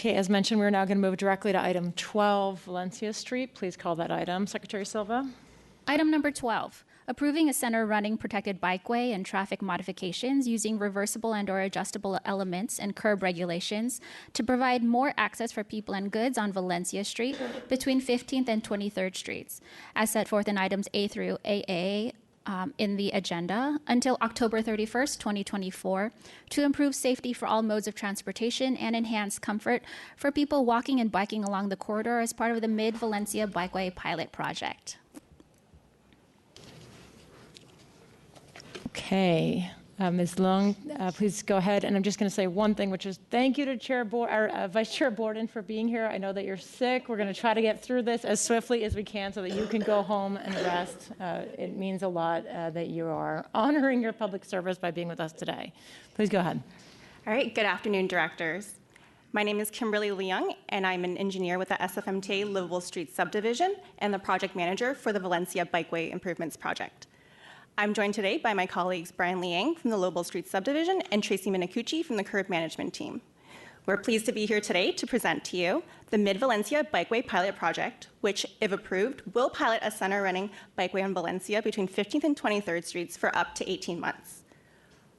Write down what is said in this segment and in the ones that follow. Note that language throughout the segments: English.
Okay, as mentioned, we're now going to move directly to item 12, Valencia Street. Please call that item. Secretary Silva. Item number 12, approving a center running protected bikeway and traffic modifications using reversible and/or adjustable elements and curb regulations to provide more access for people and goods on Valencia Street between 15th and 23rd Streets, as set forth in items A through AA in the agenda until October 31st, 2024, to improve safety for all modes of transportation and enhance comfort for people walking and biking along the corridor as part of the Mid-Valencia Bikeway Pilot Project. Okay, Ms. Long, please go ahead. And I'm just going to say one thing, which is thank you to Vice Chair Borden for being here. I know that you're sick. We're going to try to get through this as swiftly as we can so that you can go home and rest. It means a lot that you are honoring your public service by being with us today. Please go ahead. All right, good afternoon, directors. My name is Kimberly Leung, and I'm an engineer with the SFMTA Livable Street Subdivision and the project manager for the Valencia Bikeway Improvements Project. I'm joined today by my colleagues Brian Liang from the Livable Street Subdivision and Tracy Minicucci from the Curb Management Team. We're pleased to be here today to present to you the Mid-Valencia Bikeway Pilot Project, which, if approved, will pilot a center-running bikeway on Valencia between 15th and 23rd Streets for up to 18 months.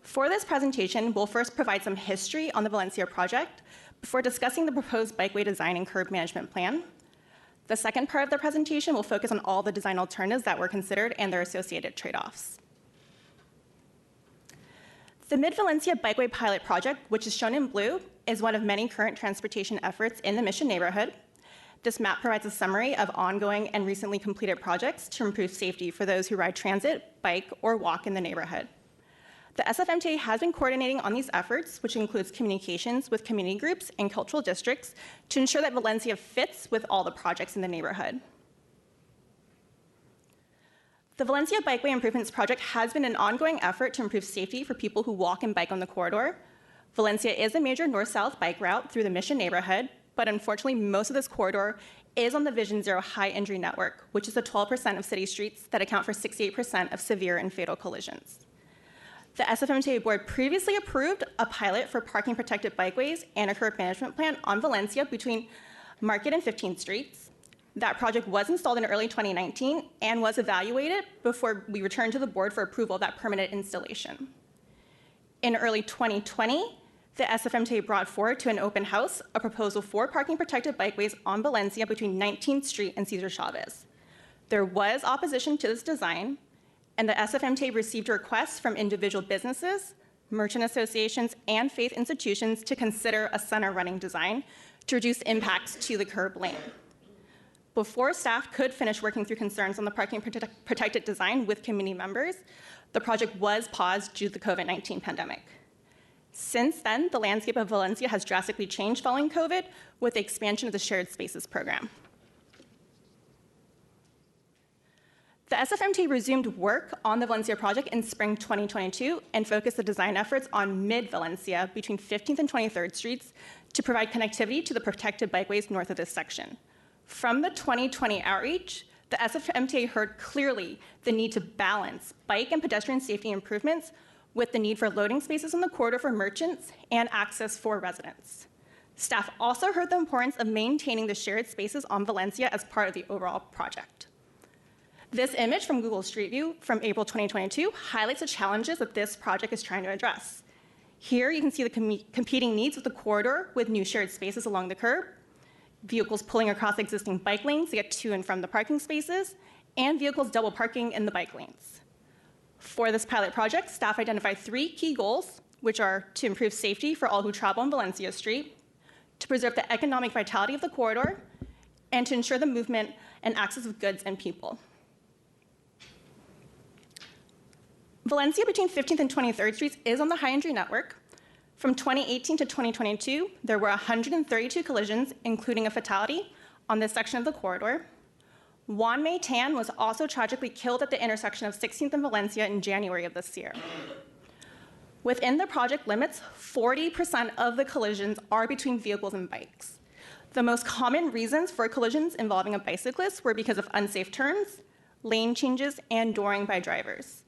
For this presentation, we'll first provide some history on the Valencia project before discussing the proposed bikeway design and curb management plan. The second part of the presentation will focus on all the design alternatives that were considered and their associated trade-offs. The Mid-Valencia Bikeway Pilot Project, which is shown in blue, is one of many current transportation efforts in the Mission neighborhood. This map provides a summary of ongoing and recently completed projects to improve safety for those who ride transit, bike, or walk in the neighborhood. The SFMTA has been coordinating on these efforts, which includes communications with community groups and cultural districts, to ensure that Valencia fits with all the projects in the neighborhood. The Valencia Bikeway Improvements Project has been an ongoing effort to improve safety for people who walk and bike on the corridor. Valencia is a major north-south bike route through the Mission neighborhood, but unfortunately, most of this corridor is on the Vision Zero high injury network, which is the 12% of city streets that account for 68% of severe and fatal collisions. The SFMTA board previously approved a pilot for parking protected bikeways and a curb management plan on Valencia between Market and 15th Streets. That project was installed in early 2019 and was evaluated before we returned to the board for approval of that permanent installation. In early 2020, the SFMTA brought forward to an open house a proposal for parking protected bikeways on Valencia between 19th Street and Cesar Chavez. There was opposition to this design, and the SFMTA received requests from individual businesses, merchant associations, and faith institutions to consider a center running design to reduce impacts to the curb lane. Before staff could finish working through concerns on the parking protected design with community members, the project was paused due to the COVID-19 pandemic. Since then, the landscape of Valencia has drastically changed following COVID with the expansion of the Shared Spaces program. The SFMTA resumed work on the Valencia project in spring 2022 and focused the design efforts on mid-Valencia between 15th and 23rd Streets to provide connectivity to the protected bikeways north of this section. From the 2020 outreach, the SFMTA heard clearly the need to balance bike and pedestrian safety improvements with the need for loading spaces on the corridor for merchants and access for residents. Staff also heard the importance of maintaining the shared spaces on Valencia as part of the overall project. This image from Google Street View from April 2022 highlights the challenges that this project is trying to address. Here you can see the competing needs of the corridor with new shared spaces along the curb, vehicles pulling across existing bike lanes to get to and from the parking spaces, and vehicles double parking in the bike lanes. For this pilot project, staff identified 3 key goals, which are to improve safety for all who travel on Valencia Street, to preserve the economic vitality of the corridor, and to ensure the movement and access of goods and people. Valencia between 15th and 23rd Streets is on the high injury network. From 2018 to 2022, there were 132 collisions, including a fatality, on this section of the corridor. Juan May Tan was also tragically killed at the intersection of 16th and Valencia in January of this year. Within the project limits, 40% of the collisions are between vehicles and bikes. The most common reasons for collisions involving a bicyclist were because of unsafe turns, lane changes, and dooring by drivers.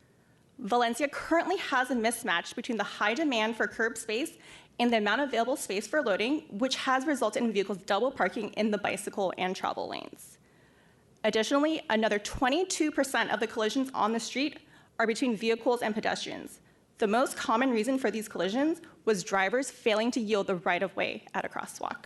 Valencia currently has a mismatch between the high demand for curb space and the amount of available space for loading, which has resulted in vehicles double parking in the bicycle and travel lanes. Additionally, another 22% of the collisions on the street are between vehicles and pedestrians. The most common reason for these collisions was drivers failing to yield the right-of-way at a crosswalk.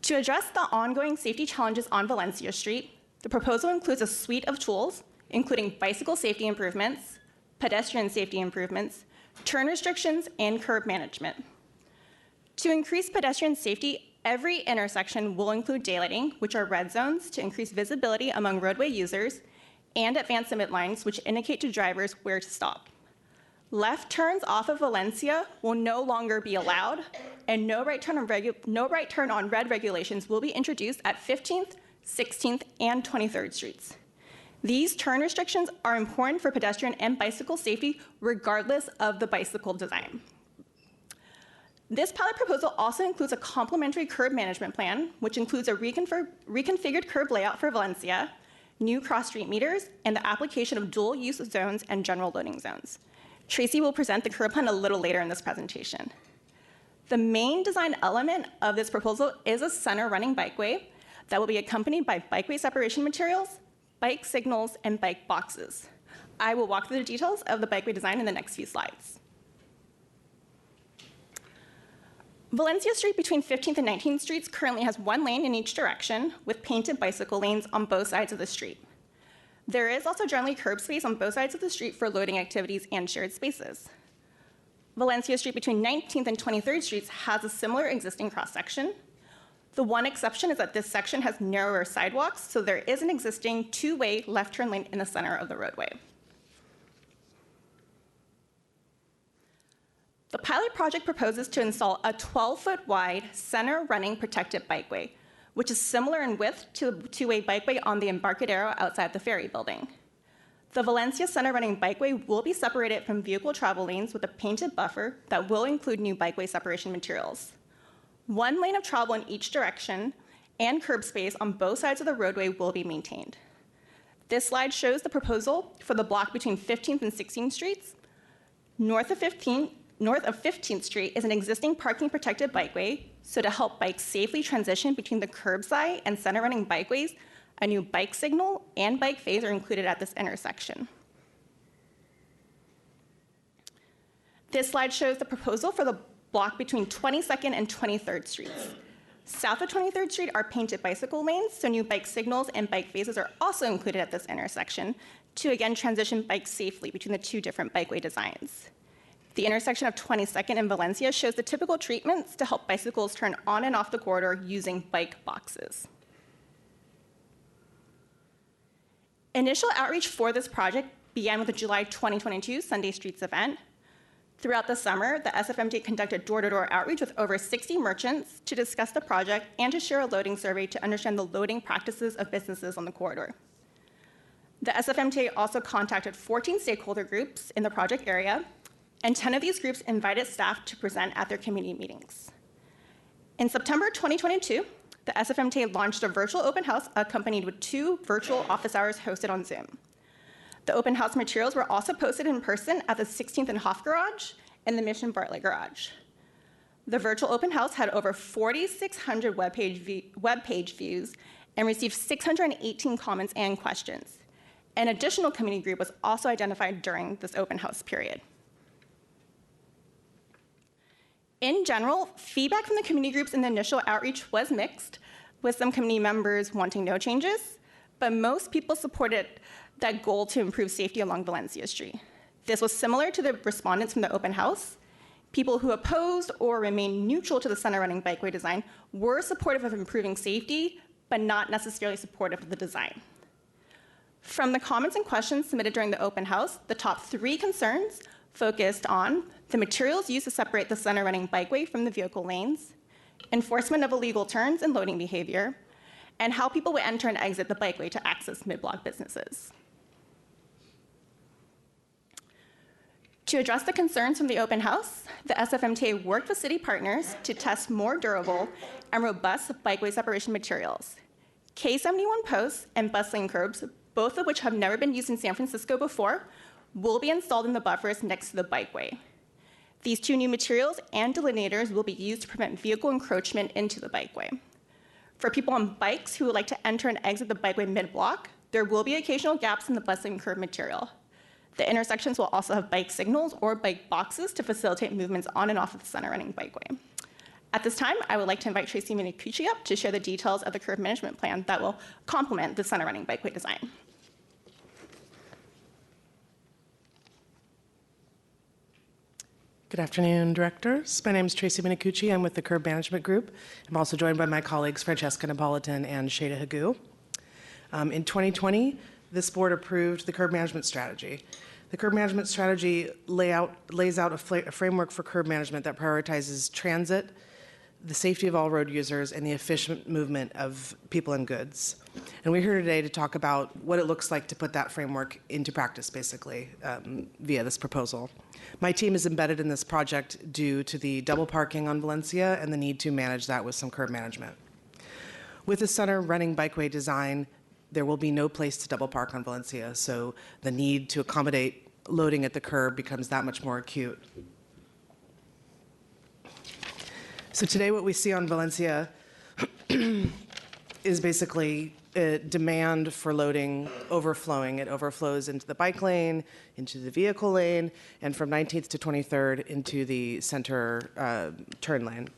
To address the ongoing safety challenges on Valencia Street, the proposal includes a suite of tools, including bicycle safety improvements, pedestrian safety improvements, turn restrictions, and curb management. To increase pedestrian safety, every intersection will include daylighting, which are red zones, to increase visibility among roadway users, and advanced limit lines, which indicate to drivers where to stop. Left turns off of Valencia will no longer be allowed, and no right turn on red regulations will be introduced at 15th, 16th, and 23rd Streets. These turn restrictions are important for pedestrian and bicycle safety, regardless of the bicycle design. This pilot proposal also includes a complementary curb management plan, which includes a reconfigured curb layout for Valencia, new cross-street meters, and the application of dual-use zones and general loading zones. Tracy will present the curb plan a little later in this presentation. The main design element of this proposal is a center running bikeway that will be accompanied by bikeway separation materials, bike signals, and bike boxes. I will walk through the details of the bikeway design in the next few slides. Valencia Street between 15th and 19th Streets currently has one lane in each direction with painted bicycle lanes on both sides of the street. There is also generally curb space on both sides of the street for loading activities and shared spaces. Valencia Street between 19th and 23rd Streets has a similar existing cross-section. The one exception is that this section has narrower sidewalks, so there is an existing two-way left turn lane in the center of the roadway. The pilot project proposes to install a 12-foot wide center running protected bikeway, which is similar in width to the two-way bikeway on the Embarcadero outside the ferry building. The Valencia center running bikeway will be separated from vehicle travel lanes with a painted buffer that will include new bikeway separation materials. One lane of travel in each direction and curb space on both sides of the roadway will be maintained. This slide shows the proposal for the block between 15th and 16th Streets. North of 15th Street is an existing parking protected bikeway, so to help bikes safely transition between the curbside and center running bikeways, a new bike signal and bike phase are included at this intersection. This slide shows the proposal for the block between 22nd and 23rd Streets. South of 23rd Street are painted bicycle lanes, so new bike signals and bike phases are also included at this intersection to again transition bikes safely between the two different bikeway designs. The intersection of 22nd and Valencia shows the typical treatments to help bicycles turn on and off the corridor using bike boxes. Initial outreach for this project began with the July 2022 Sunday Streets event. Throughout the summer, the SFMTA conducted door-to-door outreach with over 60 merchants to discuss the project and to share a loading survey to understand the loading practices of businesses on the corridor. The SFMTA also contacted 14 stakeholder groups in the project area, and 10 of these groups invited staff to present at their community meetings. In September 2022, the SFMTA launched a virtual open house accompanied with 2 virtual office hours hosted on Zoom. The open house materials were also posted in person at the 16th and Hoff Garage and the Mission Bartlett Garage. The virtual open house had over 4,600 web page views and received 618 comments and questions. An additional community group was also identified during this open house period. In general, feedback from the community groups in the initial outreach was mixed, with some community members wanting no changes, but most people supported that goal to improve safety along Valencia Street. This was similar to the respondents from the open house. People who opposed or remained neutral to the center running bikeway design were supportive of improving safety, but not necessarily supportive of the design. From the comments and questions submitted during the open house, the top 3 concerns focused on the materials used to separate the center running bikeway from the vehicle lanes, enforcement of illegal turns and loading behavior, and how people would enter and exit the bikeway to access mid-block businesses. To address the concerns from the open house, the SFMTA worked with city partners to test more durable and robust bikeway separation materials. K71 posts and bus lane curbs, both of which have never been used in San Francisco before, will be installed in the buffers next to the bikeway. These two new materials and delineators will be used to prevent vehicle encroachment into the bikeway. For people on bikes who would like to enter and exit the bikeway mid-block, there will be occasional gaps in the bus lane curb material. The intersections will also have bike signals or bike boxes to facilitate movements on and off of the center running bikeway. At this time, I would like to invite Tracy Minicucci up to share the details of the curb management plan that will complement the center running bikeway design. Good afternoon, directors. My name is Tracy Minicucci. I'm with the Curb Management Group. I'm also joined by my colleagues Francesca Napolitan and Shada Hagu. In 2020, this board approved the curb management strategy. The curb management strategy lays out a framework for curb management that prioritizes transit, the safety of all road users, and the efficient movement of people and goods. And we're here today to talk about what it looks like to put that framework into practice, basically, via this proposal. My team is embedded in this project due to the double parking on Valencia and the need to manage that with some curb management. With the center running bikeway design, there will be no place to double park on Valencia, so the need to accommodate loading at the curb becomes that much more acute. So today what we see on Valencia is basically a demand for loading overflowing. It overflows into the bike lane, into the vehicle lane, and from 19th to 23rd into the center turn lane.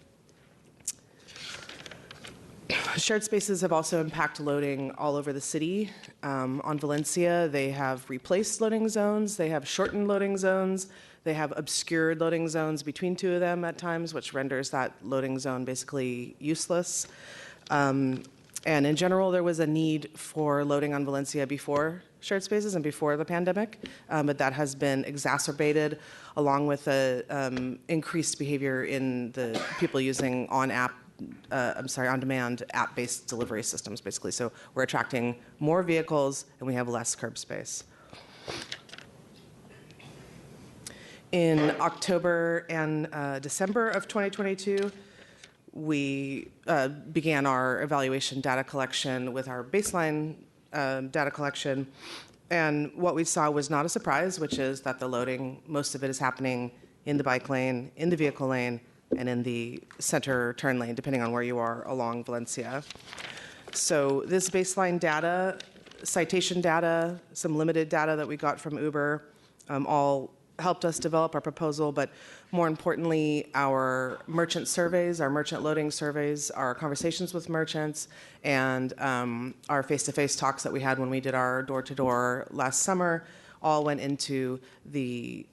Shared spaces have also impacted loading all over the city. On Valencia, they have replaced loading zones, they have shortened loading zones, they have obscured loading zones between two of them at times, which renders that loading zone basically useless. And in general, there was a need for loading on Valencia before shared spaces and before the pandemic, but that has been exacerbated along with the increased behavior in the people using on-demand app-based delivery systems, basically. So we're attracting more vehicles and we have less curb space. In October and December of 2022, we began our evaluation data collection with our baseline data collection. And what we saw was not a surprise, which is that the loading, most of it is happening in the bike lane, in the vehicle lane, and in the center turn lane, depending on where you are along Valencia. So this baseline data, citation data, some limited data that we got from Uber, all helped us develop our proposal, but more importantly, our merchant surveys, our merchant loading surveys, our conversations with merchants, and our face-to-face talks that we had when we did our door-to-door last summer all went into the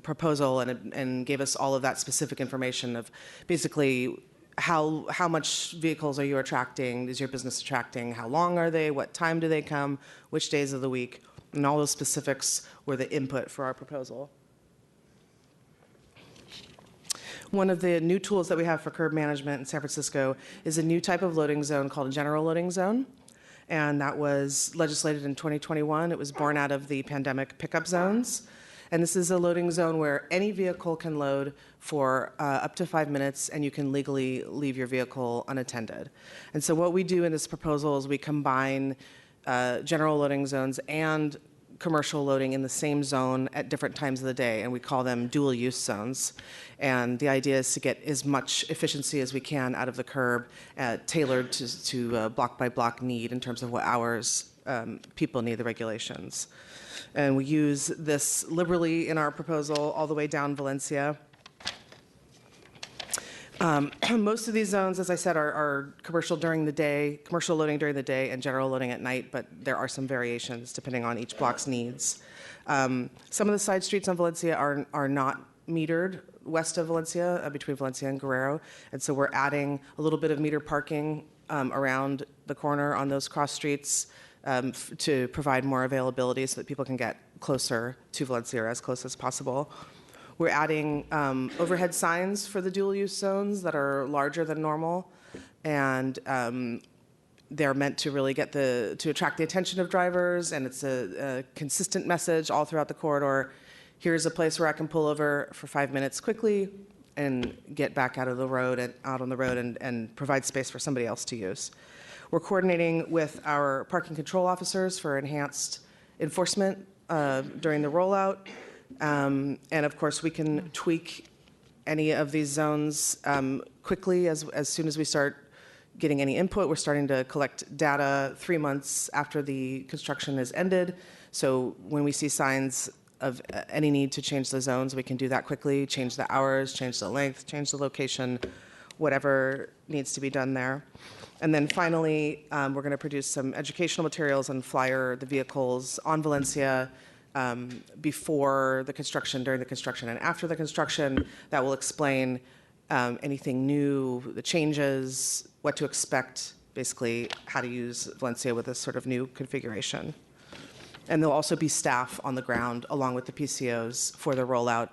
proposal and gave us all of that specific information of basically how much vehicles are you attracting, is your business attracting, how long are they, what time do they come, which days of the week, and all those specifics were the input for our proposal. One of the new tools that we have for curb management in San Francisco is a new type of loading zone called a general loading zone. And that was legislated in 2021. It was born out of the pandemic pickup zones. And this is a loading zone where any vehicle can load for up to 5 minutes, and you can legally leave your vehicle unattended. And so what we do in this proposal is we combine general loading zones and commercial loading in the same zone at different times of the day, and we call them dual use zones. And the idea is to get as much efficiency as we can out of the curb, tailored to block by block need in terms of what hours people need the regulations. And we use this liberally in our proposal all the way down Valencia. Most of these zones, as I said, are commercial during the day, commercial loading during the day, and general loading at night, but there are some variations depending on each block's needs. Some of the side streets on Valencia are not metered west of Valencia, between Valencia and Guerrero, and so we're adding a little bit of meter parking around the corner on those cross streets to provide more availability so that people can get closer to Valencia or as close as possible. We're adding overhead signs for the dual-use zones that are larger than normal, and they're meant to really to attract the attention of drivers, and it's a consistent message all throughout the corridor. Here's a place where I can pull over for 5 minutes quickly and get back out on the road and provide space for somebody else to use. We're coordinating with our parking control officers for enhanced enforcement during the rollout. And of course, we can tweak any of these zones quickly as soon as we start getting any input. We're starting to collect data 3 months after the construction has ended. So when we see signs of any need to change the zones, we can do that quickly, change the hours, change the length, change the location, whatever needs to be done there. And then finally, we're going to produce some educational materials and flyer the vehicles on Valencia before the construction, during the construction, and after the construction. That will explain anything new, the changes, what to expect, basically how to use Valencia with this sort of new configuration. And there'll also be staff on the ground along with the PCOs for the rollout,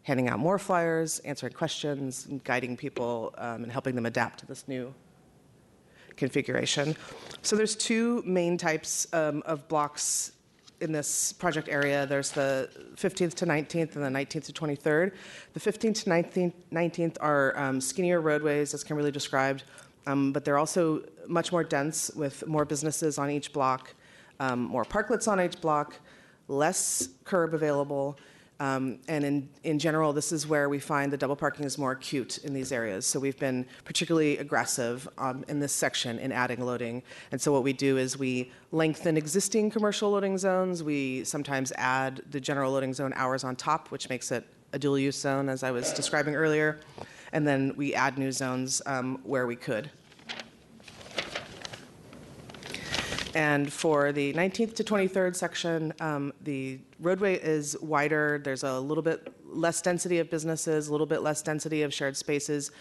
handing out more flyers, answering questions, and guiding people and helping them adapt to this new configuration. So there's two main types of blocks in this project area. There's the 15th to 19th and the 19th to 23rd. The 15th to 19th are skinnier roadways, as Kimberly described, but they're also much more dense with more businesses on each block, more parklets on each block, less curb available. And in general, this is where we find the double parking is more acute in these areas. So we've been particularly aggressive in this section in adding loading. And so what we do is we lengthen existing commercial loading zones. We sometimes add the general loading zone hours on top, which makes it a dual use zone, as I was describing earlier. And then we add new zones where we could. And for the 19th to 23rd section, the roadway is wider. There's a little bit less density of businesses, a little bit less density of shared spaces.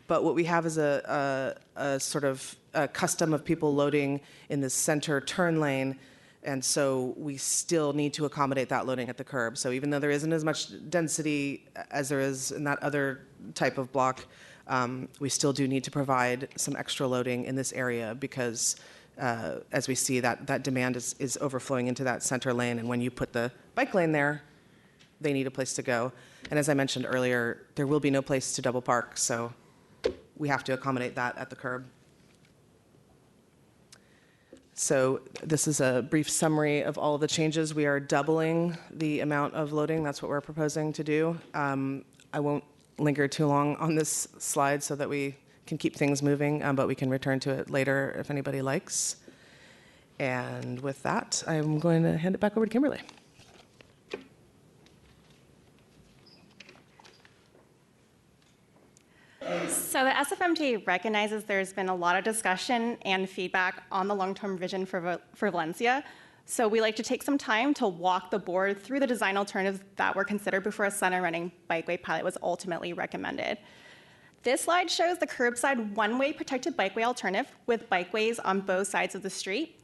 But what we have is a sort of a custom of people loading in the center turn lane. And so we still need to accommodate that loading at the curb. So even though there isn't as much density as there is in that other type of block, we still do need to provide some extra loading in this area because as we see, that demand is overflowing into that center lane. And when you put the bike lane there, they need a place to go. And as I mentioned earlier, there will be no place to double park, so we have to accommodate that at the curb. So this is a brief summary of all of the changes. We are doubling the amount of loading. That's what we're proposing to do. I won't linger too long on this slide so that we can keep things moving, but we can return to it later if anybody likes. And with that, I'm going to hand it back over to Kimberly. So the SFMTA recognizes there's been a lot of discussion and feedback on the long-term vision for Valencia. So we like to take some time to walk the board through the design alternatives that were considered before a center running bikeway pilot was ultimately recommended. This slide shows the curbside one-way protected bikeway alternative with bikeways on both sides of the street.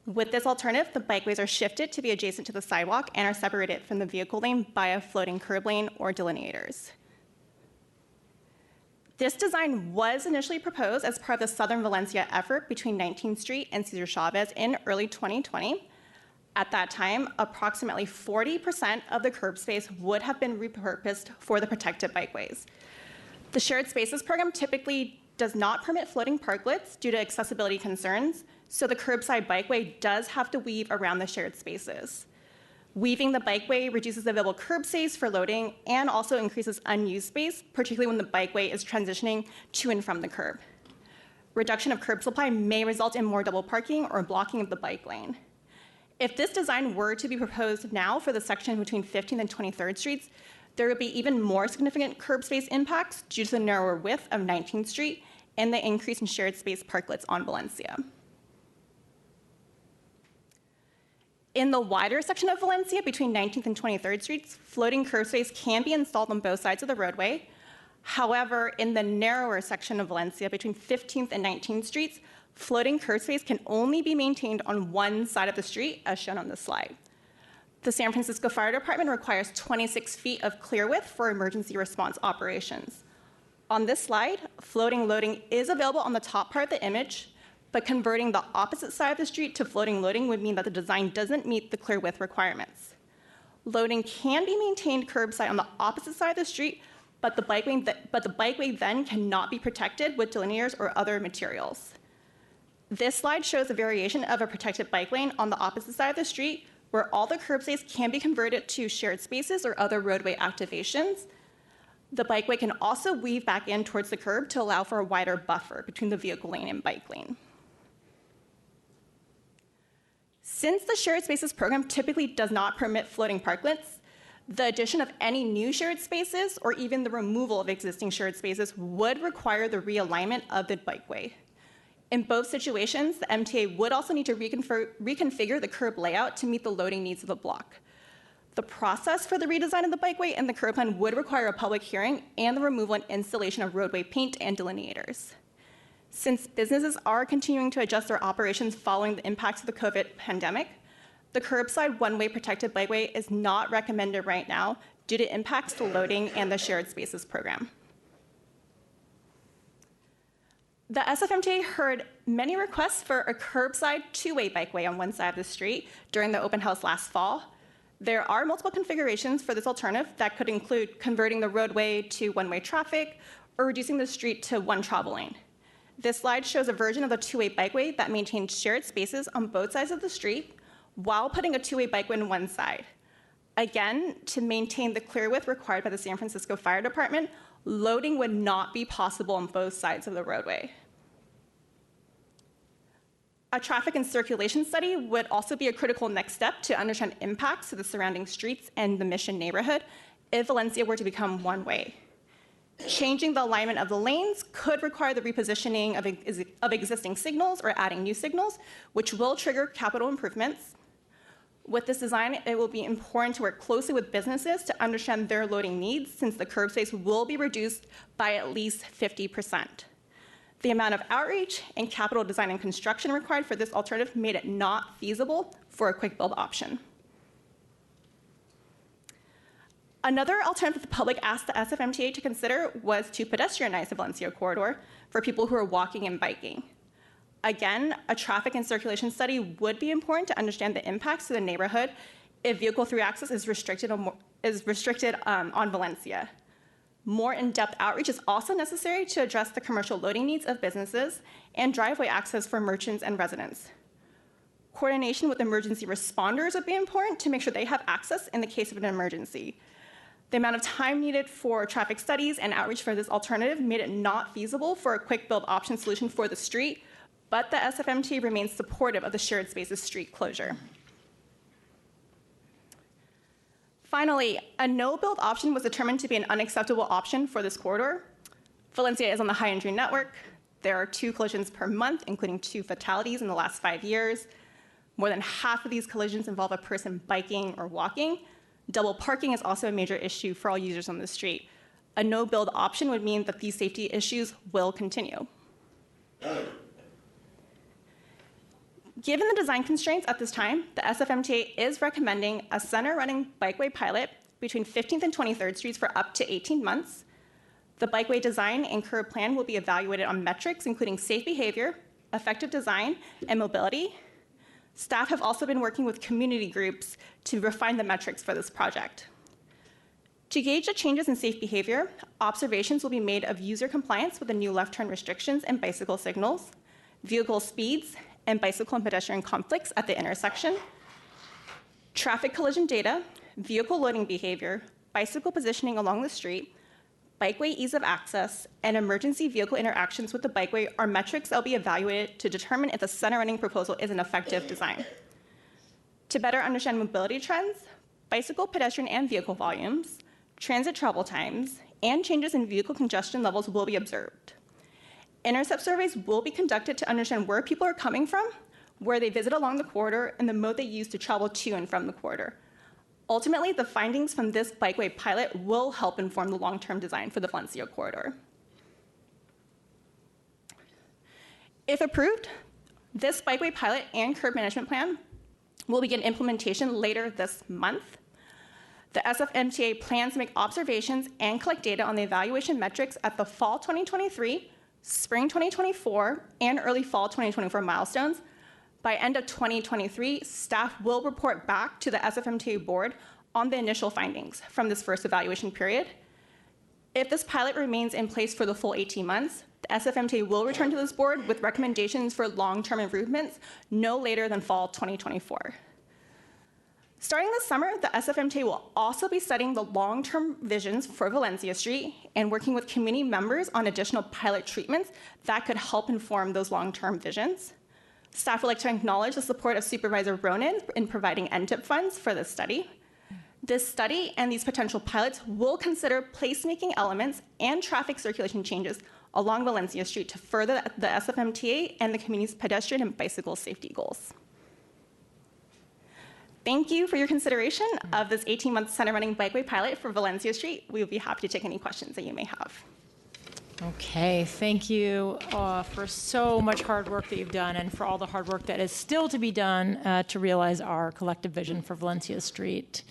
With this alternative, the bikeways are shifted to be adjacent to the sidewalk and are separated from the vehicle lane by a floating curb lane or delineators. This design was initially proposed as part of the Southern Valencia effort between 19th Street and Cesar Chavez in early 2020. At that time, approximately 40% of the curb space would have been repurposed for the protected bikeways. The shared spaces program typically does not permit floating parklets due to accessibility concerns, so the curbside bikeway does have to weave around the shared spaces. Weaving the bikeway reduces the available curb space for loading and also increases unused space, particularly when the bikeway is transitioning to and from the curb. Reduction of curb supply may result in more double parking or blocking of the bike lane. If this design were to be proposed now for the section between 15th and 23rd Streets, there would be even more significant curb space impacts due to the narrower width of 19th Street and the increase in shared space parklets on Valencia. In the wider section of Valencia between 19th and 23rd Streets, floating curb space can be installed on both sides of the roadway. However, in the narrower section of Valencia between 15th and 19th Streets, floating curb space can only be maintained on one side of the street, as shown on this slide. The San Francisco Fire Department requires 26 feet of clear width for emergency response operations. On this slide, floating loading is available on the top part of the image, but converting the opposite side of the street to floating loading would mean that the design doesn't meet the clear width requirements. Loading can be maintained curbside on the opposite side of the street, but the bikeway then cannot be protected with delineators or other materials. This slide shows a variation of a protected bike lane on the opposite side of the street where all the curbways can be converted to shared spaces or other roadway activations. The bikeway can also weave back in towards the curb to allow for a wider buffer between the vehicle lane and bike lane. Since the shared spaces program typically does not permit floating parklets, the addition of any new shared spaces or even the removal of existing shared spaces would require the realignment of the bikeway. In both situations, the MTA would also need to reconfigure the curb layout to meet the loading needs of the block. The process for the redesign of the bikeway and the curb plan would require a public hearing and the removal and installation of roadway paint and delineators. Since businesses are continuing to adjust their operations following the impacts of the COVID pandemic, the curbside one-way protected bikeway is not recommended right now due to impacts to loading and the shared spaces program. The SFMTA heard many requests for a curbside two-way bikeway on one side of the street during the open house last fall. There are multiple configurations for this alternative that could include converting the roadway to one-way traffic or reducing the street to one travel lane. This slide shows a version of the two-way bikeway that maintains shared spaces on both sides of the street while putting a two-way bikeway on one side. Again, to maintain the clear width required by the San Francisco Fire Department, loading would not be possible on both sides of the roadway. A traffic and circulation study would also be a critical next step to understand impacts to the surrounding streets and the Mission neighborhood if Valencia were to become one-way. Changing the alignment of the lanes could require the repositioning of existing signals or adding new signals, which will trigger capital improvements. With this design, it will be important to work closely with businesses to understand their loading needs, since the curb space will be reduced by at least 50%. The amount of outreach and capital design and construction required for this alternative made it not feasible for a quick build option. Another alternative the public asked the SFMTA to consider was to pedestrianize the Valencia corridor for people who are walking and biking. Again, a traffic and circulation study would be important to understand the impacts to the neighborhood if vehicle through access is restricted on Valencia. More in-depth outreach is also necessary to address the commercial loading needs of businesses and driveway access for merchants and residents. Coordination with emergency responders would be important to make sure they have access in the case of an emergency. The amount of time needed for traffic studies and outreach for this alternative made it not feasible for a quick build option solution for the street, but the SFMTA remains supportive of the shared spaces street closure. Finally, a no-build option was determined to be an unacceptable option for this corridor. Valencia is on the high injury network. There are 2 collisions per month, including 2 fatalities in the last 5 years. More than half of these collisions involve a person biking or walking. Double parking is also a major issue for all users on the street. A no-build option would mean that these safety issues will continue. Given the design constraints at this time, the SFMTA is recommending a center-running bikeway pilot between 15th and 23rd Streets for up to 18 months. The bikeway design and curb plan will be evaluated on metrics including safe behavior, effective design, and mobility. Staff have also been working with community groups to refine the metrics for this project. To gauge the changes in safe behavior, observations will be made of user compliance with the new left turn restrictions and bicycle signals, vehicle speeds, and bicycle and pedestrian conflicts at the intersection, traffic collision data, vehicle loading behavior, bicycle positioning along the street, bikeway ease of access, and emergency vehicle interactions with the bikeway are metrics that will be evaluated to determine if the center running proposal is an effective design. To better understand mobility trends, bicycle, pedestrian, and vehicle volumes, transit travel times, and changes in vehicle congestion levels will be observed. Intercept surveys will be conducted to understand where people are coming from, where they visit along the corridor, and the mode they use to travel to and from the corridor. Ultimately, the findings from this bikeway pilot will help inform the long-term design for the Valencia corridor. If approved, this bikeway pilot and curb management plan will begin implementation later this month. The SFMTA plans to make observations and collect data on the evaluation metrics at the fall 2023, spring 2024, and early fall 2024 milestones. By end of 2023, staff will report back to the SFMTA board on the initial findings from this first evaluation period. If this pilot remains in place for the full 18 months, the SFMTA will return to this board with recommendations for long-term improvements no later than fall 2024. Starting this summer, the SFMTA will also be studying the long-term visions for Valencia Street and working with community members on additional pilot treatments that could help inform those long-term visions. Staff would like to acknowledge the support of Supervisor Ronan in providing NTIP funds for this study. This study and these potential pilots will consider placemaking elements and traffic circulation changes along Valencia Street to further the SFMTA and the community's pedestrian and bicycle safety goals. Thank you for your consideration of this 18-month center running bikeway pilot for Valencia Street. We will be happy to take any questions that you may have. Okay, thank you for so much hard work that you've done and for all the hard work that is still to be done to realize our collective vision for Valencia Street.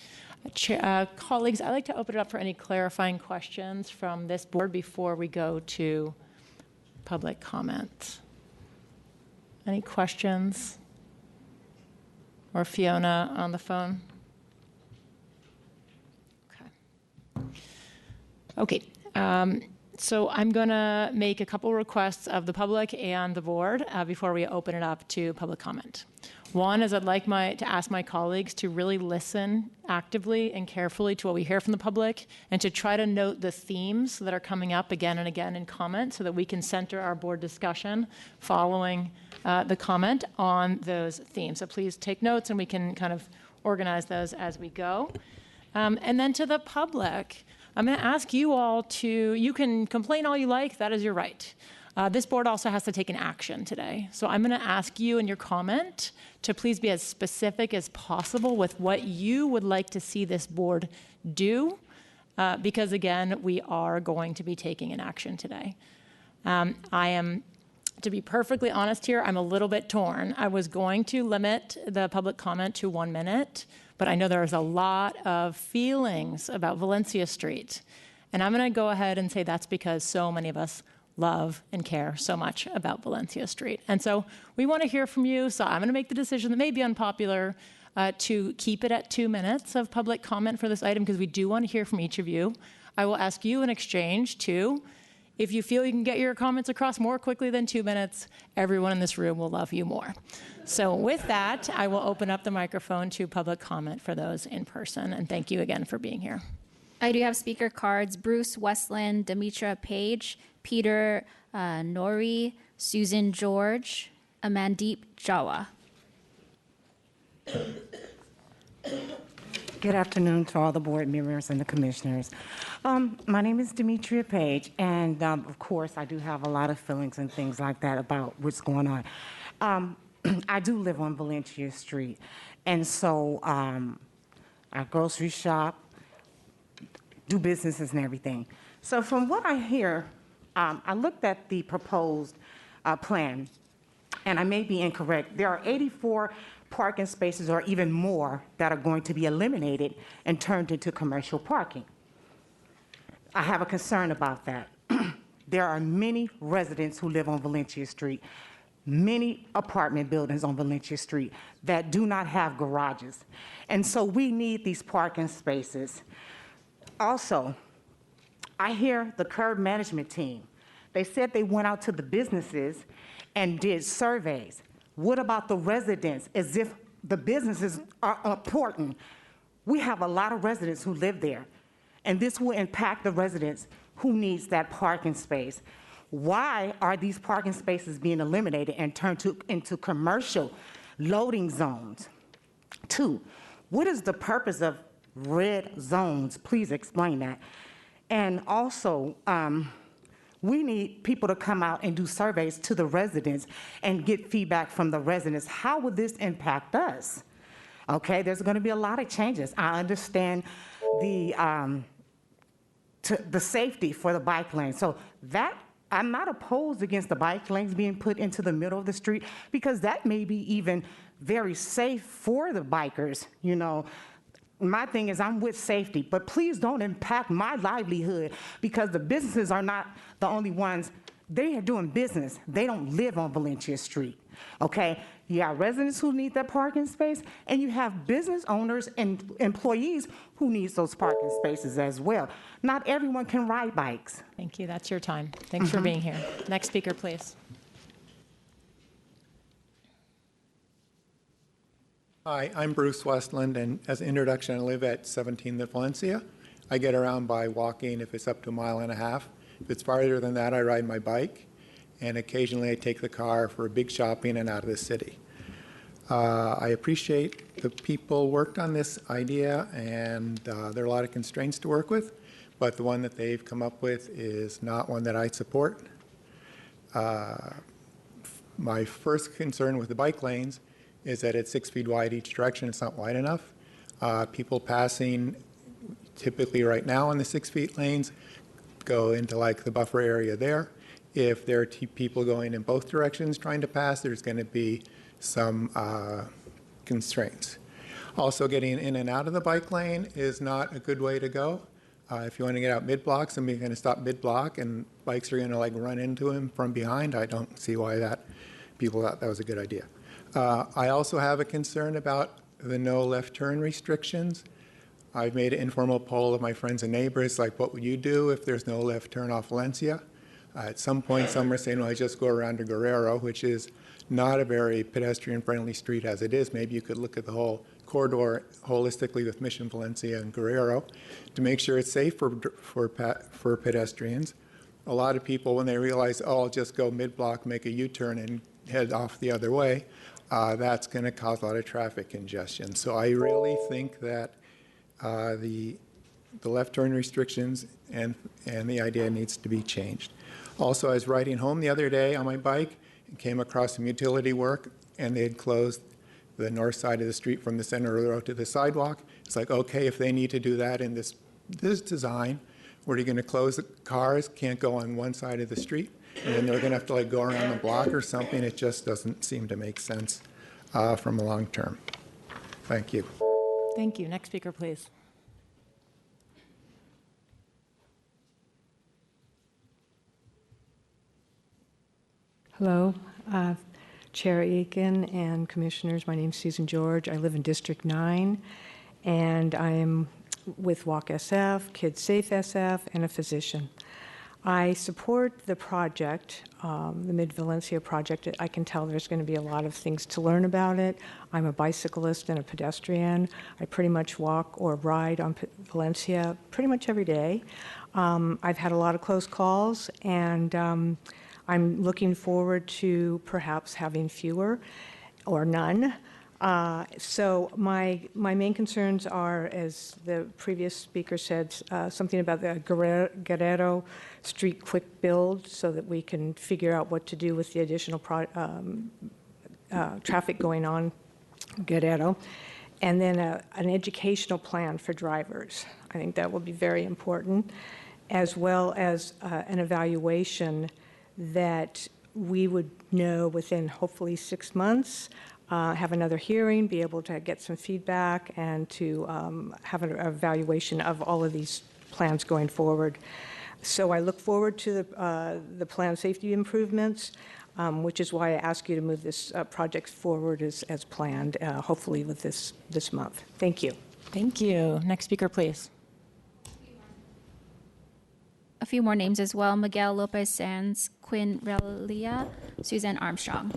Colleagues, I'd like to open it up for any clarifying questions from this board before we go to public comment. Any questions? Or Fiona on the phone? Okay. So I'm going to make a couple requests of the public and the board before we open it up to public comment. One is I'd like to ask my colleagues to really listen actively and carefully to what we hear from the public and to try to note the themes that are coming up again and again in comment so that we can center our board discussion following the comment on those themes. So please take notes and we can kind of organize those as we go. And then to the public, I'm going to ask you all you can complain all you like, that is your right. This board also has to take an action today. So I'm going to ask you in your comment to please be as specific as possible with what you would like to see this board do, because again, we are going to be taking an action today. To be perfectly honest here, I'm a little bit torn. I was going to limit the public comment to 1 minute, but I know there's a lot of feelings about Valencia Street. And I'm going to go ahead and say that's because so many of us love and care so much about Valencia Street. And so we want to hear from you. So I'm going to make the decision that may be unpopular to keep it at 2 minutes of public comment for this item because we do want to hear from each of you. I will ask you in exchange to, if you feel you can get your comments across more quickly than 2 minutes, everyone in this room will love you more. So with that, I will open up the microphone to public comment for those in person. And thank you again for being here. I do have speaker cards. Bruce Westland, Demetra Page, Peter Nori, Susan George, Amandeep Jawa. Good afternoon to all the board members and the commissioners. My name is Demetria Page, and of course, I do have a lot of feelings and things like that about what's going on. I do live on Valencia Street, and so I grocery shop, do businesses and everything. So from what I hear, I looked at the proposed plan, and I may be incorrect. There are 84 parking spaces or even more that are going to be eliminated and turned into commercial parking. I have a concern about that. There are many residents who live on Valencia Street, many apartment buildings on Valencia Street that do not have garages. And so we need these parking spaces. Also, I hear the curb management team. They said they went out to the businesses and did surveys. What about the residents, as if the businesses are important? We have a lot of residents who live there, and this will impact the residents who needs that parking space. Why are these parking spaces being eliminated and turned into commercial loading zones? 2, what is the purpose of red zones? Please explain that. And also, we need people to come out and do surveys to the residents and get feedback from the residents. How would this impact us? Okay, there's going to be a lot of changes. I understand the safety for the bike lane. So that, I'm not opposed against the bike lanes being put into the middle of the street because that may be even very safe for the bikers, you know. My thing is I'm with safety, but please don't impact my livelihood because the businesses are not the only ones. They are doing business. They don't live on Valencia Street, okay? You have residents who need that parking space, and you have business owners and employees who need those parking spaces as well. Not everyone can ride bikes. Thank you. That's your time. Thanks for being here. Next speaker, please. Hi, I'm Bruce Westland, and as an introduction, I live at 17th at Valencia. I get around by walking if it's up to 1.5 miles. If it's farther than that, I ride my bike, and occasionally I take the car for big shopping and out of the city. I appreciate the people worked on this idea, and there are a lot of constraints to work with, but the one that they've come up with is not one that I support. My first concern with the bike lanes is that it's 6 feet wide each direction. It's not wide enough. People passing typically right now in the 6 feet lanes go into like the buffer area there. If there are people going in both directions trying to pass, there's going to be some constraints. Also, getting in and out of the bike lane is not a good way to go. If you want to get out mid-block, somebody's going to stop mid-block and bikes are going to like run into him from behind. I don't see why people thought that was a good idea. I also have a concern about the no left turn restrictions. I've made an informal poll of my friends and neighbors, like, what would you do if there's no left turn off Valencia? At some point, some are saying, well, I just go around to Guerrero, which is not a very pedestrian-friendly street as it is. Maybe you could look at the whole corridor holistically with Mission Valencia and Guerrero to make sure it's safe for pedestrians. A lot of people, when they realize, oh, I'll just go mid-block, make a U-turn, and head off the other way, that's going to cause a lot of traffic congestion. So I really think that the left turn restrictions and the idea needs to be changed. Also, I was riding home the other day on my bike and came across some utility work, and they had closed the north side of the street from the center of the road to the sidewalk. It's like, okay, if they need to do that in this design, where are you going to close the cars? Can't go on one side of the street, and then they're going to have to like go around the block or something. It just doesn't seem to make sense from a long term. Thank you. Thank you. Next speaker, please. Hello, Chair Aiken and Commissioners. My name is Susan George. I live in District 9, and I am with Walk SF, Kids Safe SF, and a physician. I support the project, the Mid-Valencia project. I can tell there's going to be a lot of things to learn about it. I'm a bicyclist and a pedestrian. I pretty much walk or ride on Valencia pretty much every day. I've had a lot of close calls, and I'm looking forward to perhaps having fewer or none. So my main concerns are, as the previous speaker said, something about the Guerrero Street quick build so that we can figure out what to do with the additional traffic going on Guerrero. And then an educational plan for drivers. I think that will be very important, as well as an evaluation that we would know within hopefully 6 months, have another hearing, be able to get some feedback, and to have an evaluation of all of these plans going forward. So I look forward to the planned safety improvements, which is why I ask you to move this project forward as planned, hopefully with this month. Thank you. Thank you. Next speaker, please. A few more names as well: Miguel Lopez Sanz, Quinn Relia, Suzanne Armstrong.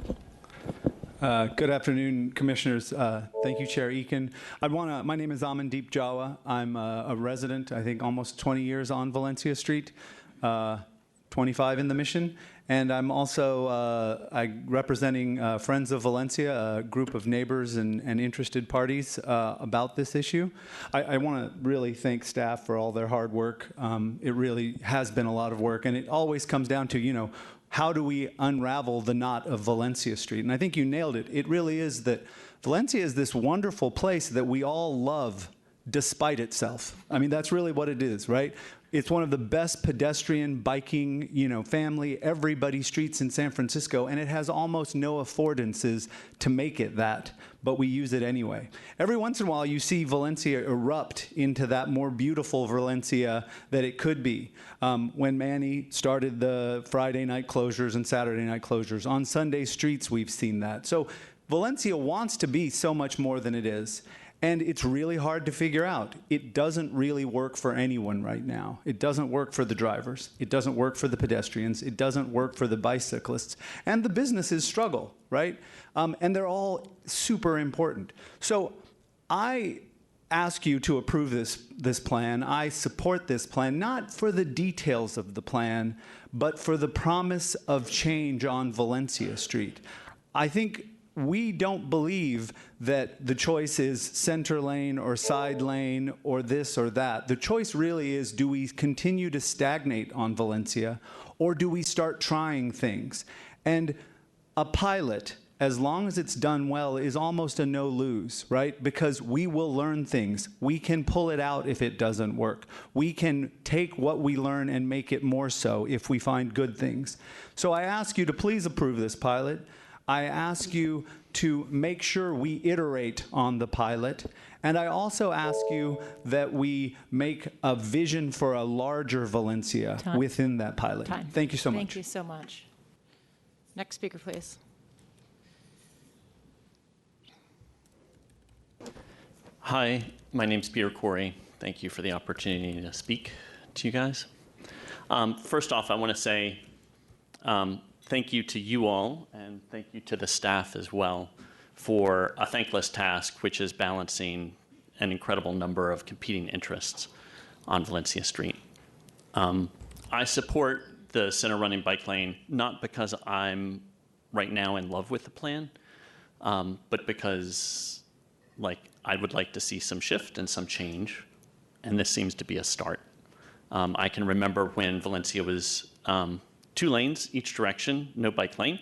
Good afternoon, Commissioners. Thank you, Chair Eakin. My name is Amandeep Jawa. I'm a resident, I think almost 20 years on Valencia Street, 25 in the Mission. And I'm also representing Friends of Valencia, a group of neighbors and interested parties about this issue. I want to really thank staff for all their hard work. It really has been a lot of work, and it always comes down to, how do we unravel the knot of Valencia Street? And I think you nailed it. It really is that Valencia is this wonderful place that we all love despite itself. I mean, that's really what it is, right? It's one of the best pedestrian, biking, family, everybody streets in San Francisco, and it has almost no affordances to make it that, but we use it anyway. Every once in a while, you see Valencia erupt into that more beautiful Valencia that it could be. When Manny started the Friday night closures and Saturday night closures, on Sunday streets, we've seen that. So Valencia wants to be so much more than it is. And it's really hard to figure out. It doesn't really work for anyone right now. It doesn't work for the drivers. It doesn't work for the pedestrians. It doesn't work for the bicyclists. And the businesses struggle, right? And they're all super important. So I ask you to approve this plan. I support this plan, not for the details of the plan, but for the promise of change on Valencia Street. I think we don't believe that the choice is center lane or side lane or this or that. The choice really is, do we continue to stagnate on Valencia, or do we start trying things? And a pilot, as long as it's done well, is almost a no-lose, right? Because we will learn things. We can pull it out if it doesn't work. We can take what we learn and make it more so if we find good things. So I ask you to please approve this pilot. I ask you to make sure we iterate on the pilot. And I also ask you that we make a vision for a larger Valencia within that pilot. Thank you so much. Thank you so much. Next speaker, please. Hi, my name's Peter Corey. Thank you for the opportunity to speak to you guys. First off, I want to say thank you to you all, and thank you to the staff as well for a thankless task, which is balancing an incredible number of competing interests on Valencia Street. I support the center running bike lane, not because I'm right now in love with the plan, but because I would like to see some shift and some change, and this seems to be a start. I can remember when Valencia was 2 lanes each direction, no bike lane.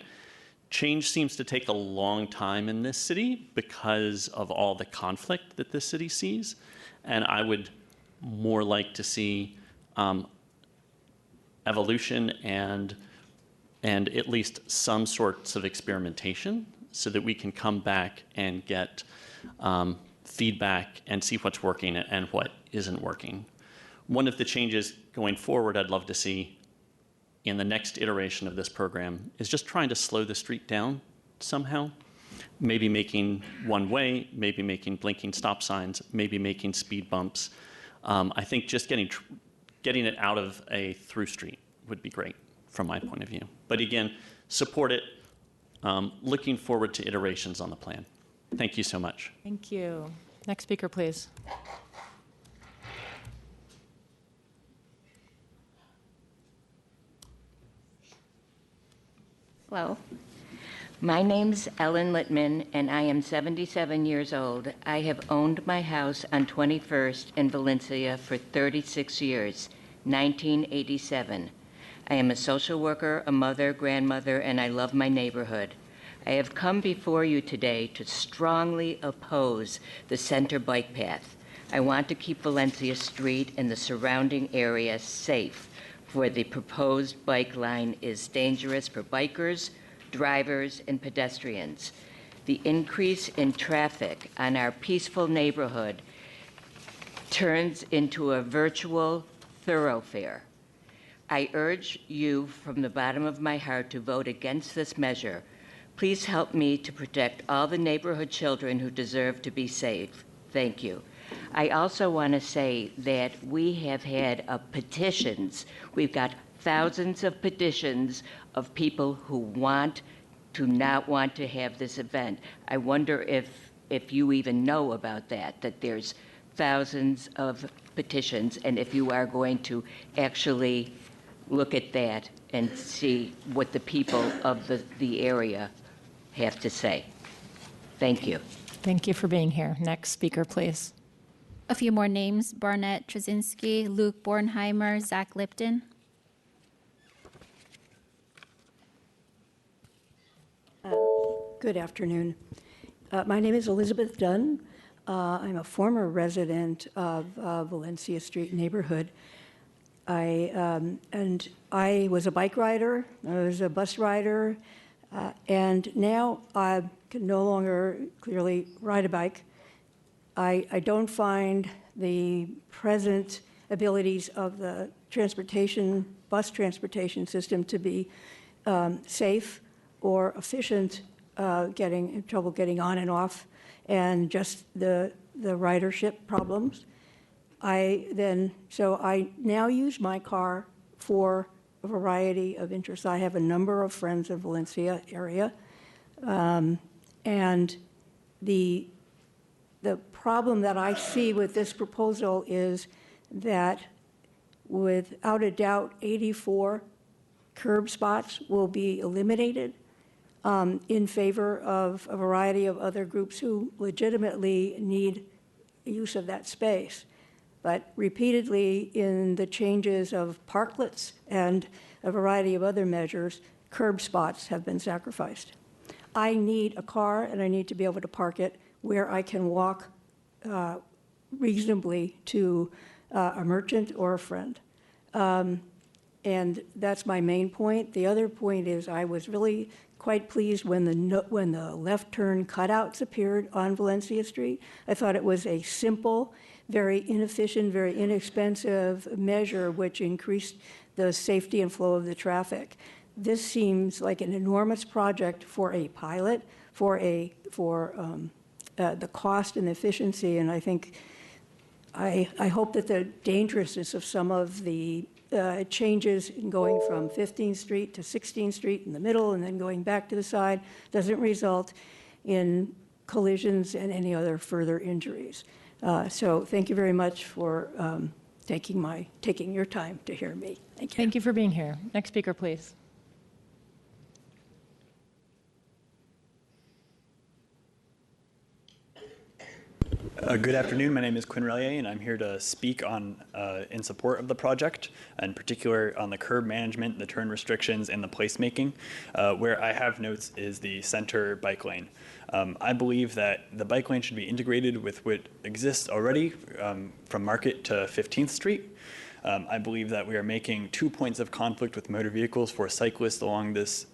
Change seems to take a long time in this city because of all the conflict that this city sees, and I would more like to see evolution and at least some sorts of experimentation so that we can come back and get feedback and see what's working and what isn't working. One of the changes going forward I'd love to see in the next iteration of this program is just trying to slow the street down somehow, maybe making one way, maybe making blinking stop signs, maybe making speed bumps. I think just getting it out of a through street would be great from my point of view. But again, support it. Looking forward to iterations on the plan. Thank you so much. Thank you. Next speaker, please. Hello. My name's Ellen Littman, and I am 77 years old. I have owned my house on 21st in Valencia for 36 years, 1987. I am a social worker, a mother, grandmother, and I love my neighborhood. I have come before you today to strongly oppose the center bike path. I want to keep Valencia Street and the surrounding area safe, for the proposed bike line is dangerous for bikers, drivers, and pedestrians. The increase in traffic on our peaceful neighborhood turns into a virtual thoroughfare. I urge you from the bottom of my heart to vote against this measure. Please help me to protect all the neighborhood children who deserve to be safe. Thank you. I also want to say that we have had petitions. We've got thousands of petitions of people who not want to have this event. I wonder if you even know about that there's thousands of petitions, and if you are going to actually look at that and see what the people of the area have to say. Thank you. Thank you for being here. Next speaker, please. A few more names: Barnett Trzynski, Luke Bornheimer, Zach Lipton. Good afternoon. My name is Elizabeth Dunn. I'm a former resident of Valencia Street neighborhood. And I was a bike rider, I was a bus rider, and now I can no longer clearly ride a bike. I don't find the present abilities of the bus transportation system to be safe or efficient, getting in trouble getting on and off. and just the ridership problems. So I now use my car for a variety of interests. I have a number of friends in Valencia area, and the problem that I see with this proposal is that without a doubt, 84 curb spots will be eliminated in favor of a variety of other groups who legitimately need use of that space. But repeatedly in the changes of parklets and a variety of other measures, curb spots have been sacrificed. I need a car and I need to be able to park it where I can walk reasonably to a merchant or a friend. And that's my main point. The other point is I was really quite pleased when the left turn cutouts appeared on Valencia Street. I thought it was a simple, very inefficient, very inexpensive measure which increased the safety and flow of the traffic. This seems like an enormous project for a pilot, for the cost and efficiency, and I think I hope that the dangerousness of some of the changes in going from 15th Street to 16th Street in the middle and then going back to the side doesn't result in collisions and any other further injuries. So thank you very much for taking your time to hear me. Thank you. Thank you for being here. Next speaker, please. Good afternoon. My name is Quinn Relier, and I'm here to speak in support of the project, in particular on the curb management, the turn restrictions, and the placemaking. Where I have notes is the center bike lane. I believe that the bike lane should be integrated with what exists already from Market to 15th Street. I believe that we are making 2 points of conflict with motor vehicles for cyclists along this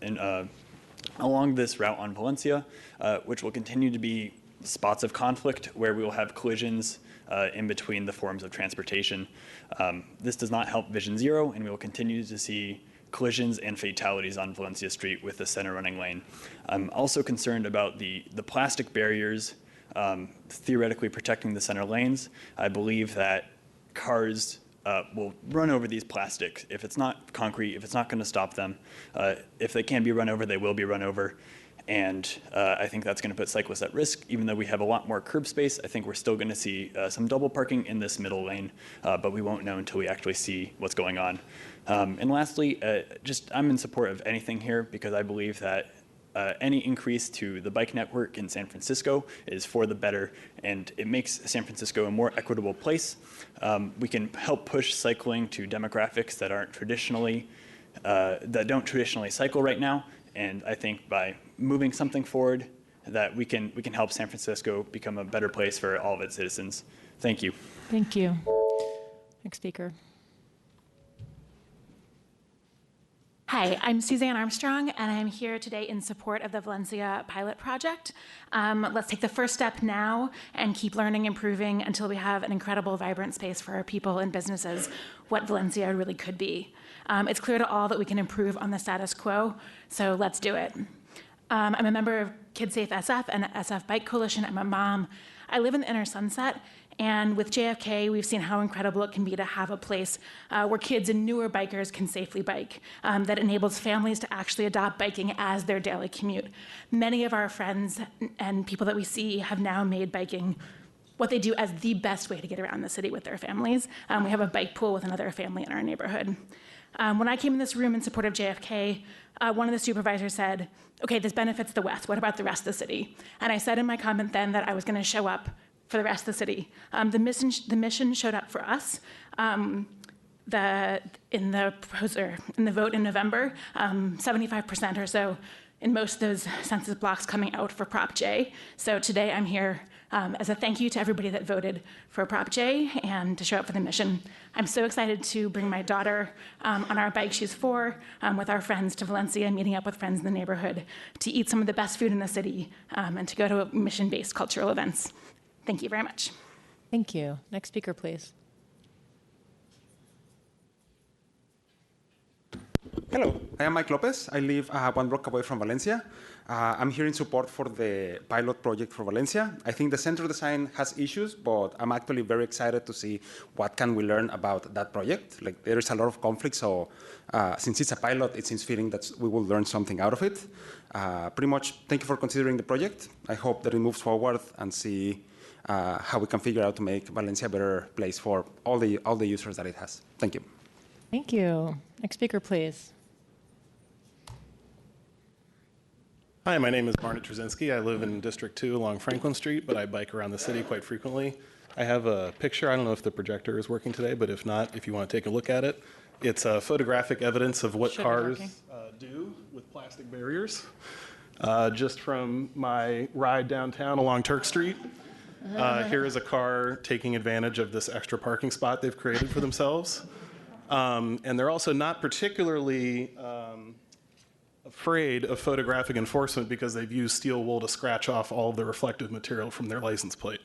route on Valencia, which will continue to be spots of conflict where we will have collisions in between the forms of transportation. This does not help Vision Zero, and we will continue to see collisions and fatalities on Valencia Street with the center running lane. I'm also concerned about the plastic barriers theoretically protecting the center lanes. I believe that cars will run over these plastics. If it's not concrete, if it's not going to stop them, if they can be run over, they will be run over. And I think that's going to put cyclists at risk. Even though we have a lot more curb space, I think we're still going to see some double parking in this middle lane, but we won't know until we actually see what's going on. And lastly, I'm in support of anything here because I believe that any increase to the bike network in San Francisco is for the better, and it makes San Francisco a more equitable place. We can help push cycling to demographics that don't traditionally cycle right now. And I think by moving something forward, that we can help San Francisco become a better place for all of its citizens. Thank you. Thank you. Next speaker. Hi, I'm Suzanne Armstrong, and I'm here today in support of the Valencia Pilot Project. Let's take the first step now and keep learning, improving until we have an incredible, vibrant space for our people and businesses, what Valencia really could be. It's clear to all that we can improve on the status quo, so let's do it. I'm a member of Kids Safe SF and SF Bike Coalition. I'm a mom. I live in the Inner Sunset, and with JFK, we've seen how incredible it can be to have a place where kids and newer bikers can safely bike, that enables families to actually adopt biking as their daily commute. Many of our friends and people that we see have now made biking what they do as the best way to get around the city with their families. We have a bike pool with another family in our neighborhood. When I came in this room in support of JFK, one of the supervisors said, okay, this benefits the West. What about the rest of the city? And I said in my comment then that I was going to show up for the rest of the city. The mission showed up for us. In the vote in November, 75% or so in most of those census blocks coming out for Prop J. So today I'm here as a thank you to everybody that voted for Prop J and to show up for the mission. I'm so excited to bring my daughter on our bike, she's 4, with our friends to Valencia, meeting up with friends in the neighborhood, to eat some of the best food in the city, and to go to mission-based cultural events. Thank you very much. Thank you. Next speaker, please. Hello, I am Mike Lopez. I live one block away from Valencia. I'm here in support for the pilot project for Valencia. I think the center design has issues, but I'm actually very excited to see what can we learn about that project. Like, there is a lot of conflict, so since it's a pilot, it seems fitting that we will learn something out of it. Pretty much, thank you for considering the project. I hope that it moves forward and see how we can figure out to make Valencia a better place for all the users that it has. Thank you. Thank you. Next speaker, please. Hi, my name is Barnett Trzynski. I live in District 2 along Franklin Street, but I bike around the city quite frequently. I have a picture. I don't know if the projector is working today, but if not, if you want to take a look at it, it's photographic evidence of what cars do with plastic barriers. Just from my ride downtown along Turk Street, here is a car taking advantage of this extra parking spot they've created for themselves. And they're also not particularly afraid of photographic enforcement because they've used steel wool to scratch off all of the reflective material from their license plate.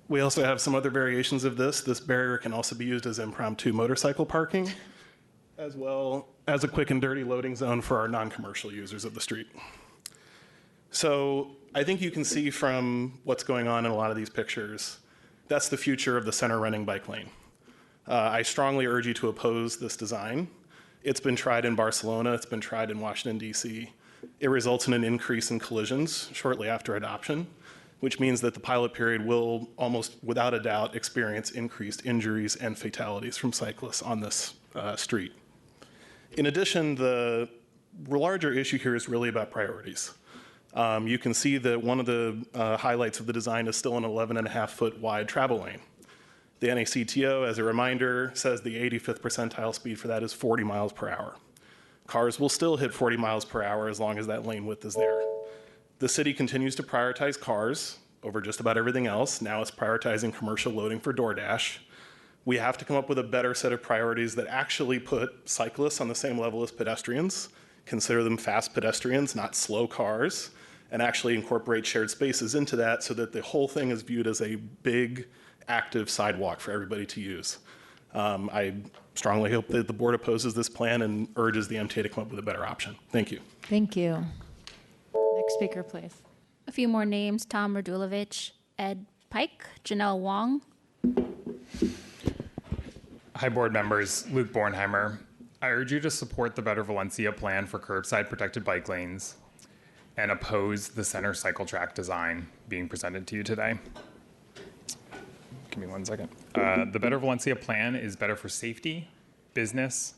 We also have some other variations of this. This barrier can also be used as impromptu motorcycle parking, as well as a quick and dirty loading zone for our non-commercial users of the street. So I think you can see from what's going on in a lot of these pictures, that's the future of the center running bike lane. I strongly urge you to oppose this design. It's been tried in Barcelona, it's been tried in Washington, D.C. It results in an increase in collisions shortly after adoption, which means that the pilot period will almost without a doubt experience increased injuries and fatalities from cyclists on this street. In addition, the larger issue here is really about priorities. You can see that one of the highlights of the design is still an 11.5-foot wide travel lane. The NACTO, as a reminder, says the 85th percentile speed for that is 40 miles per hour. Cars will still hit 40 miles per hour as long as that lane width is there. The city continues to prioritize cars over just about everything else. Now it's prioritizing commercial loading for DoorDash. We have to come up with a better set of priorities that actually put cyclists on the same level as pedestrians, consider them fast pedestrians, not slow cars, and actually incorporate shared spaces into that so that the whole thing is viewed as a big, active sidewalk for everybody to use. I strongly hope that the board opposes this plan and urges the MTA to come up with a better option. Thank you. Thank you. Next speaker, please. A few more names: Tom Radulovich, Ed Pike, Janelle Wong. Hi, board members. Luke Bornheimer. I urge you to support the Better Valencia plan for curbside protected bike lanes and oppose the center cycle track design being presented to you today. Give me 1 second. The Better Valencia plan is better for safety, business,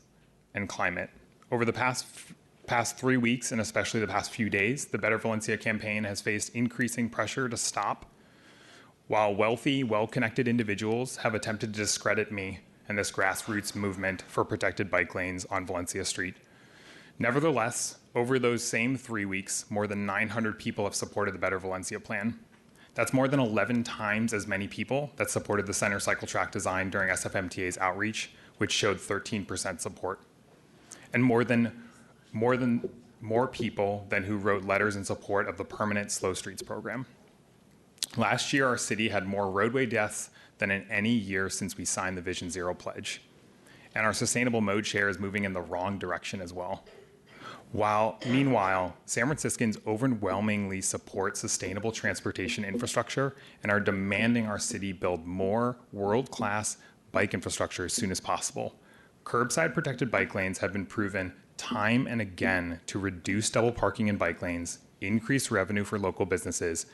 and climate. Over the past 3 weeks, and especially the past few days, the Better Valencia campaign has faced increasing pressure to stop, while wealthy, well-connected individuals have attempted to discredit me and this grassroots movement for protected bike lanes on Valencia Street. Nevertheless, over those same 3 weeks, more than 900 people have supported the Better Valencia plan. That's more than 11 times as many people that supported the center cycle track design during SFMTA's outreach, which showed 13% support. And more people than who wrote letters in support of the permanent Slow Streets program. Last year, our city had more roadway deaths than in any year since we signed the Vision Zero pledge. And our sustainable mode share is moving in the wrong direction as well. Meanwhile, San Franciscans overwhelmingly support sustainable transportation infrastructure and are demanding our city build more world-class bike infrastructure as soon as possible. Curbside protected bike lanes have been proven time and again to reduce double parking in bike lanes, increase revenue for local businesses,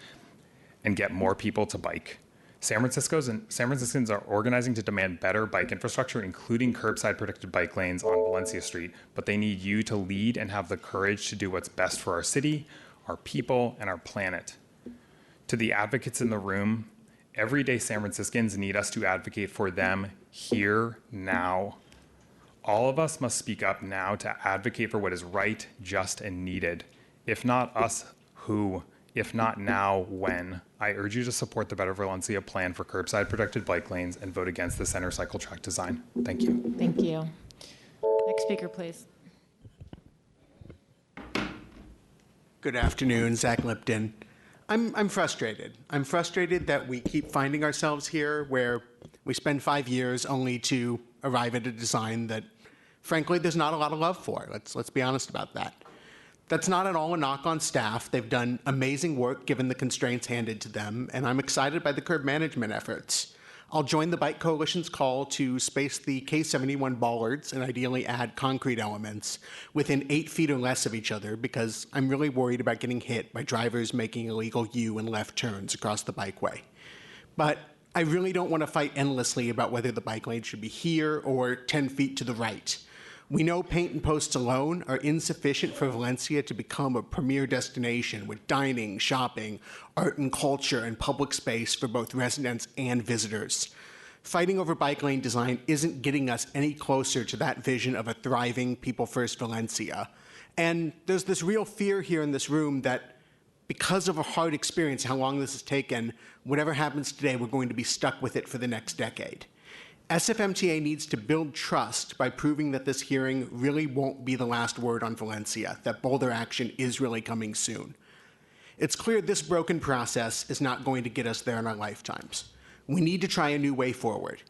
and get more people to bike. San Franciscans are organizing to demand better bike infrastructure, including curbside protected bike lanes on Valencia Street, but they need you to lead and have the courage to do what's best for our city, our people, and our planet. To the advocates in the room, everyday San Franciscans need us to advocate for them here, now. All of us must speak up now to advocate for what is right, just, and needed. If not us, who? If not now, when? I urge you to support the Better Valencia plan for curbside protected bike lanes and vote against the center cycle track design. Thank you. Thank you. Next speaker, please. Good afternoon, Zach Lipton. I'm frustrated. I'm frustrated that we keep finding ourselves here where we spend 5 years only to arrive at a design that, frankly, there's not a lot of love for. Let's be honest about that. That's not at all a knock on staff. They've done amazing work given the constraints handed to them, and I'm excited by the curb management efforts. I'll join the Bike Coalition's call to space the K71 bollards and ideally add concrete elements within 8 feet or less of each other because I'm really worried about getting hit by drivers making illegal U and left turns across the bikeway. But I really don't want to fight endlessly about whether the bike lane should be here or 10 feet to the right. We know paint and posts alone are insufficient for Valencia to become a premier destination with dining, shopping, art and culture, and public space for both residents and visitors. Fighting over bike lane design isn't getting us any closer to that vision of a thriving, people-first Valencia. And there's this real fear here in this room that because of a hard experience, how long this has taken, whatever happens today, we're going to be stuck with it for the next decade. SFMTA needs to build trust by proving that this hearing really won't be the last word on Valencia, that bolder action is really coming soon. It's clear this broken process is not going to get us there in our lifetimes. We need to try a new way forward.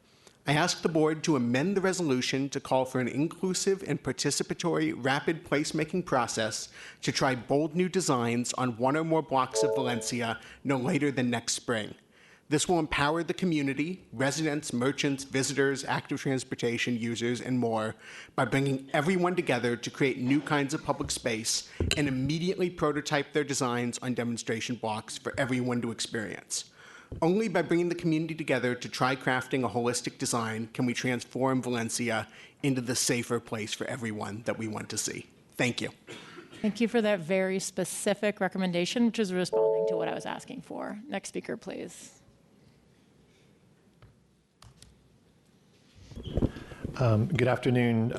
I ask the board to amend the resolution to call for an inclusive and participatory rapid placemaking process to try bold new designs on one or more blocks of Valencia no later than next spring. This will empower the community, residents, merchants, visitors, active transportation users, and more by bringing everyone together to create new kinds of public space and immediately prototype their designs on demonstration blocks for everyone to experience. Only by bringing the community together to try crafting a holistic design can we transform Valencia into the safer place for everyone that we want to see. Thank you. Thank you for that very specific recommendation, which is responding to what I was asking for. Next speaker, please. Good afternoon,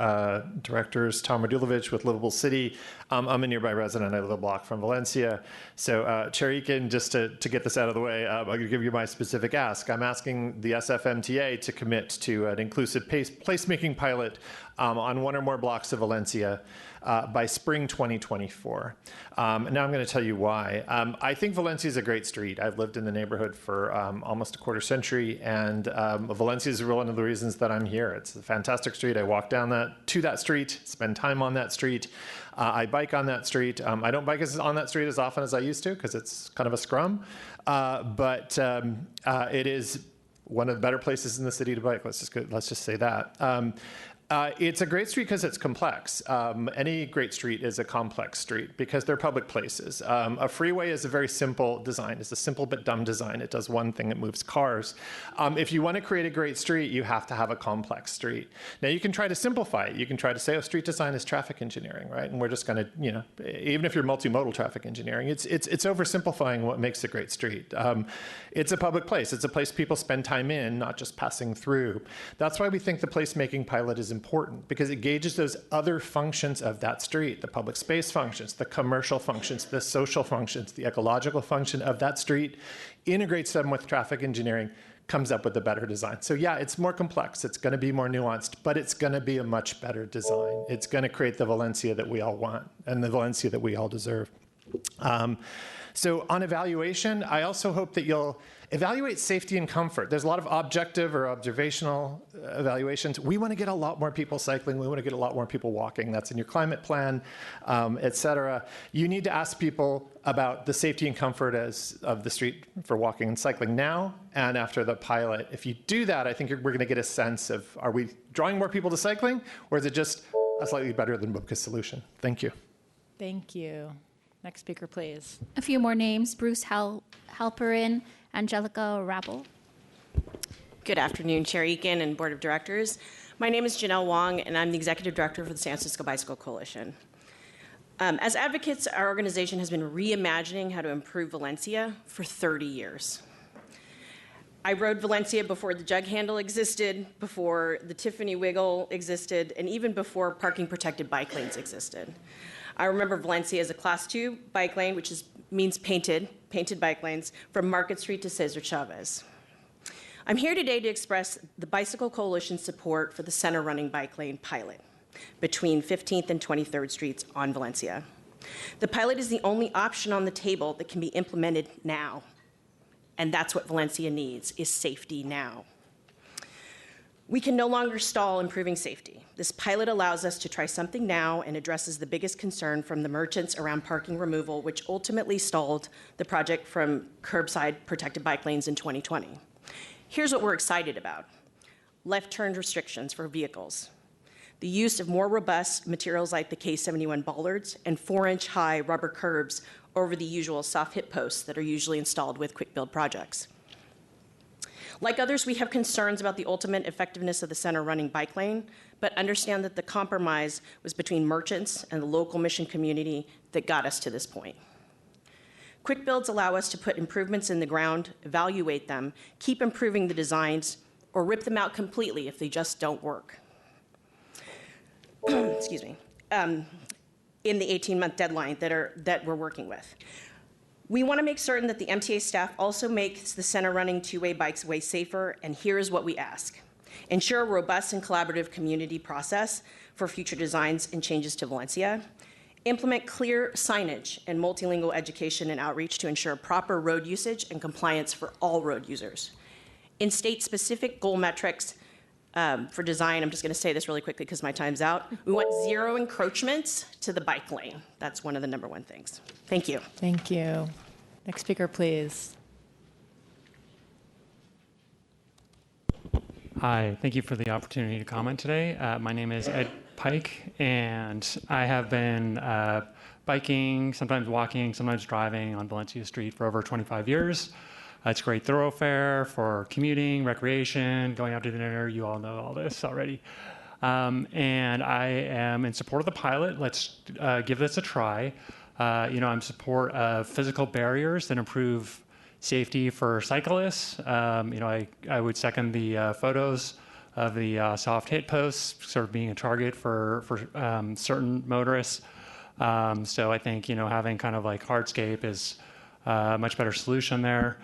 directors. Tom Radulovich with Livable City. I'm a nearby resident. I live a block from Valencia. So, Chair Eakin, just to get this out of the way, I'm going to give you my specific ask. I'm asking the SFMTA to commit to an inclusive placemaking pilot on one or more blocks of Valencia by spring 2024. Now I'm going to tell you why. I think Valencia is a great street. I've lived in the neighborhood for almost a quarter century, and Valencia is one of the reasons that I'm here. It's a fantastic street. I walk down to that street, spend time on that street. I bike on that street. I don't bike on that street as often as I used to because it's kind of a scrum, but it is one of the better places in the city to bike. Let's just say that. It's a great street because it's complex. Any great street is a complex street because they're public places. A freeway is a very simple design. It's a simple but dumb design. It does one thing, it moves cars. If you want to create a great street, you have to have a complex street. Now you can try to simplify it. You can try to say, oh, street design is traffic engineering, right? And we're just going to, even if you're multimodal traffic engineering, it's oversimplifying what makes a great street. It's a public place. It's a place people spend time in, not just passing through. That's why we think the placemaking pilot is important, because it gauges those other functions of that street, the public space functions, the commercial functions, the social functions, the ecological function of that street, integrates them with traffic engineering, comes up with a better design. So yeah, it's more complex, it's going to be more nuanced, but it's going to be a much better design. It's going to create the Valencia that we all want and the Valencia that we all deserve. So on evaluation, I also hope that you'll evaluate safety and comfort. There's a lot of objective or observational evaluations. We want to get a lot more people cycling. We want to get a lot more people walking. That's in your climate plan, et cetera. You need to ask people about the safety and comfort of the street for walking and cycling now and after the pilot. If you do that, I think we're going to get a sense of, are we drawing more people to cycling, or is it just a slightly better than Bubka's solution? Thank you. Thank you. Next speaker, please. A few more names: Bruce Halperin, Angelica Rabel. Good afternoon, Chair Eakin and Board of Directors. My name is Janelle Wong, and I'm the Executive Director for the San Francisco Bicycle Coalition. As advocates, our organization has been reimagining how to improve Valencia for 30 years. I rode Valencia before the jug handle existed, before the Tiffany wiggle existed, and even before parking protected bike lanes existed. I remember Valencia as a Class 2 bike lane, which means painted bike lanes, from Market Street to Cesar Chavez. I'm here today to express the Bicycle Coalition's support for the center running bike lane pilot between 15th and 23rd Streets on Valencia. The pilot is the only option on the table that can be implemented now, and that's what Valencia needs, is safety now. We can no longer stall improving safety. This pilot allows us to try something now and addresses the biggest concern from the merchants around parking removal, which ultimately stalled the project from curbside protected bike lanes in 2020. Here's what we're excited about. Left turn restrictions for vehicles. The use of more robust materials like the K71 bollards and 4-inch high rubber curbs over the usual soft hit posts that are usually installed with quick build projects. Like others, we have concerns about the ultimate effectiveness of the center running bike lane, but understand that the compromise was between merchants and the local mission community that got us to this point. Quick builds allow us to put improvements in the ground, evaluate them, keep improving the designs, or rip them out completely if they just don't work. Excuse me. In the 18-month deadline that we're working with. We want to make certain that the MTA staff also makes the center running two-way bikes way safer, and here is what we ask. Ensure a robust and collaborative community process for future designs and changes to Valencia. Implement clear signage and multilingual education and outreach to ensure proper road usage and compliance for all road users. Instate specific goal metrics for design. I'm just going to say this really quickly because my time's out. We want 0 encroachments to the bike lane. That's one of the #1 things. Thank you. Thank you. Next speaker, please. Hi, thank you for the opportunity to comment today. My name is Ed Pike, and I have been biking, sometimes walking, sometimes driving on Valencia Street for over 25 years. It's a great thoroughfare for commuting, recreation, going out to dinner. You all know all this already. And I am in support of the pilot. Let's give this a try. I'm in support of physical barriers that improve safety for cyclists. I would second the photos of the soft hit posts sort of being a target for certain motorists. So I think, having kind of like hardscape is a much better solution there.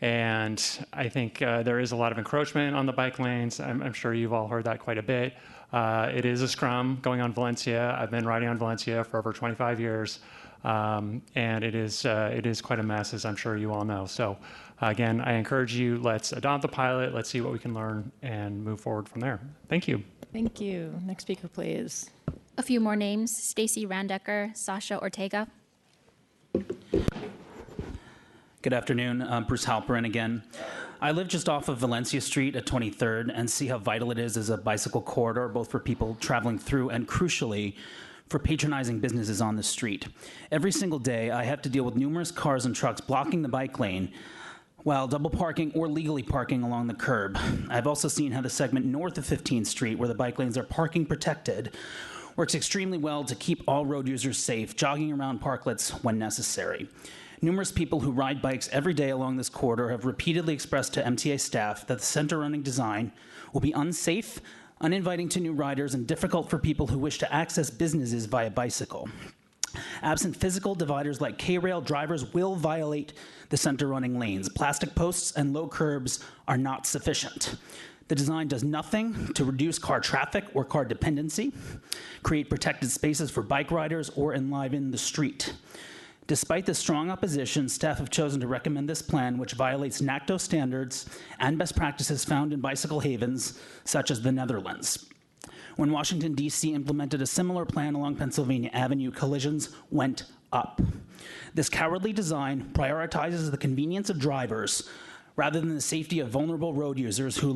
And I think there is a lot of encroachment on the bike lanes. I'm sure you've all heard that quite a bit. It is a scrum going on Valencia. I've been riding on Valencia for over 25 years. And it is quite a mess, as I'm sure you all know. So again, I encourage you, let's adopt the pilot. Let's see what we can learn and move forward from there. Thank you. Thank you. Next speaker, please. A few more names: Stacy Randecker, Sasha Ortega. Good afternoon. Bruce Halperin again. I live just off of Valencia Street at 23rd and see how vital it is as a bicycle corridor, both for people traveling through and, crucially, for patronizing businesses on the street. Every single day, I have to deal with numerous cars and trucks blocking the bike lane while double parking or legally parking along the curb. I've also seen how the segment north of 15th Street, where the bike lanes are parking protected, works extremely well to keep all road users safe, jogging around parklets when necessary. Numerous people who ride bikes every day along this corridor have repeatedly expressed to MTA staff that the center running design will be unsafe, uninviting to new riders, and difficult for people who wish to access businesses via bicycle. Absent physical dividers like K-rail, drivers will violate the center running lanes. Plastic posts and low curbs are not sufficient. The design does nothing to reduce car traffic or car dependency, create protected spaces for bike riders, or enliven the street. Despite the strong opposition, staff have chosen to recommend this plan, which violates NACTO standards and best practices found in bicycle havens, such as the Netherlands. When Washington, D.C. implemented a similar plan along Pennsylvania Avenue, collisions went up. This cowardly design prioritizes the convenience of drivers rather than the safety of vulnerable road users who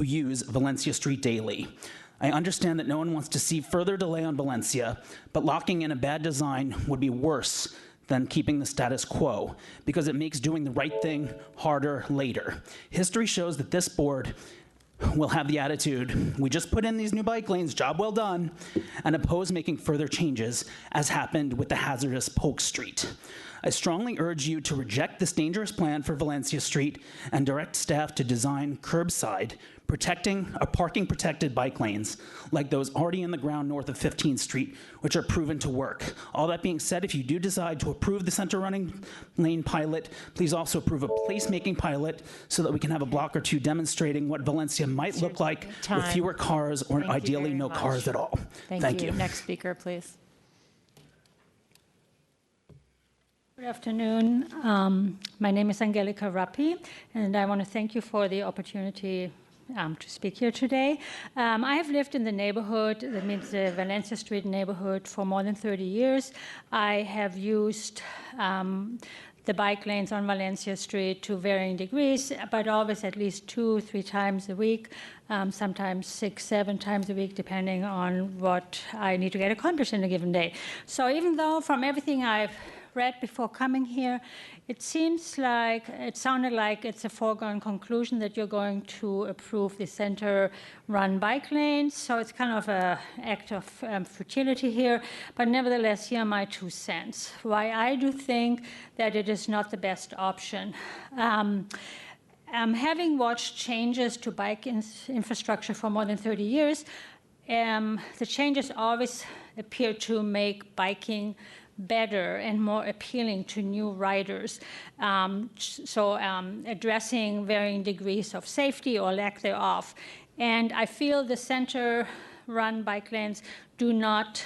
use Valencia Street daily. I understand that no one wants to see further delay on Valencia, but locking in a bad design would be worse than keeping the status quo, because it makes doing the right thing harder later. History shows that this board will have the attitude, we just put in these new bike lanes, job well done, and oppose making further changes, as happened with the hazardous Polk Street. I strongly urge you to reject this dangerous plan for Valencia Street and direct staff to design curbside, parking protected bike lanes like those already in the ground north of 15th Street, which are proven to work. All that being said, if you do decide to approve the center running lane pilot, please also approve a placemaking pilot so that we can have a block or two demonstrating what Valencia might look like with fewer cars or ideally no cars at all. Thank you. Next speaker, please. Good afternoon. My name is Angelica Rappi, and I want to thank you for the opportunity to speak here today. I have lived in the neighborhood, that means the Valencia Street neighborhood, for more than 30 years. I have used the bike lanes on Valencia Street to varying degrees, but always at least 2-3 times a week, sometimes 6-7 times a week, depending on what I need to get accomplished in a given day. So even though from everything I've read before coming here, it sounded like it's a foregone conclusion that you're going to approve the center-run bike lanes. So it's kind of an act of futility here. But nevertheless, here are my 2 cents. Why I do think that it is not the best option. Having watched changes to bike infrastructure for more than 30 years, the changes always appear to make biking better and more appealing to new riders. Addressing varying degrees of safety or lack thereof. And I feel the center-run bike lanes do not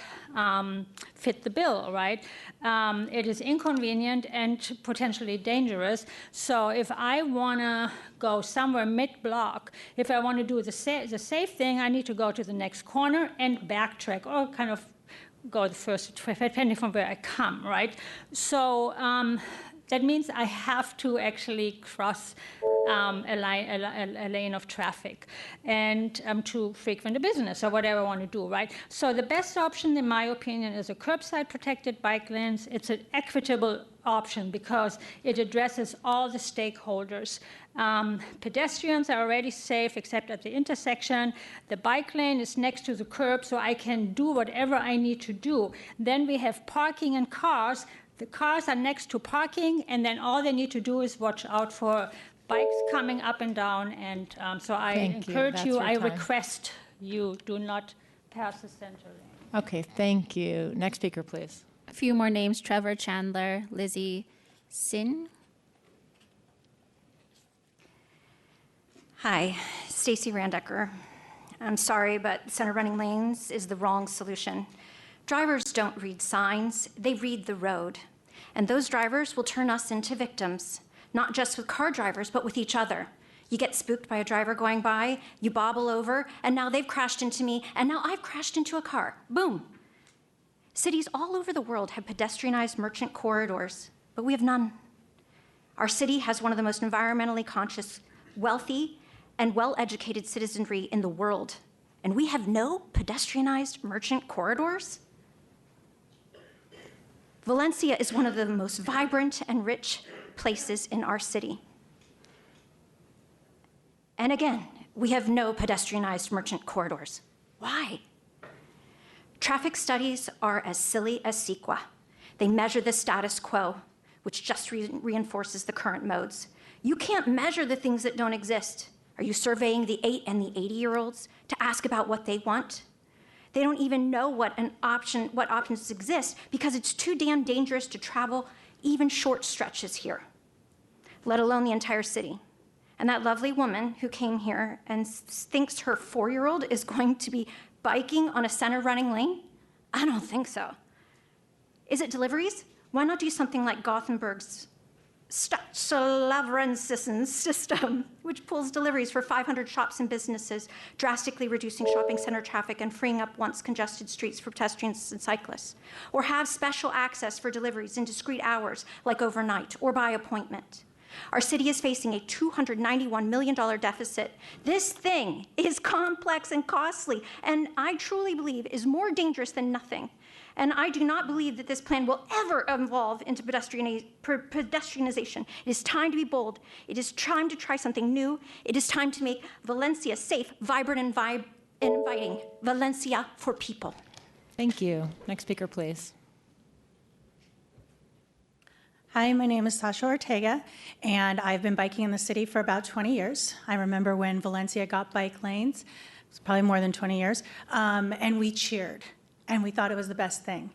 fit the bill, right? It is inconvenient and potentially dangerous. So if I want to go somewhere mid-block, if I want to do the safe thing, I need to go to the next corner and backtrack, or kind of go the first, depending from where I come, right? So that means I have to actually cross a lane of traffic and to frequent a business or whatever I want to do, right? So the best option, in my opinion, is a curbside protected bike lanes. It's an equitable option because it addresses all the stakeholders. Pedestrians are already safe except at the intersection. The bike lane is next to the curb, so I can do whatever I need to do. Then we have parking and cars. The cars are next to parking, and then all they need to do is watch out for bikes coming up and down. And so I encourage you, I request you, do not pass the center lane. Okay, thank you. Next speaker, please. A few more names: Trevor Chandler, Lizzie Sin. Hi, Stacy Randecker. I'm sorry, but center running lanes is the wrong solution. Drivers don't read signs, they read the road. And those drivers will turn us into victims, not just with car drivers, but with each other. You get spooked by a driver going by, you bobble over, and now they've crashed into me, and now I've crashed into a car. Boom. Cities all over the world have pedestrianized merchant corridors, but we have none. Our city has one of the most environmentally conscious, wealthy, and well-educated citizenry in the world, and we have no pedestrianized merchant corridors? Valencia is one of the most vibrant and rich places in our city. And again, we have no pedestrianized merchant corridors. Why? Traffic studies are as silly as CEQA. They measure the status quo, which just reinforces the current modes. You can't measure the things that don't exist. Are you surveying the 8 and the 80-year-olds to ask about what they want? They don't even know what options exist because it's too damn dangerous to travel even short stretches here, let alone the entire city. And that lovely woman who came here and thinks her 4-year-old is going to be biking on a center running lane? I don't think so. Is it deliveries? Why not do something like Gothenburg's Stadsleveransens system, which pulls deliveries for 500 shops and businesses, drastically reducing shopping center traffic and freeing up once congested streets for pedestrians and cyclists? Or have special access for deliveries in discrete hours, like overnight or by appointment? Our city is facing a $291 million deficit. This thing is complex and costly, and I truly believe is more dangerous than nothing. And I do not believe that this plan will ever evolve into pedestrianization. It is time to be bold. It is time to try something new. It is time to make Valencia safe, vibrant, and inviting. Valencia for people. Thank you. Next speaker, please. Hi, my name is Sasha Ortega, and I've been biking in the city for about 20 years. I remember when Valencia got bike lanes. It was probably more than 20 years, and we cheered. And we thought it was the best thing.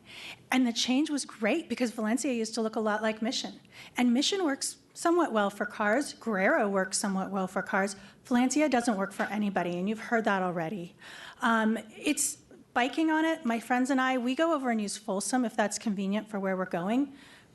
And the change was great because Valencia used to look a lot like Mission. And Mission works somewhat well for cars. Guerrero works somewhat well for cars. Valencia doesn't work for anybody, and you've heard that already. It's biking on it. My friends and I, we go over and use Folsom if that's convenient for where we're going,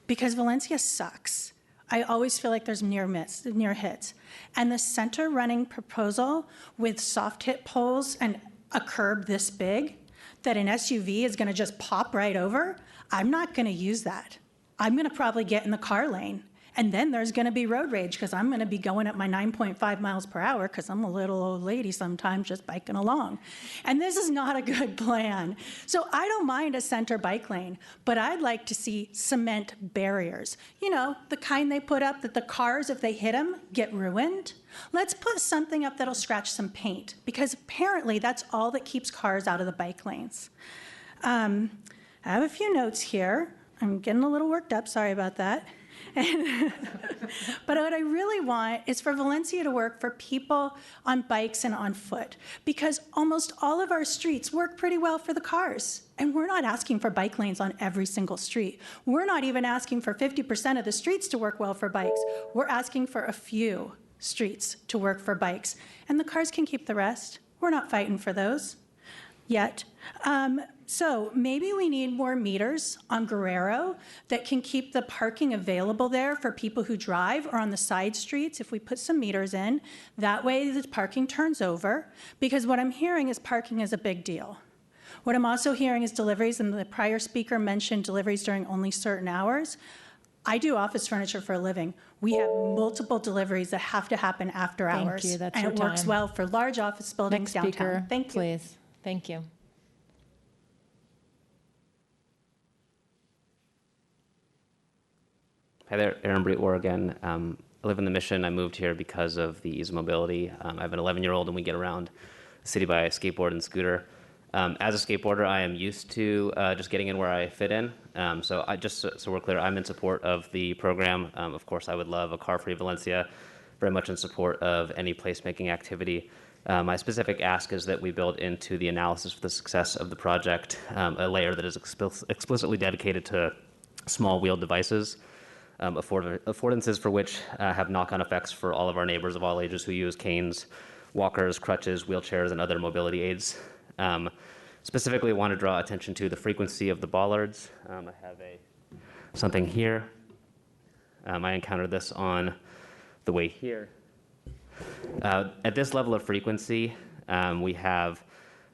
because Valencia sucks. I always feel like there's near hits. And the center running proposal with soft hit poles and a curb this big that an SUV is going to just pop right over, I'm not going to use that. I'm going to probably get in the car lane. And then there's going to be road rage because I'm going to be going at my 9.5 miles per hour because I'm a little old lady sometimes just biking along. And this is not a good plan. So I don't mind a center bike lane, but I'd like to see cement barriers. You know, the kind they put up that the cars, if they hit them, get ruined. Let's put something up that'll scratch some paint because apparently that's all that keeps cars out of the bike lanes. I have a few notes here. I'm getting a little worked up. Sorry about that. But what I really want is for Valencia to work for people on bikes and on foot, because almost all of our streets work pretty well for the cars. And we're not asking for bike lanes on every single street. We're not even asking for 50% of the streets to work well for bikes. We're asking for a few streets to work for bikes. And the cars can keep the rest. We're not fighting for those yet. So maybe we need more meters on Guerrero that can keep the parking available there for people who drive, or on the side streets. If we put some meters in, that way the parking turns over, because what I'm hearing is parking is a big deal. What I'm also hearing is deliveries, and the prior speaker mentioned deliveries during only certain hours. I do office furniture for a living. We have multiple deliveries that have to happen after hours. Thank you, that's and your it works time. well for large office buildings Next speaker, downtown. Thank you. please. Thank you. Hi there, Aaron Breitwar again. I live in the Mission. I moved here because of the ease of mobility. I have an 11-year-old and we get around the city by skateboard and scooter. As a skateboarder, I am used to just getting in where I fit in. So we're clear, I'm in support of the program. Of course, I would love a car-free Valencia, very much in support of any placemaking activity. My specific ask is that we build into the analysis for the success of the project a layer that is explicitly dedicated to small wheeled devices. Affordances for which have knock-on effects for all of our neighbors of all ages who use canes, walkers, crutches, wheelchairs, and other mobility aids. Specifically, I want to draw attention to the frequency of the bollards. I have something here. I encountered this on the way here. At this level of frequency, we have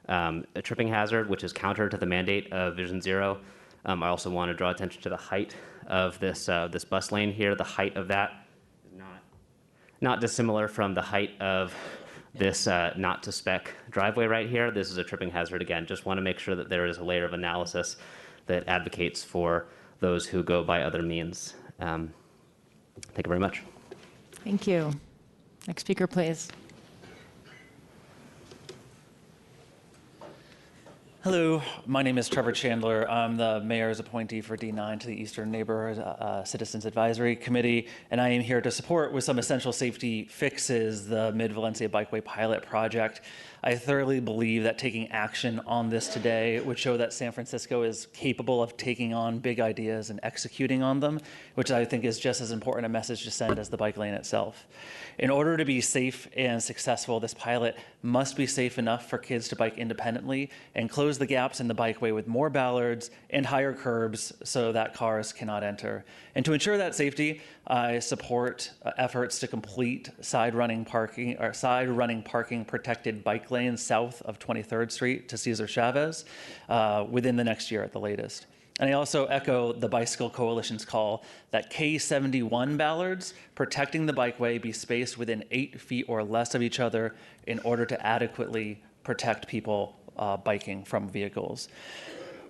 a tripping hazard, which is counter to the mandate of Vision Zero. I also want to draw attention to the height of this bus lane here. The height of that is not dissimilar from the height of this not to spec driveway right here. This is a tripping hazard again. Just want to make sure that there is a layer of analysis that advocates for those who go by other means. Thank you very much. Thank you. Next speaker, please. Hello, my name is Trevor Chandler. I'm the mayor's appointee for D9 to the Eastern Neighborhood Citizens Advisory Committee, and I am here to support with some essential safety fixes the Mid-Valencia Bikeway Pilot Project. I thoroughly believe that taking action on this today would show that San Francisco is capable of taking on big ideas and executing on them, which I think is just as important a message to send as the bike lane itself. In order to be safe and successful, this pilot must be safe enough for kids to bike independently and close the gaps in the bikeway with more bollards and higher curbs so that cars cannot enter. And to ensure that safety, I support efforts to complete side running parking protected bike lanes south of 23rd Street to Cesar Chavez within the next year at the latest. And I also echo the Bicycle Coalition's call that K71 bollards protecting the bikeway be spaced within 8 feet or less of each other in order to adequately protect people biking from vehicles.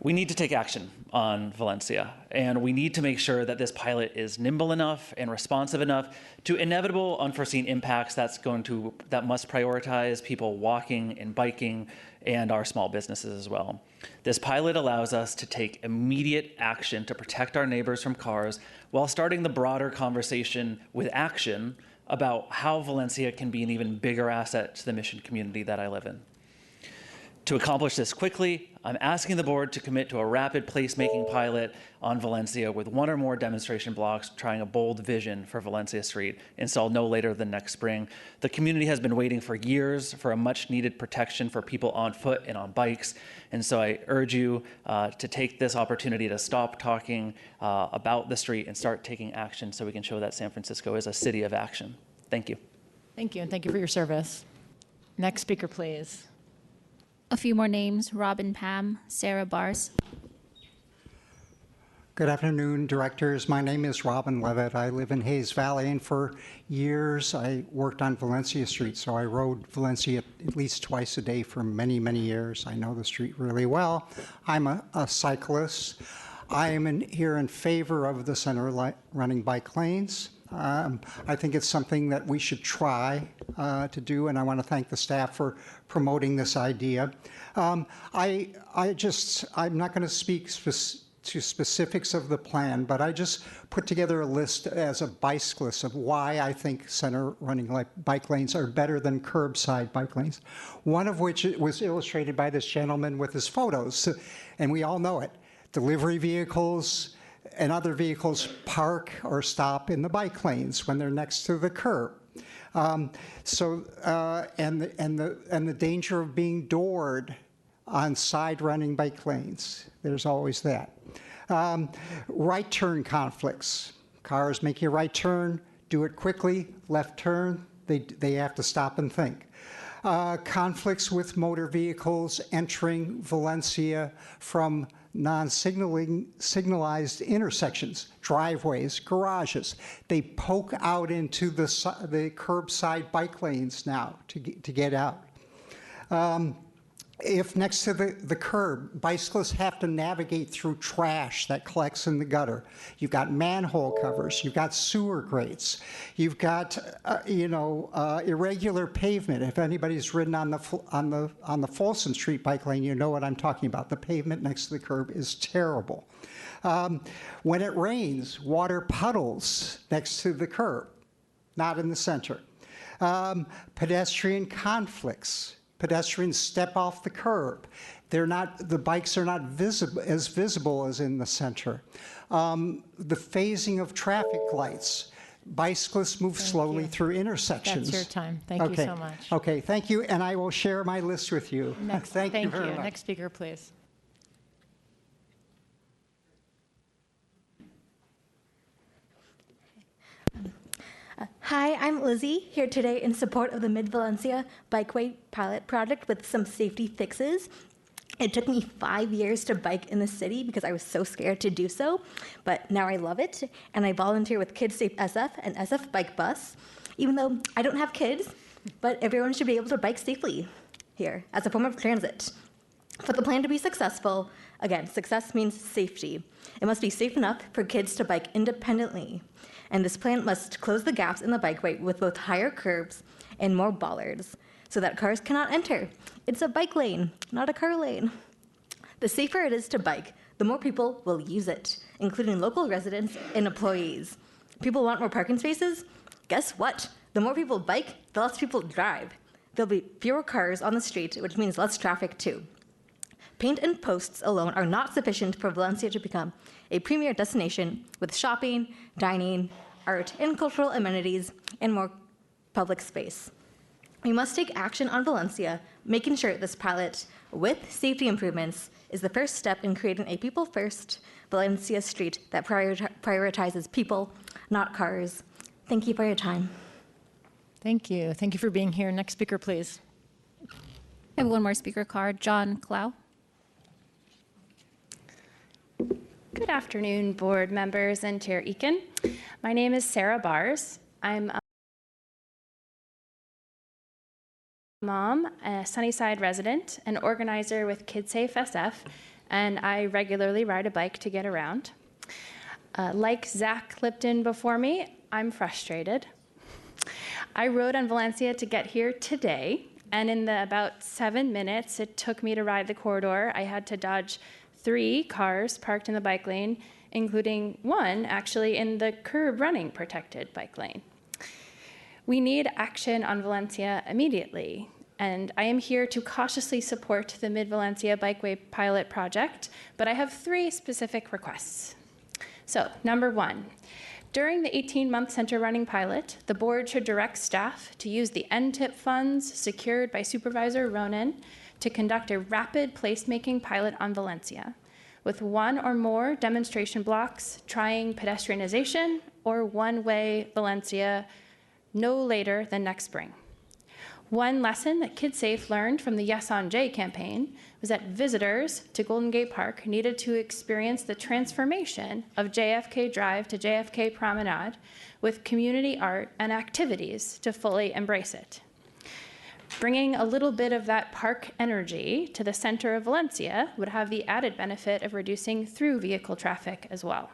We need to take action on Valencia, and we need to make sure that this pilot is nimble enough and responsive enough to inevitable unforeseen impacts that must prioritize people walking and biking and our small businesses as well. This pilot allows us to take immediate action to protect our neighbors from cars while starting the broader conversation with action about how Valencia can be an even bigger asset to the Mission community that I live in. To accomplish this quickly, I'm asking the board to commit to a rapid placemaking pilot on Valencia with one or more demonstration blocks trying a bold vision for Valencia Street, installed no later than next spring. The community has been waiting for years for a much needed protection for people on foot and on bikes. And so I urge you to take this opportunity to stop talking about the street and start taking action so we can show that San Francisco is a city of action. Thank you. Thank you, and thank you for your service. Next speaker, please. A few more names: Robin Pam, Sarah Bars. Good afternoon, directors. My name is Robin Levitt. I live in Hayes Valley, and for years I worked on Valencia Street, so I rode Valencia at least twice a day for many, many years. I know the street really well. I'm a cyclist. I am here in favor of the center running bike lanes. I think it's something that we should try to do, and I want to thank the staff for promoting this idea. I'm not going to speak to specifics of the plan, but I just put together a list as a bicyclist of why I think center running bike lanes are better than curbside bike lanes, one of which was illustrated by this gentleman with his photos, and we all know it. Delivery vehicles and other vehicles park or stop in the bike lanes when they're next to the curb. And the danger of being doored on side running bike lanes. There's always that. Right turn conflicts. Cars making a right turn, do it quickly. Left turn, they have to stop and think. Conflicts with motor vehicles entering Valencia from non-signalized intersections, driveways, garages. They poke out into the curbside bike lanes now to get out. If next to the curb, bicyclists have to navigate through trash that collects in the gutter. You've got manhole covers, you've got sewer grates, you've got irregular pavement. If anybody's ridden on the Folsom Street bike lane, you know what I'm talking about. The pavement next to the curb is terrible. When it rains, water puddles next to the curb, not in the center. Pedestrian conflicts. Pedestrians step off the curb. The bikes are not as visible as in the center. The phasing of traffic lights. Bicyclists move slowly through intersections. That's your time. Thank you so much. Okay, thank you, and I will share my list with you. Thank you very much. Next speaker, please. Hi, I'm Lizzie, here today in support of the Mid-Valencia Bikeway Pilot Project with some safety fixes. It took me 5 years to bike in the city because I was so scared to do so, but now I love it, and I volunteer with Kids Safe SF and SF Bike Bus, even though I don't have kids, but everyone should be able to bike safely here as a form of transit. For the plan to be successful, again, success means safety. It must be safe enough for kids to bike independently. And this plan must close the gaps in the bikeway with both higher curbs and more bollards so that cars cannot enter. It's a bike lane, not a car lane. The safer it is to bike, the more people will use it, including local residents and employees. People want more parking spaces? Guess what? The more people bike, the less people drive. There'll be fewer cars on the street, which means less traffic too. Paint and posts alone are not sufficient for Valencia to become a premier destination with shopping, dining, art, and cultural amenities, and more public space. We must take action on Valencia, making sure this pilot, with safety improvements, is the first step in creating a people-first Valencia street that prioritizes people, not cars. Thank you for your time. Thank you. Thank you for being here. Next speaker, please. I have one more speaker card, John Clow. Good afternoon, board members and Chair Eakin. My name is Sarah Bars. I'm a mom, a Sunnyside resident, an organizer with Kids Safe SF, and I regularly ride a bike to get around. Like Zach Lipton before me, I'm frustrated. I rode on Valencia to get here today, and in the about 7 minutes it took me to ride the corridor, I had to dodge 3 cars parked in the bike lane, including one actually in the curb running protected bike lane. We need action on Valencia immediately. and I am here to cautiously support the Mid-Valencia Bikeway Pilot Project, but I have 3 specific requests. So, number 1, during the 18-month center running pilot, the board should direct staff to use the NTIP funds secured by Supervisor Ronan to conduct a rapid placemaking pilot on Valencia, with 1 or more demonstration blocks trying pedestrianization or one-way Valencia no later than next spring. One lesson that KidSafe learned from the Yes on J campaign was that visitors to Golden Gate Park needed to experience the transformation of JFK Drive to JFK Promenade with community art and activities to fully embrace it. Bringing a little bit of that park energy to the center of Valencia would have the added benefit of reducing through vehicle traffic as well.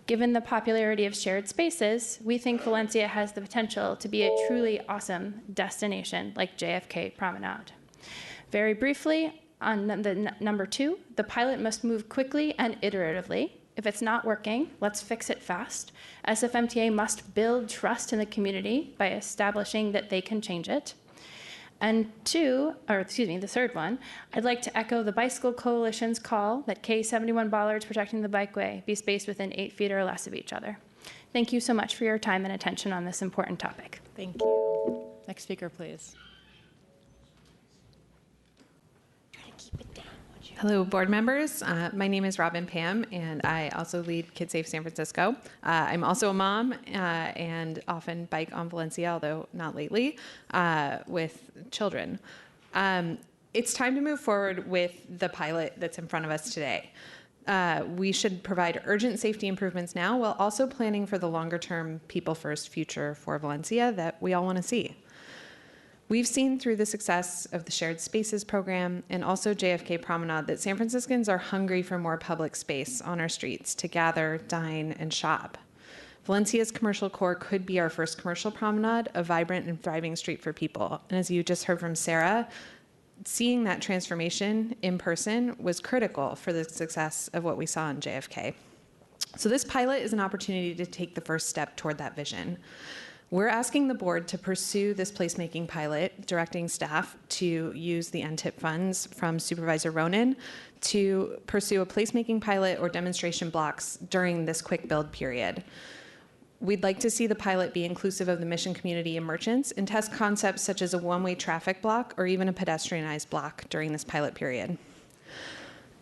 Given the popularity of shared spaces, we think Valencia has the potential to be a truly awesome destination like JFK Promenade. Very briefly, on the number 2, the pilot must move quickly and iteratively. If it's not working, let's fix it fast. SFMTA must build trust in the community by establishing that they can change it. And the 3rd one, I'd like to echo the Bicycle Coalition's call that K71 bollards protecting the bikeway be spaced within 8 feet or less of each other. Thank you so much for your time and attention on this important topic. Thank you. Next speaker, please. Hello, board members. My name is Robin Pam, and I also lead KidSafe San Francisco. I'm also a mom and often bike on Valencia, although not lately, with children. It's time to move forward with the pilot that's in front of us today. We should provide urgent safety improvements now while also planning for the longer-term people-first future for Valencia that we all want to see. We've seen through the success of the Shared Spaces program and also JFK Promenade that San Franciscans are hungry for more public space on our streets to gather, dine, and shop. Valencia's commercial core could be our first commercial promenade, a vibrant and thriving street for people. And as you just heard from Sarah, seeing that transformation in person was critical for the success of what we saw in JFK. So this pilot is an opportunity to take the first step toward that vision. We're asking the board to pursue this placemaking pilot, directing staff to use the NTIP funds from Supervisor Ronan to pursue a placemaking pilot or demonstration blocks during this quick build period. We'd like to see the pilot be inclusive of the mission community and merchants and test concepts such as a one-way traffic block or even a pedestrianized block during this pilot period.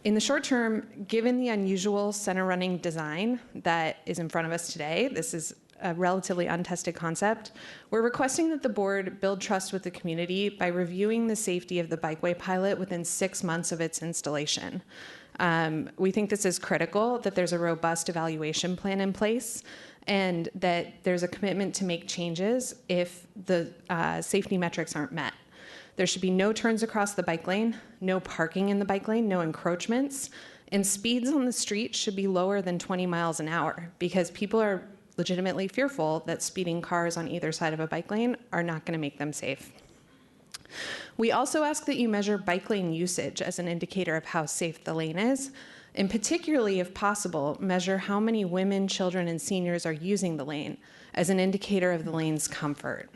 In the short term, given the unusual center running design that is in front of us today, this is a relatively untested concept, we're requesting that the board build trust with the community by reviewing the safety of the bikeway pilot within 6 months of its installation. We think this is critical, that there's a robust evaluation plan in place and that there's a commitment to make changes if the safety metrics aren't met. There should be no turns across the bike lane, no parking in the bike lane, no encroachments, and speeds on the street should be lower than 20 miles an hour because people are legitimately fearful that speeding cars on either side of a bike lane are not going to make them safe. We also ask that you measure bike lane usage as an indicator of how safe the lane is, and particularly, if possible, measure how many women, children, and seniors are using the lane as an indicator of the lane's comfort.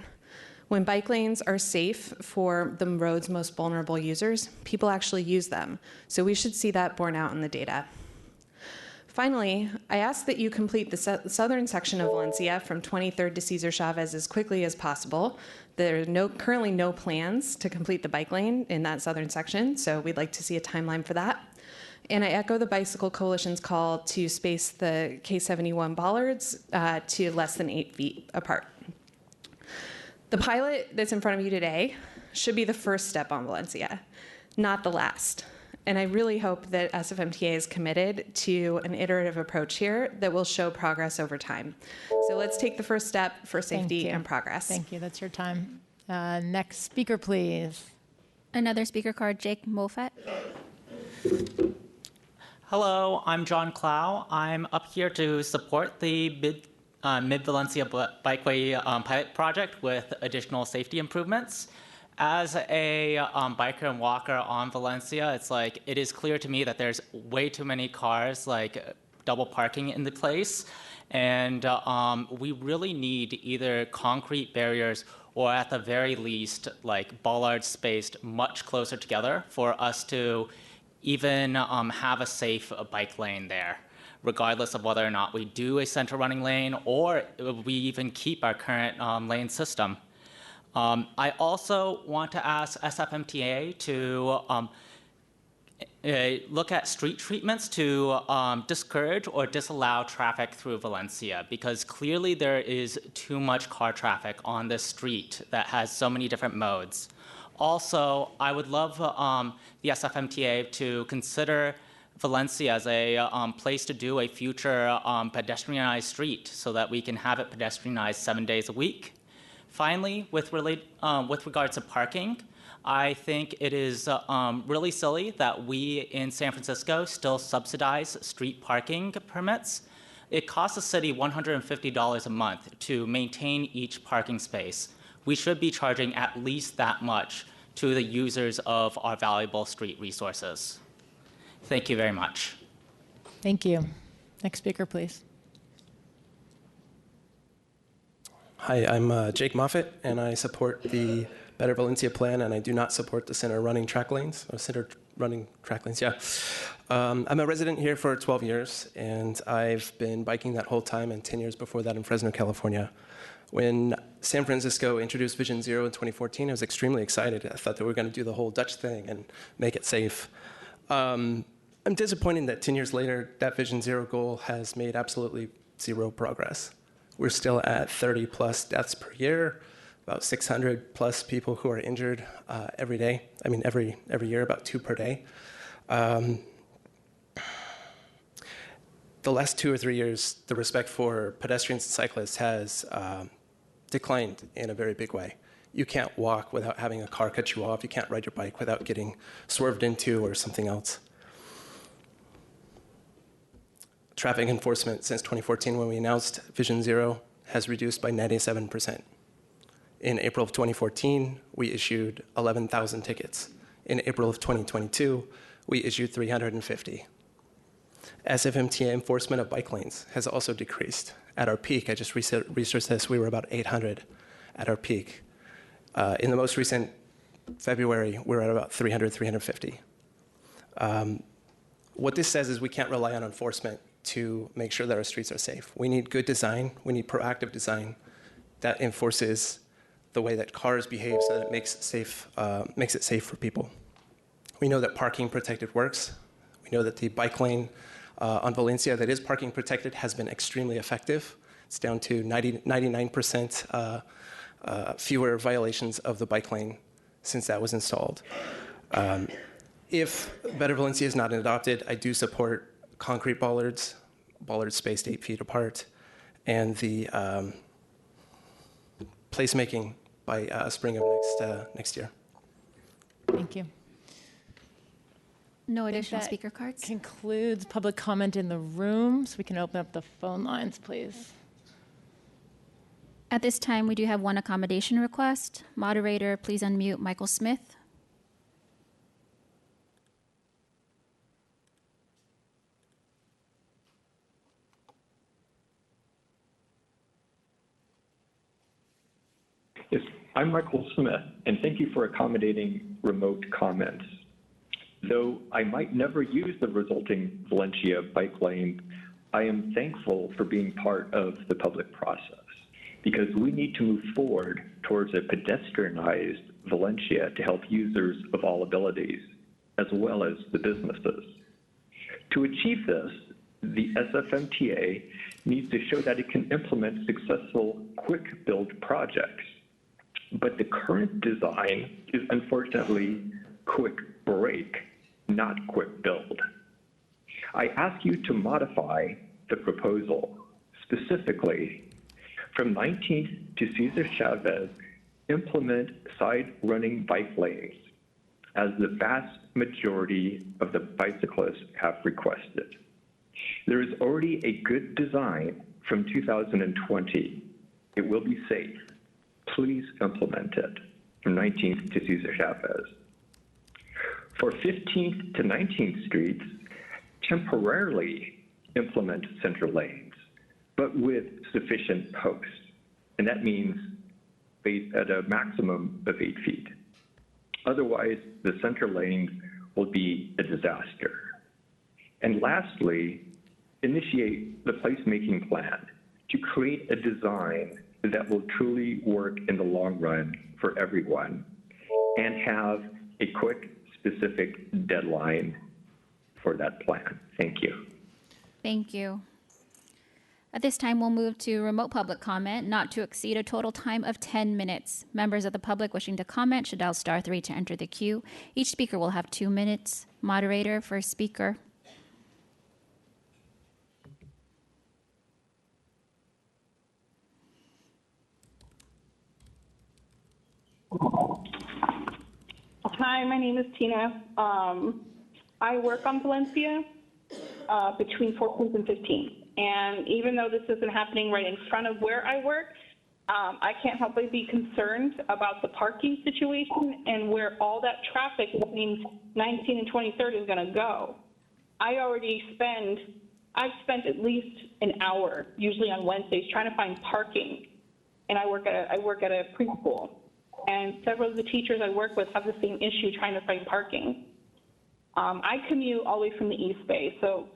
When bike lanes are safe for the road's most vulnerable users, people actually use them, so we should see that borne out in the data. Finally, I ask that you complete the southern section of Valencia from 23rd to Cesar Chavez as quickly as possible. There are currently no plans to complete the bike lane in that southern section, so we'd like to see a timeline for that. And I echo the Bicycle Coalition's call to space the K71 bollards to less than 8 feet apart. The pilot that's in front of you today should be the first step on Valencia, not the last. And I really hope that SFMTA is committed to an iterative approach here that will show progress over time. So let's take the first step for safety and progress. Thank you. That's your time. Next speaker, please. Another speaker card, Jake Moffat. Hello, I'm John Clow. I'm up here to support the Mid-Valencia Bikeway Pilot Project with additional safety improvements. As a biker and walker on Valencia, it is clear to me that there's way too many cars, double parking in the place. And we really need either concrete barriers or at the very least, like bollards spaced much closer together for us to even have a safe bike lane there, regardless of whether or not we do a center running lane or we even keep our current lane system. I also want to ask SFMTA to look at street treatments to discourage or disallow traffic through Valencia, because clearly there is too much car traffic on this street that has so many different modes. Also, I would love the SFMTA to consider Valencia as a place to do a future pedestrianized street so that we can have it pedestrianized 7 days a week. Finally, with regards to parking, I think it is really silly that we in San Francisco still subsidize street parking permits. It costs the city $150 a month to maintain each parking space. We should be charging at least that much to the users of our valuable street resources. Thank you very much. Thank you. Next speaker, please. Hi, I'm Jake Moffitt, and I support the Better Valencia plan, and I do not support the center running track lanes. Yeah. I'm a resident here for 12 years, and I've been biking that whole time, and 10 years before that in Fresno, California. When San Francisco introduced Vision Zero in 2014, I was extremely excited. I thought that we were going to do the whole Dutch thing and make it safe. I'm disappointed that 10 years later, that Vision Zero goal has made absolutely zero progress. We're still at 30 plus deaths per year, about 600 plus people who are injured every day. I mean, every year, about 2 per day. The last 2 or 3 years, the respect for pedestrians and cyclists has declined in a very big way. You can't walk without having a car cut you off. You can't ride your bike without getting swerved into or something else. Traffic enforcement since 2014, when we announced Vision Zero, has reduced by 97%. In April of 2014, we issued 11,000 tickets. In April of 2022, we issued 350. SFMTA enforcement of bike lanes has also decreased. At our peak, I just researched this, we were about 800 at our peak. In the most recent February, we're at about 300, 350. What this says is we can't rely on enforcement to make sure that our streets are safe. We need good design. We need proactive design that enforces the way that cars behave so that it makes it safe for people. We know that parking protected works. We know that the bike lane on Valencia that is parking protected has been extremely effective. It's down to 99% fewer violations of the bike lane since that was installed. If Better Valencia is not adopted, I do support concrete bollards spaced 8 feet apart, and the placemaking by spring of next year. Thank you. No I think additional that speaker cards. concludes public comment in the room, so we can open up the phone lines, please. At this time, we do have one accommodation request. Moderator, please unmute Michael Smith. Yes, I'm Michael Smith, and thank you for accommodating remote comments. Though I might never use the resulting Valencia bike lane, I am thankful for being part of the public process, because we need to move forward towards a pedestrianized Valencia to help users of all abilities, as well as the businesses. To achieve this, the SFMTA needs to show that it can implement successful quick build projects. But the current design is unfortunately quick break, not quick build. I ask you to modify the proposal, specifically from 19th to Cesar Chavez, implement side running bike lanes, as the vast majority of the bicyclists have requested. There is already a good design from 2020. It will be safe. Please implement it from 19th to Cesar Chavez. For 15th to 19th streets, temporarily implement center lanes, but with sufficient posts. And that means spaced at a maximum of 8 feet. Otherwise, the center lanes will be a disaster. And lastly, initiate the placemaking plan to create a design that will truly work in the long run for everyone and have a quick, specific deadline for that plan. Thank you. Thank you. At this time, we'll move to remote public comment, not to exceed a total time of 10 minutes. Members of the public wishing to comment should dial *3 to enter the queue. Each speaker will have 2 minutes. Moderator, first speaker. Hi, my name is Tina. I work on Valencia between 14th and 15th. And even though this isn't happening right in front of where I work, I can't help but be concerned about the parking situation and where all that traffic between 19th and 23rd is going to go. I've spent at least an hour, usually on Wednesdays, trying to find parking. And I work at a preschool. And several of the teachers I work with have the same issue trying to find parking. I commute all the way from the East Bay, so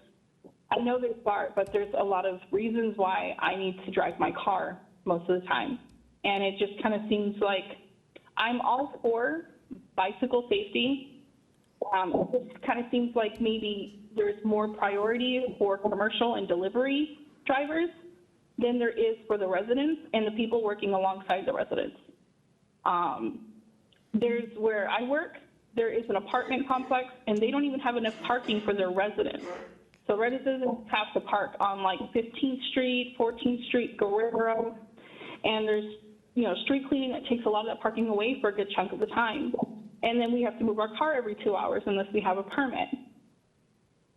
I know there's BART, but there's a lot of reasons why I need to drive my car most of the time. And it just kind of seems like I'm all for bicycle safety. It just kind of seems like maybe there's more priority for commercial and delivery drivers than there is for the residents and the people working alongside the residents. There's where I work, there is an apartment complex, and they don't even have enough parking for their residents. So residents have to park on like 15th Street, 14th Street, Guerrero, and there's, street cleaning that takes a lot of that parking away for a good chunk of the time. And then we have to move our car every 2 hours unless we have a permit.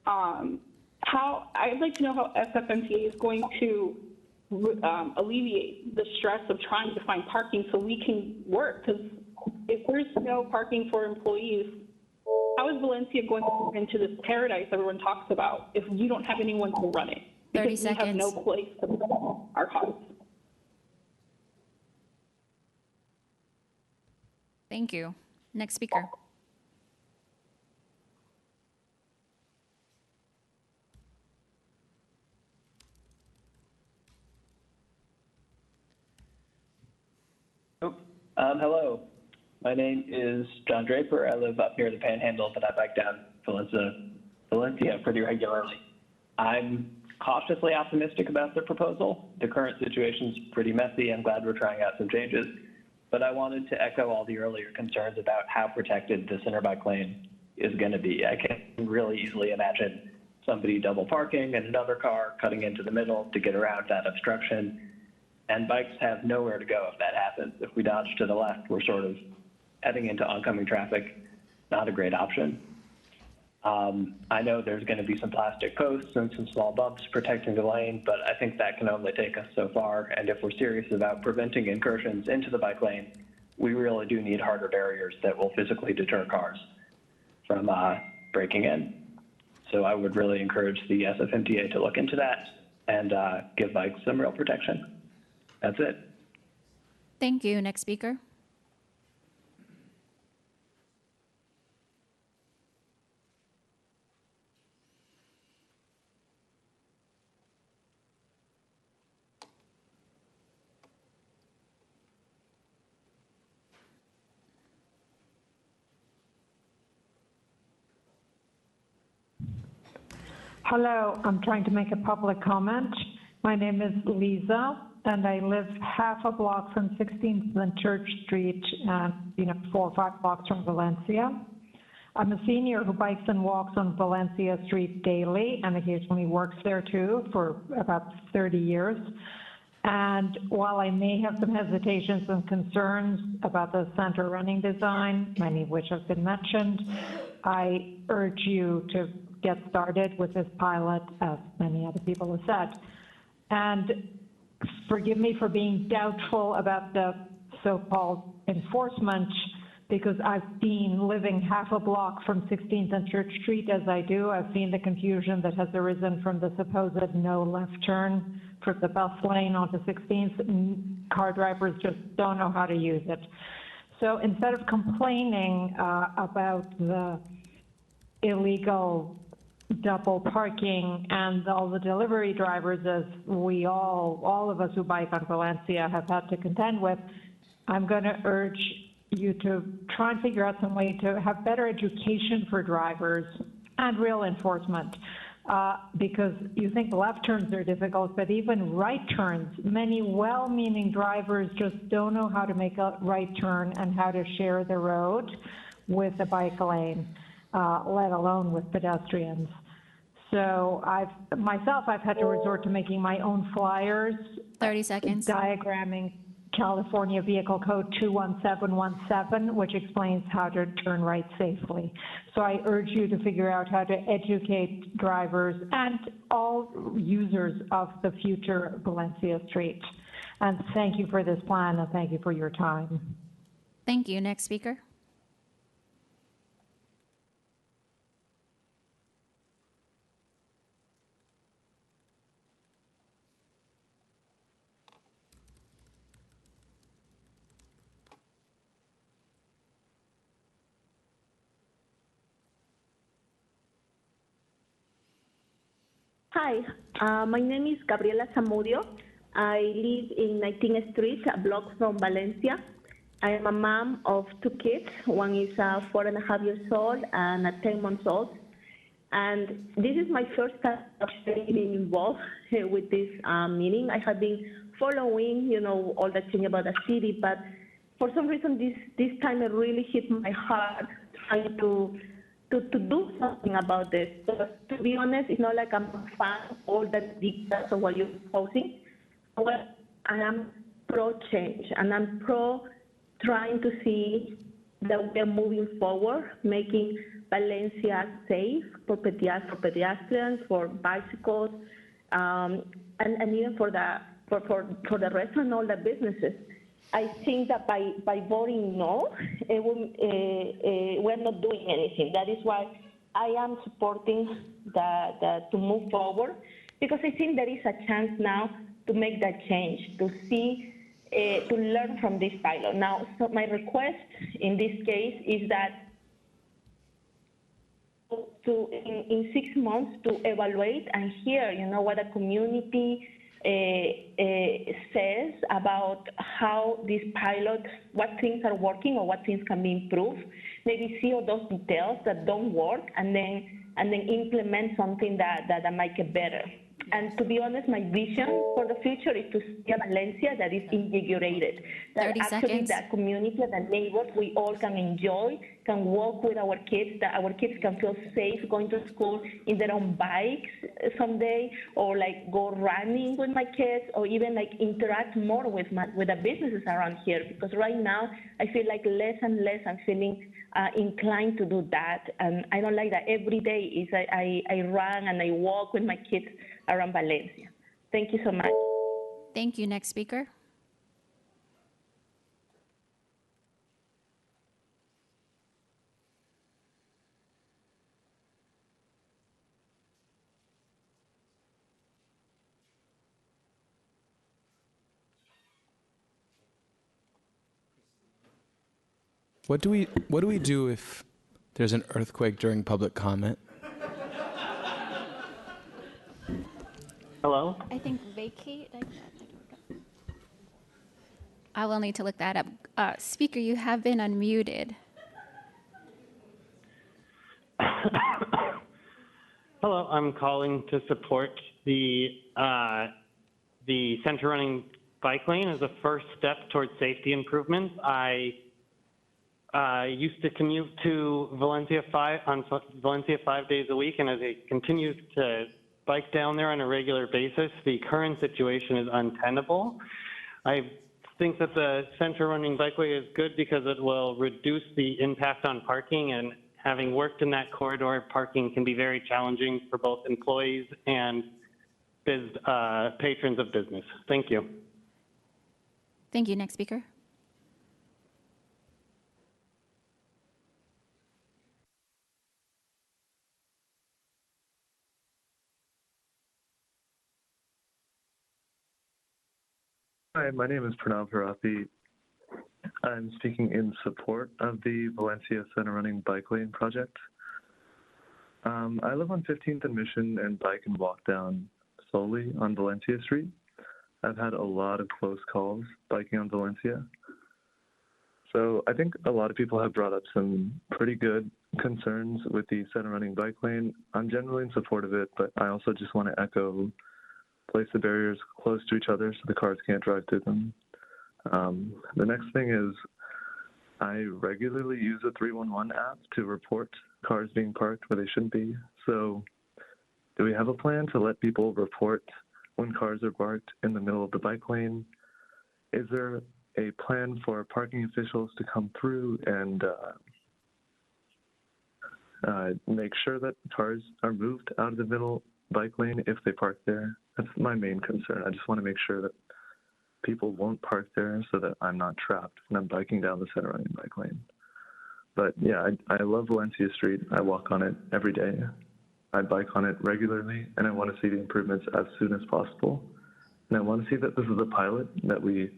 I'd like to know how SFMTA is going to alleviate the stress of trying to find parking so we can work, because if there's no parking for employees, how is Valencia going to move into this paradise everyone talks about if you don't have anyone to run it? 30 because seconds. We have no place to put our cars. Thank you. Next speaker. Hello, my name is John Draper. I live up near the Panhandle, but I bike down Valencia pretty regularly. I'm cautiously optimistic about the proposal. The current situation's pretty messy. I'm glad we're trying out some changes, but I wanted to echo all the earlier concerns about how protected the center bike lane is going to be. I can really easily imagine somebody double parking and another car cutting into the middle to get around that obstruction. And bikes have nowhere to go if that happens. If we dodge to the left, we're sort of heading into oncoming traffic. Not a great option. I know there's going to be some plastic posts and some small bumps protecting the lane, but I think that can only take us so far. And if we're serious about preventing incursions into the bike lane, we really do need harder barriers that will physically deter cars from breaking in. So I would really encourage the SFMTA to look into that and give bikes some real protection. That's it. Thank you. Next speaker. Hello, I'm trying to make a public comment. My name is Lisa, and I live half a block from 16th and Church Street, 4 or 5 blocks from Valencia. I'm a senior who bikes and walks on Valencia Street daily and occasionally works there too for about 30 years. And while I may have some hesitations and concerns about the center running design, many of which have been mentioned, I urge you to get started with this pilot, as many other people have said. And forgive me for being doubtful about the so-called enforcement, because I've seen, living half a block from 16th and Church Street as I do, I've seen the confusion that has arisen from the supposed no left turn from the bus lane onto 16th. Car drivers just don't know how to use it. So instead of complaining about the illegal double parking and all the delivery drivers, as we all of us who bike on Valencia have had to contend with, I'm going to urge you to try and figure out some way to have better education for drivers and real enforcement. Because you think left turns are difficult, but even right turns, many well-meaning drivers just don't know how to make a right turn and how to share the road with the bike lane, let alone with pedestrians. So I've had to resort to making my own flyers. 30 seconds. Diagramming California Vehicle Code 21717, which explains how to turn right safely. So I urge you to figure out how to educate drivers and all users of the future Valencia Street. And thank you for this plan, and thank you for your time. Thank you. Next speaker. Hi, my name is Gabriela Zamudio. I live in 19th Street, a block from Valencia. I am a mom of 2 kids. One is 4.5 years old and 10 months old. And this is my first time actually being involved with this meeting. I have been following, all the thing about the city, but for some reason this time it really hit my heart trying to do something about this. But to be honest, it's not like I'm a fan of all the details of what you're proposing. Well, I am pro-change, and I'm pro-trying to see that we're moving forward, making Valencia safe for pedestrians, for bicycles, and even for the rest and all the businesses. I think that by voting no, we're not doing anything. That is why I am supporting to move forward, because I think there is a chance now to make that change, to see, to learn from this pilot. Now, so my request in this case is that in 6 months to evaluate and hear, what the community says about how this pilot, what things are working or what things can be improved. Maybe see all those details that don't work, and then implement something that might get better. And to be honest, my vision for the future is to see a Valencia that is invigorated, that actually the community, the neighbors, we all can enjoy, can walk with our kids, that our kids can feel safe going to school in their own bikes someday, or like go running with my kids, or even like interact more with the businesses around here. Because right now, I feel like less and less I'm feeling inclined to do that. And I don't like that. Every day is I run and I walk with my kids around Valencia. Thank you so much. Thank you. Next speaker. What do we do if there's an earthquake during public comment? Hello? I think vacate. I will need to look that up. Speaker, you have been unmuted. Hello, I'm calling to support the center running bike lane as a first step towards safety improvements. I used to commute to Valencia 5 days a week, and as I continue to bike down there on a regular basis, the current situation is untenable. I think that the center running bikeway is good because it will reduce the impact on parking, and having worked in that corridor, parking can be very challenging for both employees and patrons of business. Thank you. Thank you. Next speaker. Hi, my name is Pranav Harathi. I'm speaking in support of the Valencia Center Running Bike Lane project. I live on 15th and Mission and bike and walk down solely on Valencia Street. I've had a lot of close calls biking on Valencia. So I think a lot of people have brought up some pretty good concerns with the center running bike lane. I'm generally in support of it, but I also just want to echo, place the barriers close to each other so the cars can't drive through them. The next thing is I regularly use a 311 app to report cars being parked where they shouldn't be. So do we have a plan to let people report when cars are parked in the middle of the bike lane? Is there a plan for parking officials to come through and make sure that cars are moved out of the middle bike lane if they park there? That's my main concern. I just want to make sure that people won't park there so that I'm not trapped when I'm biking down the center running bike lane. But yeah, I love Valencia Street. I walk on it every day. I bike on it regularly, and I want to see the improvements as soon as possible. And I want to see that this is a pilot that we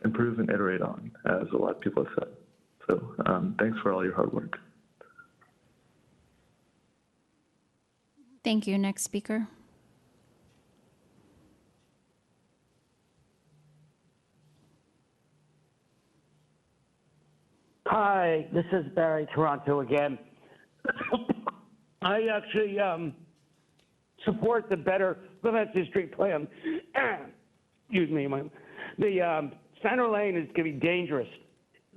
improve and iterate on, as a lot of people have said. So thanks for all your hard work. Thank you. Next speaker. Hi, this is Barry Toronto again. I actually support the Better Valencia Street plan. Excuse me, the center lane is going to be dangerous.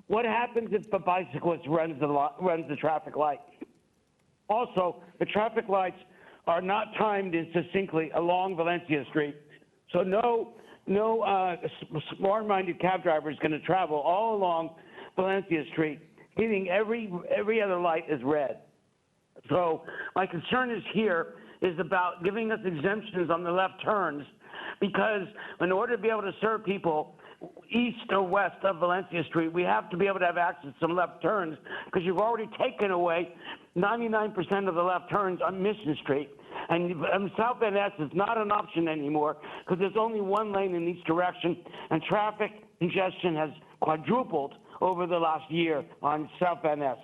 What happens if a bicyclist runs the traffic light? Also, the traffic lights are not timed in succinctly along Valencia Street, so no smart-minded cab driver is going to travel all along Valencia Street, hitting every other light is red. So my concern is about giving us exemptions on the left turns, because in order to be able to serve people east or west of Valencia Street, we have to be able to have access to some left turns, because you've already taken away 99% of the left turns on Mission Street. And South Van Ness is not an option anymore because there's only one lane in each direction, and traffic congestion has quadrupled over the last year on South Van Ness.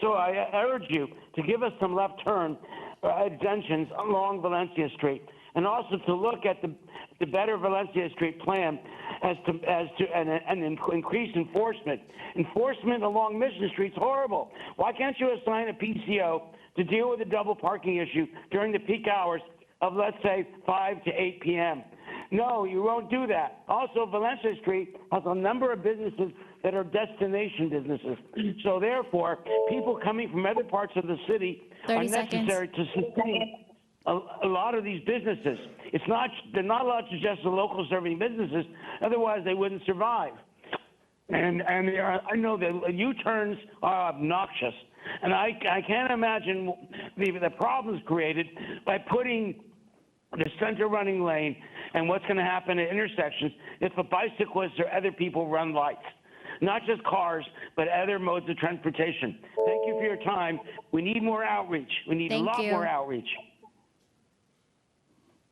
So I urge you to give us some left turn exemptions along Valencia Street, and also to look at the Better Valencia Street plan as to increase enforcement. Enforcement along Mission Street is horrible. Why can't you assign a PCO to deal with the double parking issue during the peak hours of, let's say, 5 to 8 p.m.? No, you won't do that. Also, Valencia Street has a number of businesses that are destination businesses. So therefore, people coming from other parts of the city are necessary to sustain a lot of these businesses. They're not allowed to just the local serving businesses, otherwise they wouldn't survive. And I know the U-turns are obnoxious, and I can't imagine the problems created by putting the center running lane and what's going to happen at intersections if a bicyclist or other people run lights. Not just cars, but other modes of transportation. Thank you for your time. We need more outreach. We need a lot more outreach.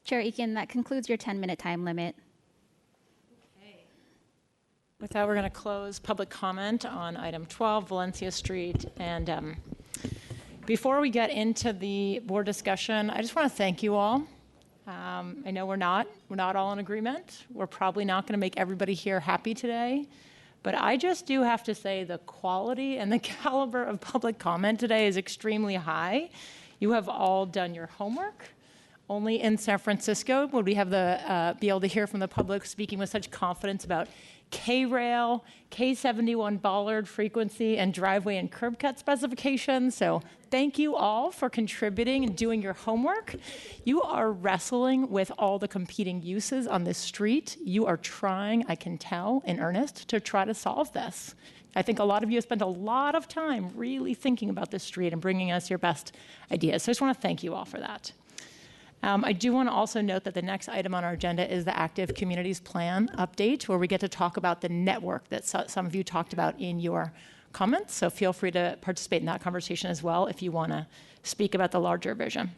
Chair Eakin, that concludes your 10-minute time limit. With that, we're going to close public comment on item 12, Valencia Street. And before we get into the board discussion, I just want to thank you all. I know we're not all in agreement. We're probably not going to make everybody here happy today. But I just do have to say the quality and the caliber of public comment today is extremely high. You have all done your homework. Only in San Francisco would we have be able to hear from the public speaking with such confidence about K-rail, K71 bollard frequency, and driveway and curb cut specifications. So thank you all for contributing and doing your homework. You are wrestling with all the competing uses on this street. You are trying, I can tell, in earnest, to try to solve this. I think a lot of you have spent a lot of time really thinking about this street and bringing us your best ideas. So I just want to thank you all for that. I do want to also note that the next item on our agenda is the Active Communities Plan update, where we get to talk about the network that some of you talked about in your comments. So feel free to participate in that conversation as well if you want to speak about the larger vision.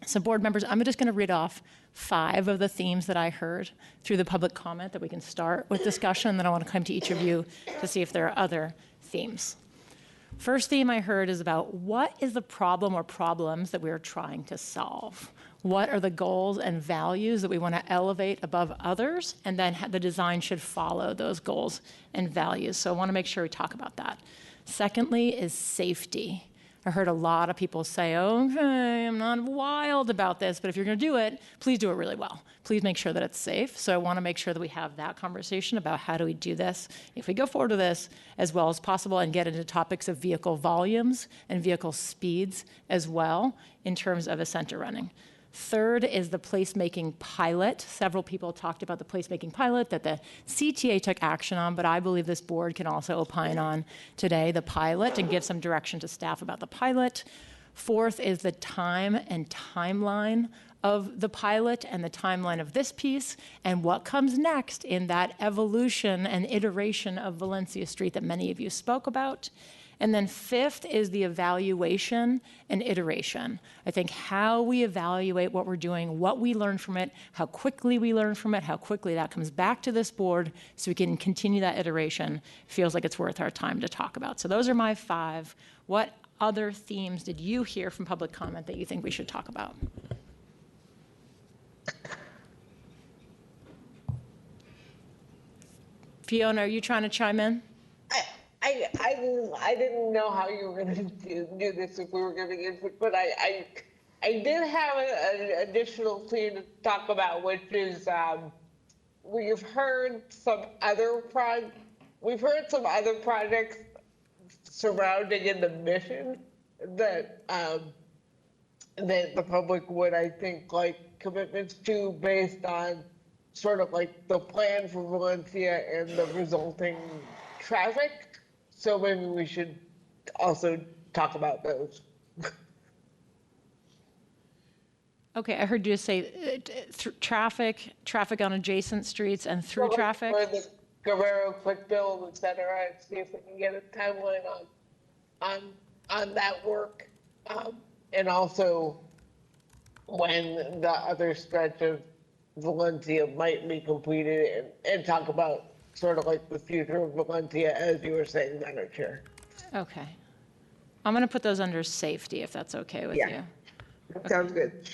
So board members, I'm just going to read off 5 of the themes that I heard through the public comment that we can start with discussion. Then I want to come to each of you to see if there are other themes. First theme I heard is about what is the problem or problems that we are trying to solve? What are the goals and values that we want to elevate above others? And then the design should follow those goals and values. So I want to make sure we talk about that. Secondly is safety. I heard a lot of people say, okay, I'm not wild about this, but if you're going to do it, please do it really well. Please make sure that it's safe. So I want to make sure that we have that conversation about how do we do this, if we go forward with this, as well as possible, and get into topics of vehicle volumes and vehicle speeds as well in terms of a center running. Third is the placemaking pilot. Several people talked about the placemaking pilot that the CTA took action on, but I believe this board can also opine on today the pilot and give some direction to staff about the pilot. Fourth is the time and timeline of the pilot and the timeline of this piece and what comes next in that evolution and iteration of Valencia Street that many of you spoke about. And then fifth is the evaluation and iteration. I think how we evaluate what we're doing, what we learn from it, how quickly we learn from it, how quickly that comes back to this board so we can continue that iteration feels like it's worth our time to talk about. So those are my 5. What other themes did you hear from public comment that you think we should talk about? Fiona, are you trying to chime in? I didn't know how you were going to do this if we were giving input, but I did have an additional thing to talk about, which is we've heard some other projects surrounding in the mission that that the public would, I think, like commitments to based on sort of like the plan for Valencia and the resulting traffic. So maybe we should also talk about those. Okay, I heard you say traffic on adjacent streets and through traffic. For the Guerrero quick build, et cetera, and see if we can get a timeline on that work. And also when the other stretch of Valencia might be completed and talk about sort of like the future of Valencia, as you were saying, Madam Chair. Okay. I'm going to put those under safety, if that's okay with you. That sounds good.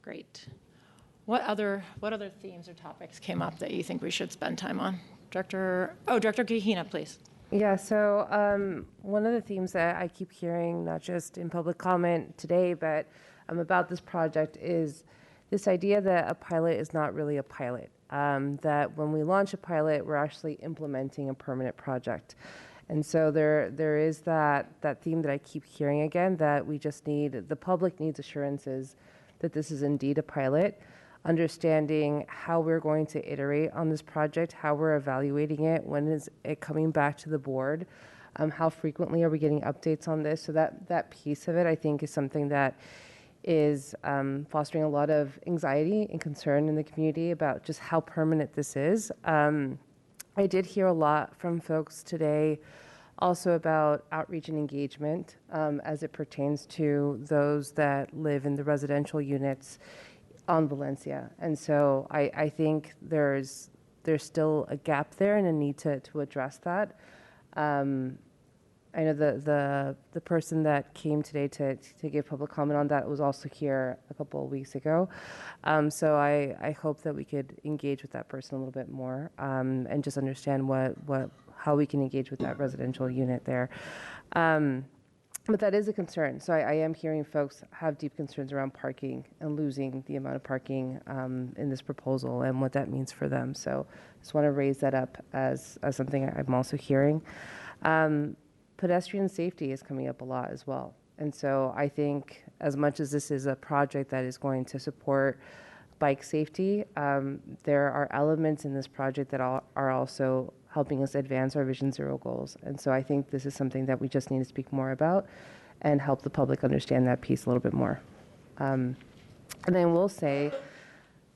Great. What other themes or topics came up that you think we should spend time on? Director Kahina, please. Yeah, so one of the themes that I keep hearing, not just in public comment today, but about this project is this idea that a pilot is not really a pilot. That when we launch a pilot, we're actually implementing a permanent project. And so there is that theme that I keep hearing again, that the public needs assurances that this is indeed a pilot, understanding how we're going to iterate on this project, how we're evaluating it, when is it coming back to the board, how frequently are we getting updates on this. So that piece of it, I think, is something that is fostering a lot of anxiety and concern in the community about just how permanent this is. I did hear a lot from folks today also about outreach and engagement as it pertains to those that live in the residential units on Valencia. And so I think there's still a gap there and a need to address that. I know the person that came today to give public comment on that was also here a couple of weeks ago. So I hope that we could engage with that person a little bit more and just understand how we can engage with that residential unit there. But that is a concern. So I am hearing folks have deep concerns around parking and losing the amount of parking in this proposal and what that means for them. So I just want to raise that up as something I'm also hearing. Pedestrian safety is coming up a lot as well. And so I think as much as this is a project that is going to support bike safety, there are elements in this project that are also helping us advance our Vision Zero goals. And so I think this is something that we just need to speak more about and help the public understand that piece a little bit more. And then I will say,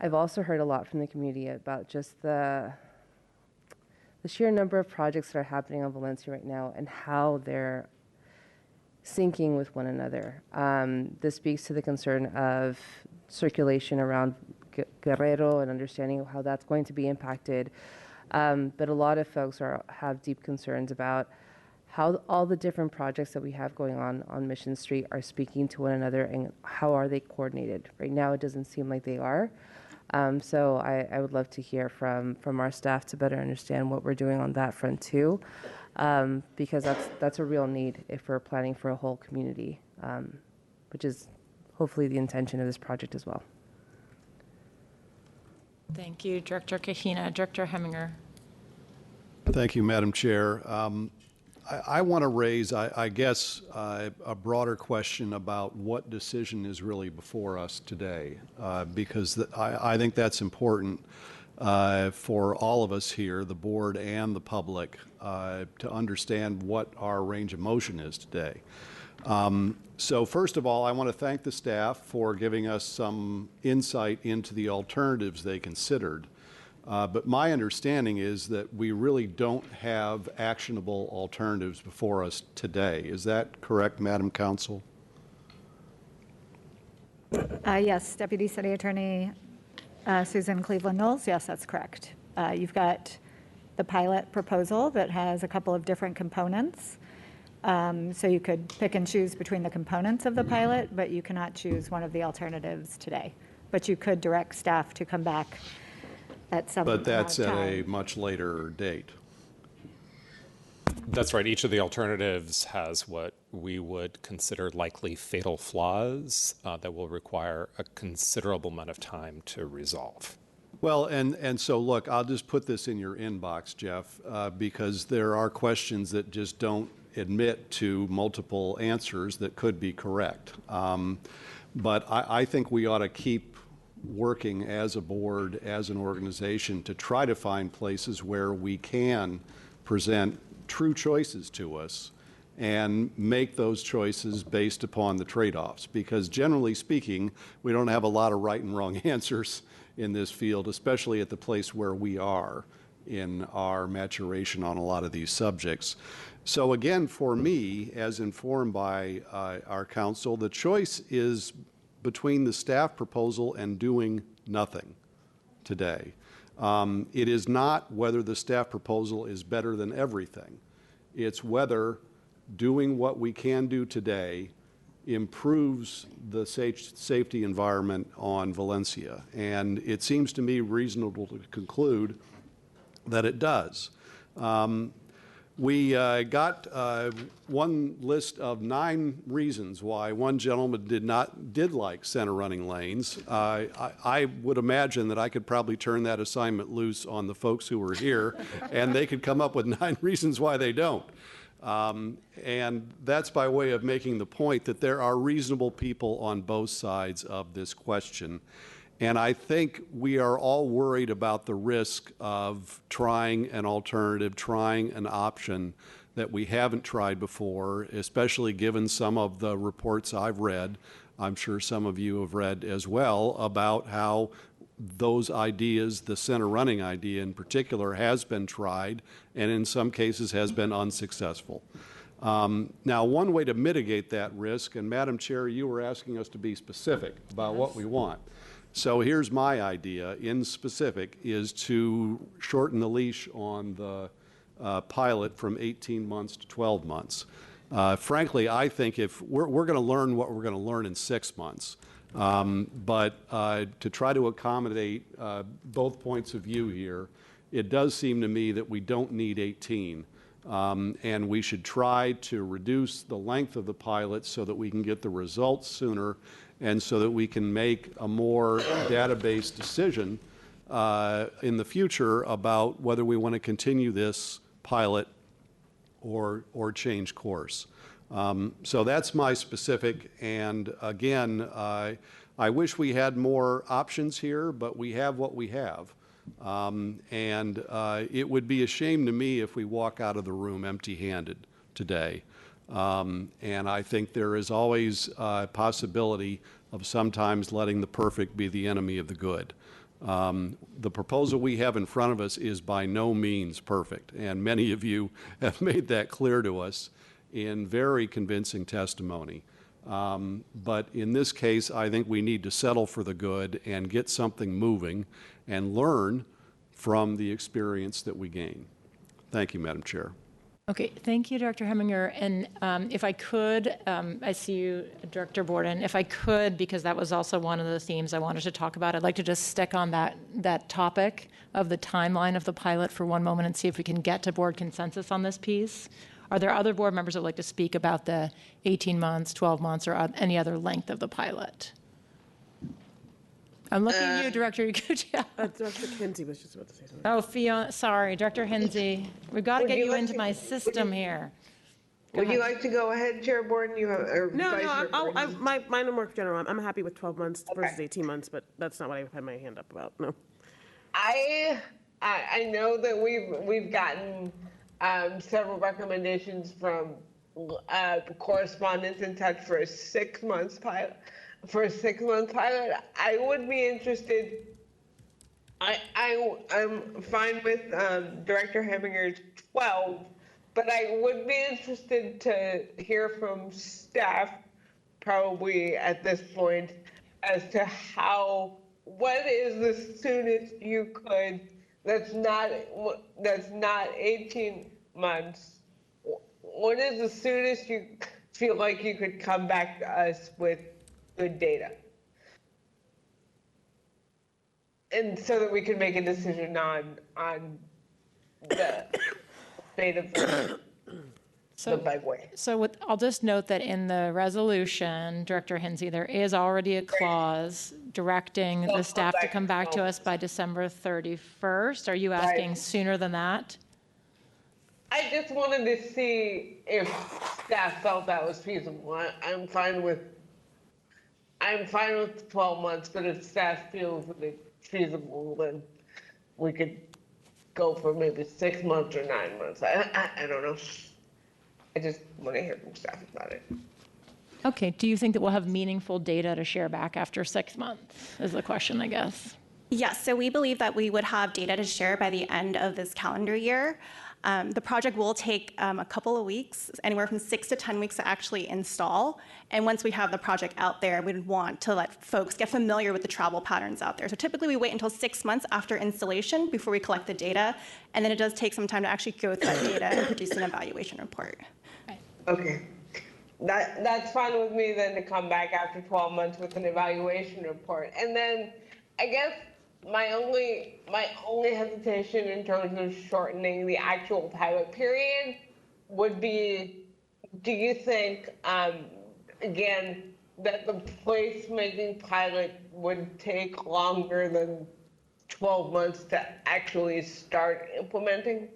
I've also heard a lot from the community about just the sheer number of projects that are happening on Valencia right now and how they're syncing with one another. This speaks to the concern of circulation around Guerrero and understanding of how that's going to be impacted. But a lot of folks have deep concerns about how all the different projects that we have going on Mission Street are speaking to one another and how are they coordinated. Right now, it doesn't seem like they are. So I would love to hear from our staff to better understand what we're doing on that front too, because that's a real need if we're planning for a whole community, which is hopefully the intention of this project as well. Thank you, Director Kahina. Director Heminger. Thank you, Madam Chair. I want to raise, I guess, a broader question about what decision is really before us today, because I think that's important for all of us here, the board and the public, to understand what our range of motion is today. So first of all, I want to thank the staff for giving us some insight into the alternatives they considered. But my understanding is that we really don't have actionable alternatives before us today. Is that correct, Madam Counsel? Yes, Deputy City Attorney Susan Cleveland Knowles. Yes, that's correct. You've got the pilot proposal that has a couple of different components. So you could pick and choose between the components of the pilot, but you cannot choose one of the alternatives today. But you could direct staff to come back at some But that's at time. a much later date. That's right. Each of the alternatives has what we would consider likely fatal flaws that will require a considerable amount of time to resolve. Well, and so look, I'll just put this in your inbox, Jeff, because there are questions that just don't admit to multiple answers that could be correct. But I think we ought to keep working as a board, as an organization, to try to find places where we can present true choices to us and make those choices based upon the trade-offs. Because generally speaking, we don't have a lot of right and wrong answers in this field, especially at the place where we are in our maturation on a lot of these subjects. So again, for me, as informed by our counsel, the choice is between the staff proposal and doing nothing today. It is not whether the staff proposal is better than everything. It's whether doing what we can do today improves the safety environment on Valencia. And it seems to me reasonable to conclude that it does. We got one list of 9 reasons why one gentleman did like center running lanes. I would imagine that I could probably turn that assignment loose on the folks who were here, and they could come up with 9 reasons why they don't. And that's by way of making the point that there are reasonable people on both sides of this question. And I think we are all worried about the risk of trying an alternative, trying an option that we haven't tried before, especially given some of the reports I've read. I'm sure some of you have read as well about how those ideas, the center running idea in particular, has been tried and in some cases has been unsuccessful. Now, one way to mitigate that risk, and Madam Chair, you were asking us to be specific about what we want. So here's my idea in specific, is to shorten the leash on the pilot from 18 months to 12 months. Frankly, I think if we're going to learn what we're going to learn in 6 months, but to try to accommodate both points of view here, it does seem to me that we don't need 18. And we should try to reduce the length of the pilot so that we can get the results sooner and so that we can make a more database decision in the future about whether we want to continue this pilot or change course. So that's my specific, and again, I wish we had more options here, but we have what we have. And it would be a shame to me if we walk out of the room empty-handed today. And I think there is always a possibility of sometimes letting the perfect be the enemy of the good. The proposal we have in front of us is by no means perfect, and many of you have made that clear to us in very convincing testimony. But in this case, I think we need to settle for the good and get something moving and learn from the experience that we gain. Thank you, Madam Chair. Okay, thank you, Director Heminger. And if I could, I see you, Director Borden. If I could, because that was also one of the themes I wanted to talk about, I'd like to just stick on that topic of the timeline of the pilot for one moment and see if we can get to board consensus on this piece. Are there other board members that would like to speak about the 18 months, 12 months, or any other length of the pilot? I'm looking at you, Director. Director Kinsey was just about to say something. Oh, Fiona, sorry, Director Hinsey. We've got to get you into my system here. Would you like to go ahead, Chair Borden? You have, or No, Vice Chair Borden? mine are more general. I'm happy with 12 months versus 18 months, but that's not what I had my hand up about, no. I know that we've gotten several recommendations from correspondents in touch for a 6 month pilot. I would be interested. I'm fine with Director Hemminger's 12, but I would be interested to hear from staff, probably at this point, as to what is the soonest you could, that's not 18 months. What is the soonest you feel like you could come back to us with good data? And so that we can make a decision on the fate of the bikeway. So I'll just note that in the resolution, Director Hinsey, there is already a clause directing the staff to come back to us by December 31st. Are you asking sooner than that? I just wanted to see if staff felt that was feasible. I'm fine with 12 months, but if staff feels that it's feasible, then we could go for maybe 6 months or 9 months. I don't know. I just want to hear from staff about it. Okay, do you think that we'll have meaningful data to share back after 6 months is the question, I guess? Yes, so we believe that we would have data to share by the end of this calendar year. The project will take a couple of weeks, anywhere from 6 to 10 weeks to actually install. And once we have the project out there, we'd want to let folks get familiar with the travel patterns out there. So typically we wait until 6 months after installation before we collect the data. And then it does take some time to actually go through that data and produce an evaluation report. Okay. That's fine with me then, to come back after 12 months with an evaluation report. And then I guess my only hesitation in terms of shortening the actual pilot period would be, do you think, again, that the placemaking pilot would take longer than 12 months to actually start implementing?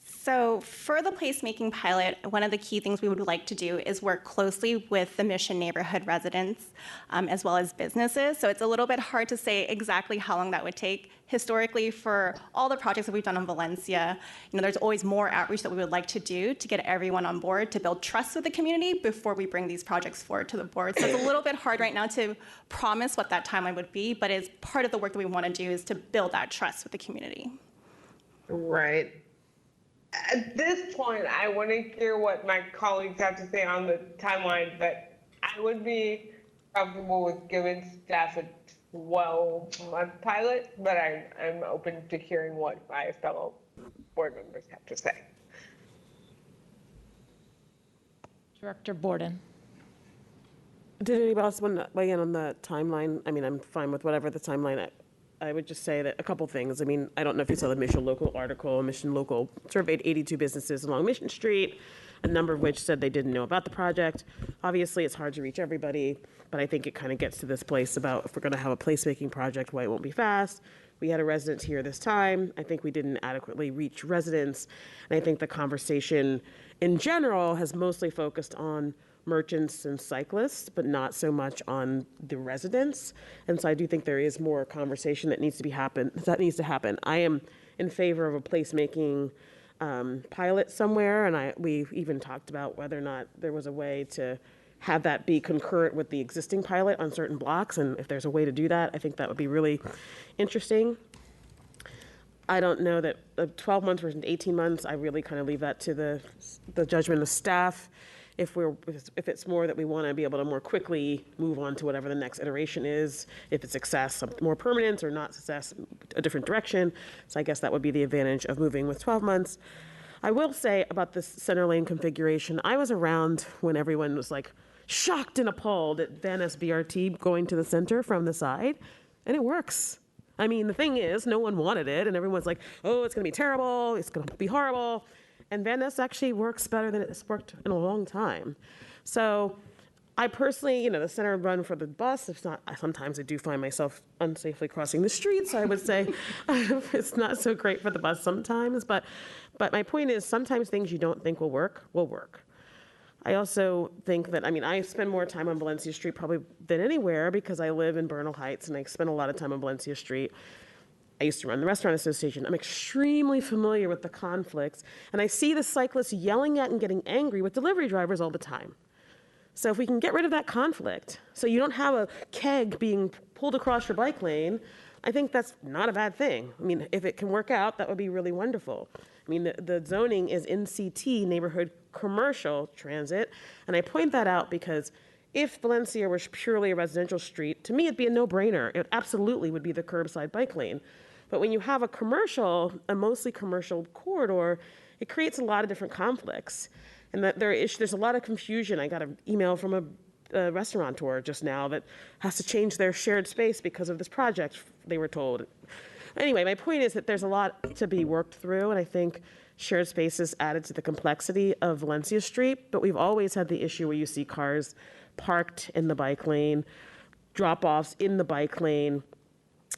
So for the placemaking pilot, one of the key things we would like to do is work closely with the Mission neighborhood residents as well as businesses. So it's a little bit hard to say exactly how long that would take. Historically, for all the projects that we've done in Valencia, there's always more outreach that we would like to do to get everyone on board, to build trust with the community before we bring these projects forward to the board. So it's a little bit hard right now to promise what that timeline would be, but it's part of the work that we want to do is to build that trust with the community. Right. At this point, I want to hear what my colleagues have to say on the timeline, but I would be comfortable with giving staff a 12-month pilot, but I'm open to hearing what my fellow board members have to say. Director Borden. Did anybody else want to weigh in on the timeline? I mean, I'm fine with whatever the timeline. I would just say that a couple things. I mean, I don't know if you saw the Mission Local article. Mission Local surveyed 82 businesses along Mission Street, a number of which said they didn't know about the project. Obviously, it's hard to reach everybody, but I think it kind of gets to this place about if we're going to have a placemaking project, why it won't be fast. We had a resident here this time. I think we didn't adequately reach residents. And I think the conversation in general has mostly focused on merchants and cyclists, but not so much on the residents. And so I do think there is more conversation that needs to happen. I am in favor of a placemaking pilot somewhere, and we've even talked about whether or not there was a way to have that be concurrent with the existing pilot on certain blocks, and if there's a way to do that, I think that would be really interesting. I don't know that 12 months versus 18 months, I really kind of leave that to the judgment of staff. If it's more that we want to be able to more quickly move on to whatever the next iteration is, if it's success, something more permanent, or not success, a different direction. So I guess that would be the advantage of moving with 12 months. I will say about this center lane configuration, I was around when everyone was like shocked and appalled at Van Ness BRT going to the center from the side, and it works. I mean, the thing is, no one wanted it, and everyone's like, oh, it's going to be terrible, it's going to be horrible. And Van Ness actually works better than it's worked in a long time. So I personally, the center run for the bus, if not, sometimes I do find myself unsafely crossing the street, so I would say it's not so great for the bus sometimes. But my point is, sometimes things you don't think will work. I also think that, I spend more time on Valencia Street probably than anywhere because I live in Bernal Heights and I spend a lot of time on Valencia Street. I used to run the restaurant association. I'm extremely familiar with the conflicts, and I see the cyclists yelling at and getting angry with delivery drivers all the time. So if we can get rid of that conflict, so you don't have a keg being pulled across your bike lane, I think that's not a bad thing. If it can work out, that would be really wonderful. The zoning is NCT, neighborhood commercial transit, and I point that out because if Valencia were purely a residential street, to me it'd be a no-brainer. It absolutely would be the curbside bike lane. But when you have a mostly commercial corridor, it creates a lot of different conflicts. And that there's a lot of confusion. I got an email from a restaurateur just now that has to change their shared space because of this project, they were told. Anyway, my point is that there's a lot to be worked through, and I think shared spaces added to the complexity of Valencia Street, but we've always had the issue where you see cars parked in the bike lane, drop-offs in the bike lane.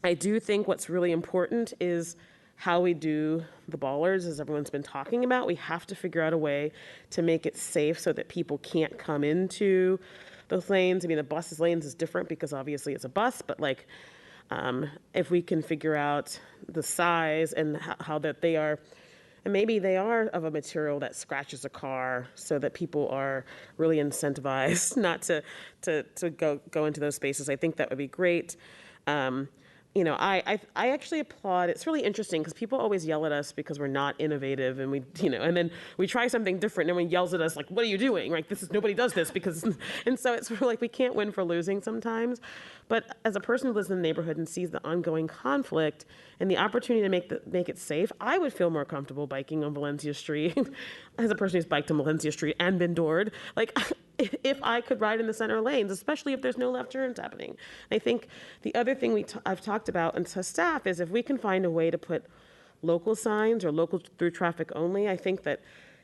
I do think what's really important is how we do the bollards, as everyone's been talking about. We have to figure out a way to make it safe so that people can't come into those lanes. The bus's lanes is different because obviously it's a bus, but if we can figure out the size and how that they are, and maybe they are of a material that scratches a car so that people are really incentivized not to go into those spaces. I think that would be great. I actually applaud. It's really interesting because people always yell at us because we're not innovative, and and then we try something different, and everyone yells at us like, "What are you doing?" Right? Nobody does this because, and so it's like we can't win for losing sometimes. But as a person who lives in the neighborhood and sees the ongoing conflict and the opportunity to make it safe, I would feel more comfortable biking on Valencia Street. As a person who's biked on Valencia Street and been doored, if I could ride in the center lanes, especially if there's no left turns happening. I think the other thing I've talked about and to staff is if we can find a way to put local signs or local through traffic only, I think that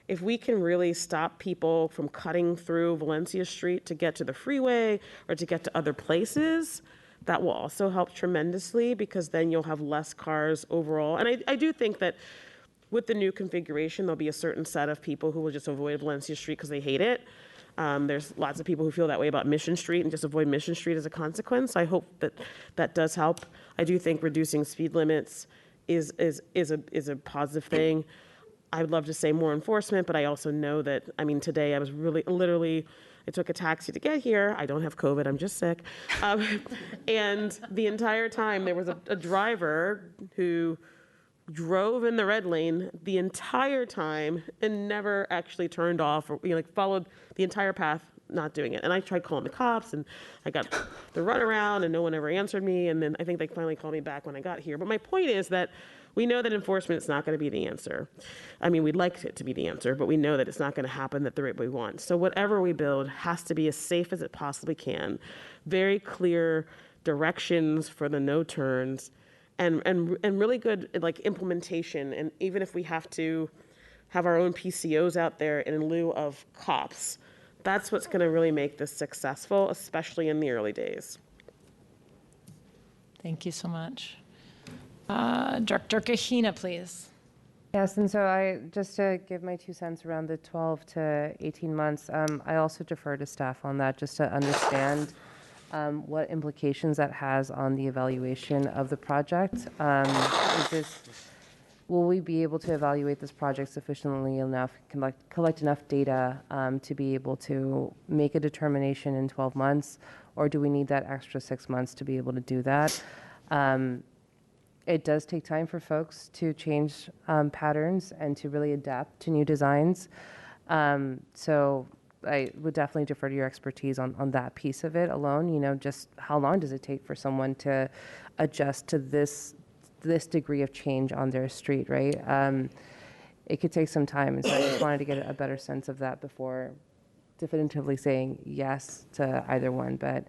if we can really stop people from cutting through Valencia Street to get to the freeway or to get to other places, that will also help tremendously because then you'll have less cars overall. And I do think that with the new configuration, there'll be a certain set of people who will just avoid Valencia Street because they hate it. There's lots of people who feel that way about Mission Street and just avoid Mission Street as a consequence. I hope that does help. I do think reducing speed limits is a positive thing. I would love to say more enforcement, but I also know that, today I was literally, I took a taxi to get here. I don't have COVID, I'm just sick. And the entire time there was a driver who drove in the red lane the entire time and never actually turned off or followed the entire path, not doing it. And I tried calling the cops and I got the runaround and no one ever answered me. And then I think they finally called me back when I got here. But my point is that we know that enforcement is not going to be the answer. We'd like it to be the answer, but we know that it's not going to happen at the rate we want. So whatever we build has to be as safe as it possibly can. Very clear directions for the no turns and really good implementation. And even if we have to have our own PCOs out there in lieu of cops, that's what's going to really make this successful, especially in the early days. Thank you so much. Director Kahina, please. Yes, and so just to give my 2 cents around the 12 to 18 months, I also defer to staff on that just to understand what implications that has on the evaluation of the project. Will we be able to evaluate this project sufficiently enough, collect enough data to be able to make a determination in 12 months, or do we need that extra 6 months to be able to do that? it does take time for folks to change patterns and to really adapt to new designs. So I would definitely defer to your expertise on that piece of it alone. You know, just how long does it take for someone to adjust to this degree of change on their street, right? It could take some time, and so I just wanted to get a better sense of that before definitively saying yes to either one. But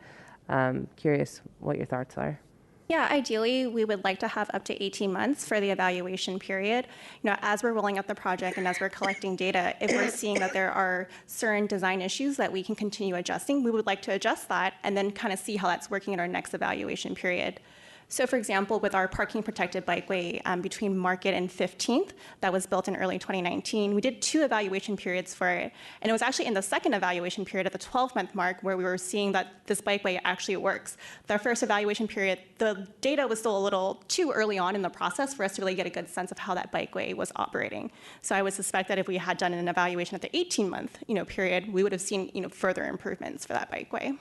curious what your thoughts are. Yeah, ideally, we would like to have up to 18 months for the evaluation period. You know, as we're rolling out the project and as we're collecting data, if we're seeing that there are certain design issues that we can continue adjusting, we would like to adjust that and then kind of see how that's working in our next evaluation period. So for example, with our parking protected bikeway between Market and 15th that was built in early 2019, we did 2 evaluation periods for it. And it was actually in the second evaluation period at the 12-month mark where we were seeing that this bikeway actually works. The first evaluation period, the data was still a little too early on in the process for us to really get a good sense of how that bikeway was operating. So I would suspect that if we had done an evaluation at the 18-month period, we would have seen further improvements for that bikeway.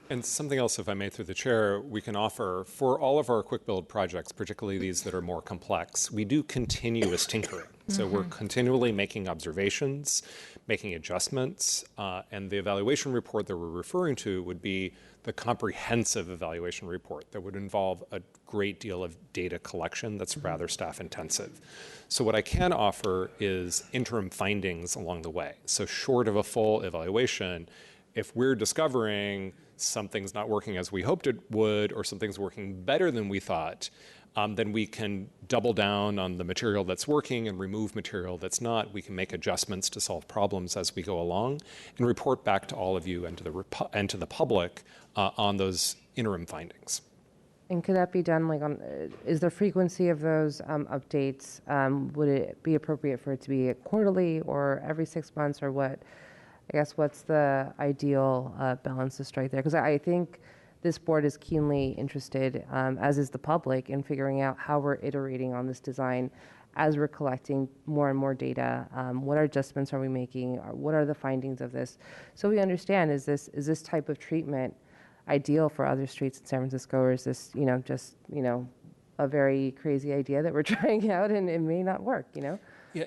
And something else, if I may, through the chair, we can offer for all of our quick build projects, particularly these that are more complex, we do continuous tinkering. So we're continually making observations, making adjustments, and the evaluation report that we're referring to would be the comprehensive evaluation report that would involve a great deal of data collection that's rather staff intensive. So what I can offer is interim findings along the way. So short of a full evaluation, if we're discovering something's not working as we hoped it would, or something's working better than we thought, then we can double down on the material that's working and remove material that's not. We can make adjustments to solve problems as we go along and report back to all of you and to the public on those interim findings. And could that be done is the frequency of those updates, would it be appropriate for it to be quarterly or every 6 months, or what? I guess what's the ideal balance to strike there? Because I think this board is keenly interested, as is the public, in figuring out how we're iterating on this design as we're collecting more and more data. What adjustments are we making? What are the findings of this? So we understand, is this type of treatment ideal for other streets in San Francisco, or is this just a very crazy idea that we're trying out and it may not work? Yeah,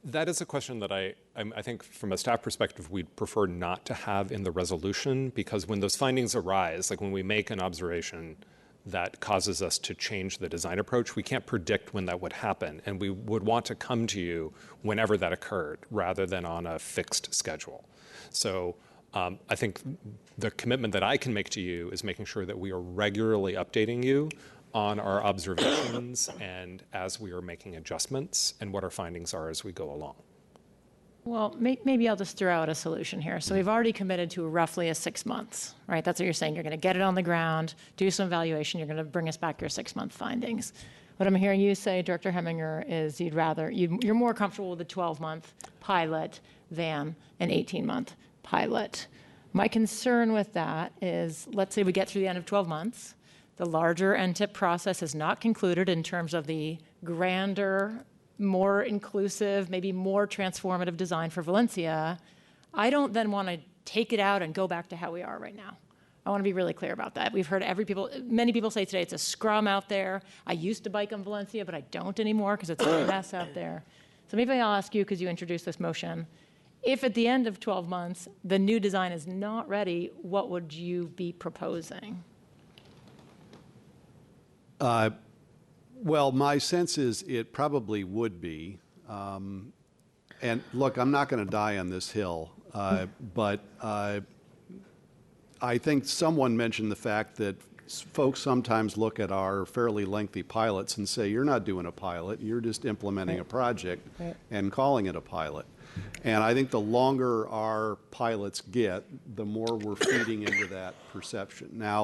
that is a question that I think from a staff perspective, we'd prefer not to have in the resolution, because when those findings arise, like when we make an observation that causes us to change the design approach, we can't predict when that would happen. And we would want to come to you whenever that occurred, rather than on a fixed schedule. So I think the commitment that I can make to you is making sure that we are regularly updating you on our observations and as we are making adjustments, and what our findings are as we go along. Well, maybe I'll just throw out a solution here. So we've already committed to roughly 6 months, right? That's what you're saying. You're going to get it on the ground, do some evaluation. You're going to bring us back your 6-month findings. What I'm hearing you say, Director Heminger, is you're more comfortable with a 12-month pilot than an 18-month pilot. My concern with that is, let's say we get through the end of 12 months, the larger NTIP process is not concluded in terms of the grander, more inclusive, maybe more transformative design for Valencia. I don't then want to take it out and go back to how we are right now. I want to be really clear about that. We've heard many people say today it's a scrum out there. I used to bike on Valencia, but I don't anymore because it's a mess out there. So maybe I'll ask you, because you introduced this motion, if at the end of 12 months the new design is not ready, what would you be proposing? Well, my sense is it probably would be. And look, I'm not going to die on this hill, but I think someone mentioned the fact that folks sometimes look at our fairly lengthy pilots and say, you're not doing a pilot, you're just implementing a project and calling it a pilot. And I think the longer our pilots get, the more we're feeding into that perception. Now,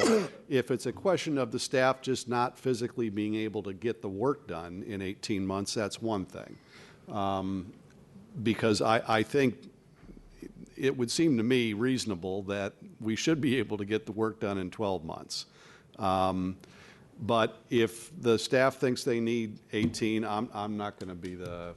if it's a question of the staff just not physically being able to get the work done in 18 months, that's one thing. Because I think it would seem to me reasonable that we should be able to get the work done in 12 months. But if the staff thinks they need 18, I'm not going to be the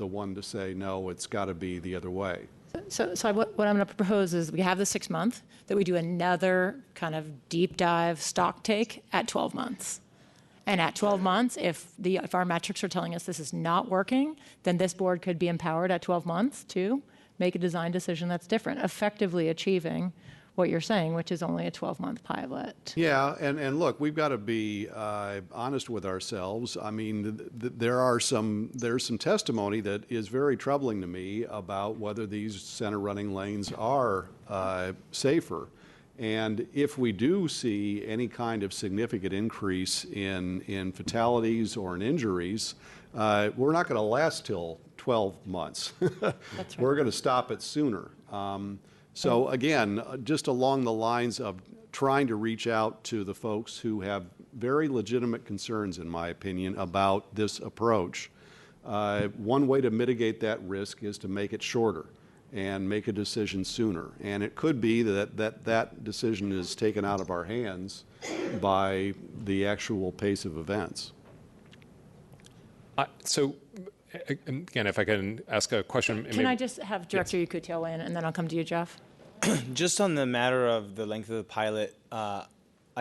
one to say, no, it's got to be the other way. So what I'm going to propose is we have the 6 month, that we do another kind of deep dive stock take at 12 months. And at 12 months, if our metrics are telling us this is not working, then this board could be empowered at 12 months to make a design decision that's different, effectively achieving what you're saying, which is only a 12-month pilot. Yeah, and look, we've got to be honest with ourselves. I mean, there's some testimony that is very troubling to me about whether these center running lanes are safer. And if we do see any kind of significant increase in fatalities or in injuries, we're not going to last till 12 months. That's right. We're going to stop it sooner. So again, just along the lines of trying to reach out to the folks who have very legitimate concerns, in my opinion, about this approach, one way to mitigate that risk is to make it shorter and make a decision sooner. And it could be that decision is taken out of our hands by the actual pace of events. So, again, if I can ask a question. Can I just have Director Yukutio weigh in, and then I'll come to you, Jeff? Just on the matter of the length of the pilot, I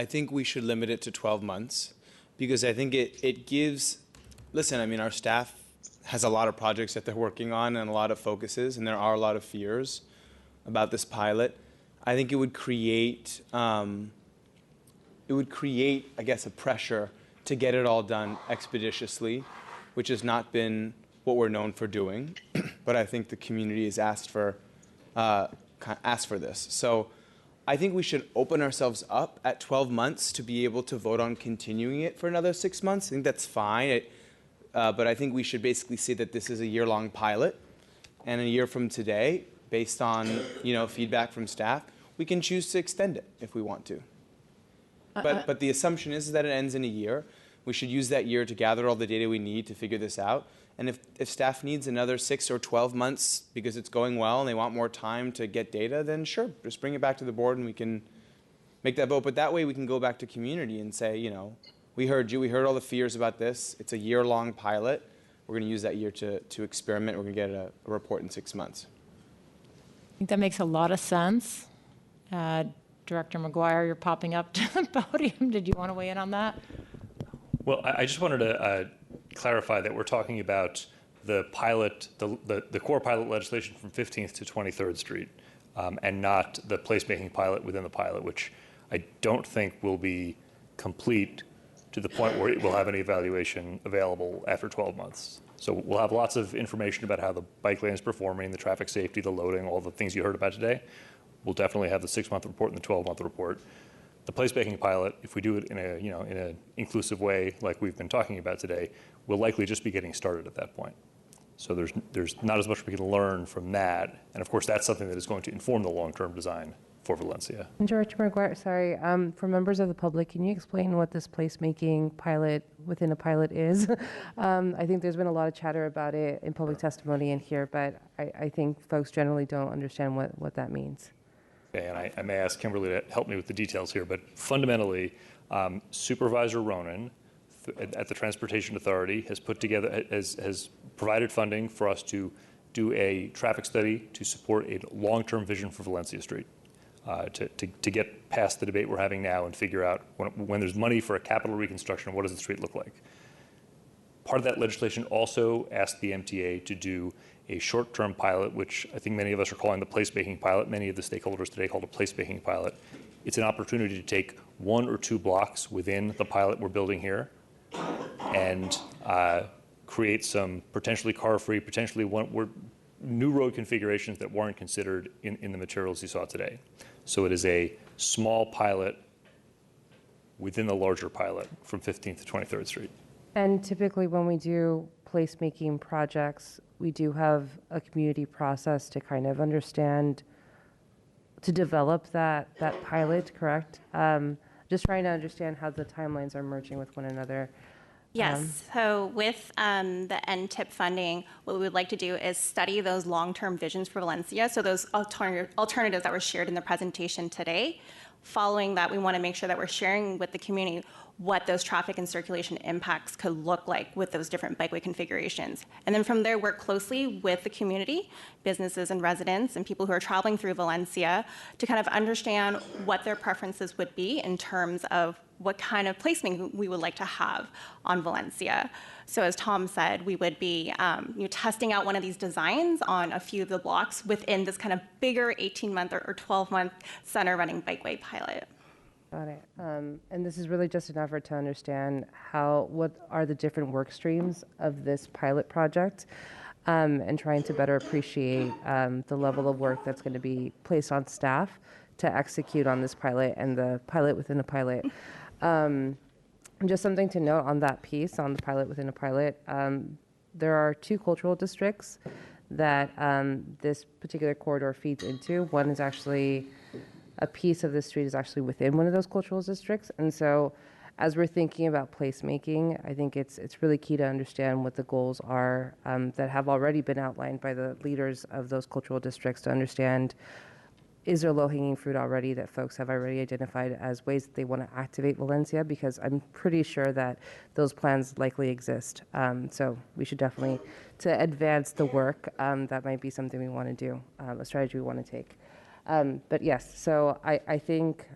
think we should limit it to 12 months because I think it gives, listen, I mean, our staff has a lot of projects that they're working on and a lot of focuses, and there are a lot of fears about this pilot. I think it would create, I guess, a pressure to get it all done expeditiously, which has not been what we're known for doing. But I think the community has asked for this. So I think we should open ourselves up at 12 months to be able to vote on continuing it for another 6 months. I think that's fine. But I think we should basically say that this is a year-long pilot, and a year from today, based on feedback from staff, we can choose to extend it if we want to. But the assumption is that it ends in a year. We should use that year to gather all the data we need to figure this out. And if staff needs another 6 or 12 months because it's going well and they want more time to get data, then sure, just bring it back to the board and we can make that vote. But that way we can go back to community and say, we heard you, we heard all the fears about this. It's a year-long pilot. We're going to use that year to experiment. We're going to get a report in 6 months. I think that makes a lot of sense. Director McGuire, you're popping up to the podium. Did you want to weigh in on that? Well, I just wanted to clarify that we're talking about the pilot, the core pilot legislation from 15th to 23rd Street, and not the placemaking pilot within the pilot, which I don't think will be complete to the point where it will have any evaluation available after 12 months. So we'll have lots of information about how the bike lane is performing, the traffic safety, the loading, all the things you heard about today. We'll definitely have the 6-month report and the 12-month report. The placemaking pilot, if we do it in an inclusive way like we've been talking about today, will likely just be getting started at that point. So there's not as much we can learn from that. And of course, that's something that is going to inform the long-term design for Valencia. And Director McGuire, sorry, for members of the public, can you explain what this placemaking pilot within a pilot is? I think there's been a lot of chatter about it in public testimony in here, but I think folks generally don't understand what that means. Okay, and I may ask Kimberly to help me with the details here, but fundamentally, Supervisor Ronan at the Transportation Authority has put together, has provided funding for us to do a traffic study to support a long-term vision for Valencia Street. To get past the debate we're having now and figure out when there's money for a capital reconstruction, what does the street look like? Part of that legislation also asked the MTA to do a short-term pilot, which I think many of us are calling the placemaking pilot. Many of the stakeholders today call it a placemaking pilot. It's an opportunity to take 1 or 2 blocks within the pilot we're building here and create some potentially car-free, potentially new road configurations that weren't considered in the materials you saw today. So it is a small pilot within the larger pilot from 15th to 23rd Street. And typically when we do placemaking projects, we do have a community process to kind of understand, to develop that pilot, correct? Just trying to understand how the timelines are merging with one another. Yes, so with the NTIP funding, what we would like to do is study those long-term visions for Valencia, so those alternatives that were shared in the presentation today. Following that, we want to make sure that we're sharing with the community what those traffic and circulation impacts could look like with those different bikeway configurations. And then from there, work closely with the community, businesses and residents and people who are traveling through Valencia to kind of understand what their preferences would be in terms of what kind of placement we would like to have on Valencia. So as Tom said, we would be testing out one of these designs on a few of the blocks within this kind of bigger 18-month or 12-month center running bikeway pilot. Got it. And this is really just an effort to understand what are the different work streams of this pilot project, and trying to better appreciate the level of work that's going to be placed on staff to execute on this pilot and the pilot within a pilot. Just something to note on that piece, on the pilot within a pilot, there are 2 cultural districts that this particular corridor feeds into. One is actually, a piece of the street is actually within one of those cultural districts. And so as we're thinking about placemaking, I think it's really key to understand what the goals are that have already been outlined by the leaders of those cultural districts, to understand, is there low-hanging fruit already that folks have already identified as ways that they want to activate Valencia? Because I'm pretty sure that those plans likely exist. So we should definitely, to advance the work, that might be something we want to do, a strategy we want to take. But yes, so I think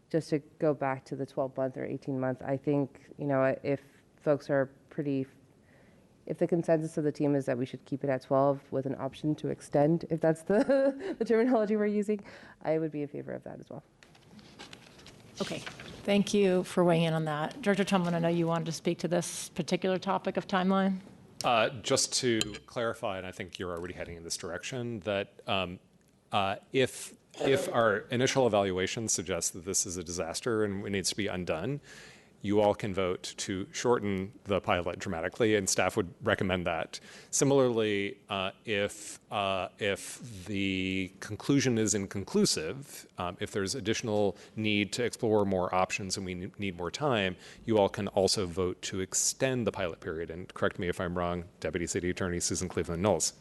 just to go back to the 12-month or 18-month, I think, if folks are if the consensus of the team is that we should keep it at 12 with an option to extend, if that's the terminology we're using, I would be in favor of that as well. Okay, thank you for weighing in on that. Director Tumlin, I know you wanted to speak to this particular topic of timeline. Just to clarify, and I think you're already heading in this direction, that if our initial evaluation suggests that this is a disaster and it needs to be undone, you all can vote to shorten the pilot dramatically, and staff would recommend that. Similarly, if the conclusion is inconclusive, if there's additional need to explore more options and we need more time, you all can also vote to extend the pilot period. And correct me if I'm wrong, Deputy City Attorney Susan Cleveland-Knowles.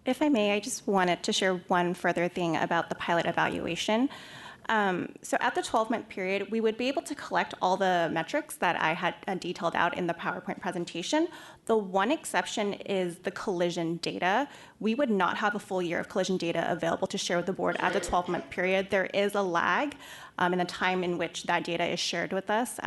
If I may, I just wanted to share one further thing about the pilot evaluation. So at the 12-month period, we would be able to collect all the metrics that I had detailed out in the PowerPoint presentation. The one exception is the collision data. We would not have a full year of collision data available to share with the board at the 12-month period. There is a lag in the time in which that data is shared with us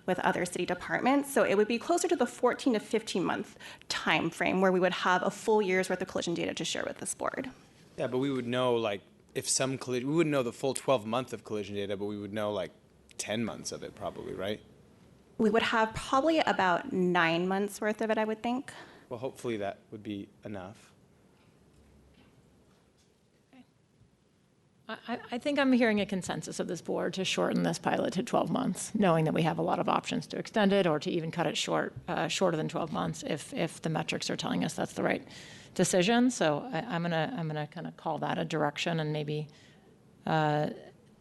with other city departments. So it would be closer to the 14 to 15-month time frame where we would have a full year's worth of collision data to share with this board. Yeah, but we would know, if some collision, we wouldn't know the full 12 month of collision data, but we would know 10 months of it probably, right? We would have probably about 9 months worth of it, I would think. Well, hopefully that would be enough. I think I'm hearing a consensus of this board to shorten this pilot to 12 months, knowing that we have a lot of options to extend it or to even cut it shorter than 12 months if the metrics are telling us that's the right decision. So I'm gonna kind of call that a direction, and maybe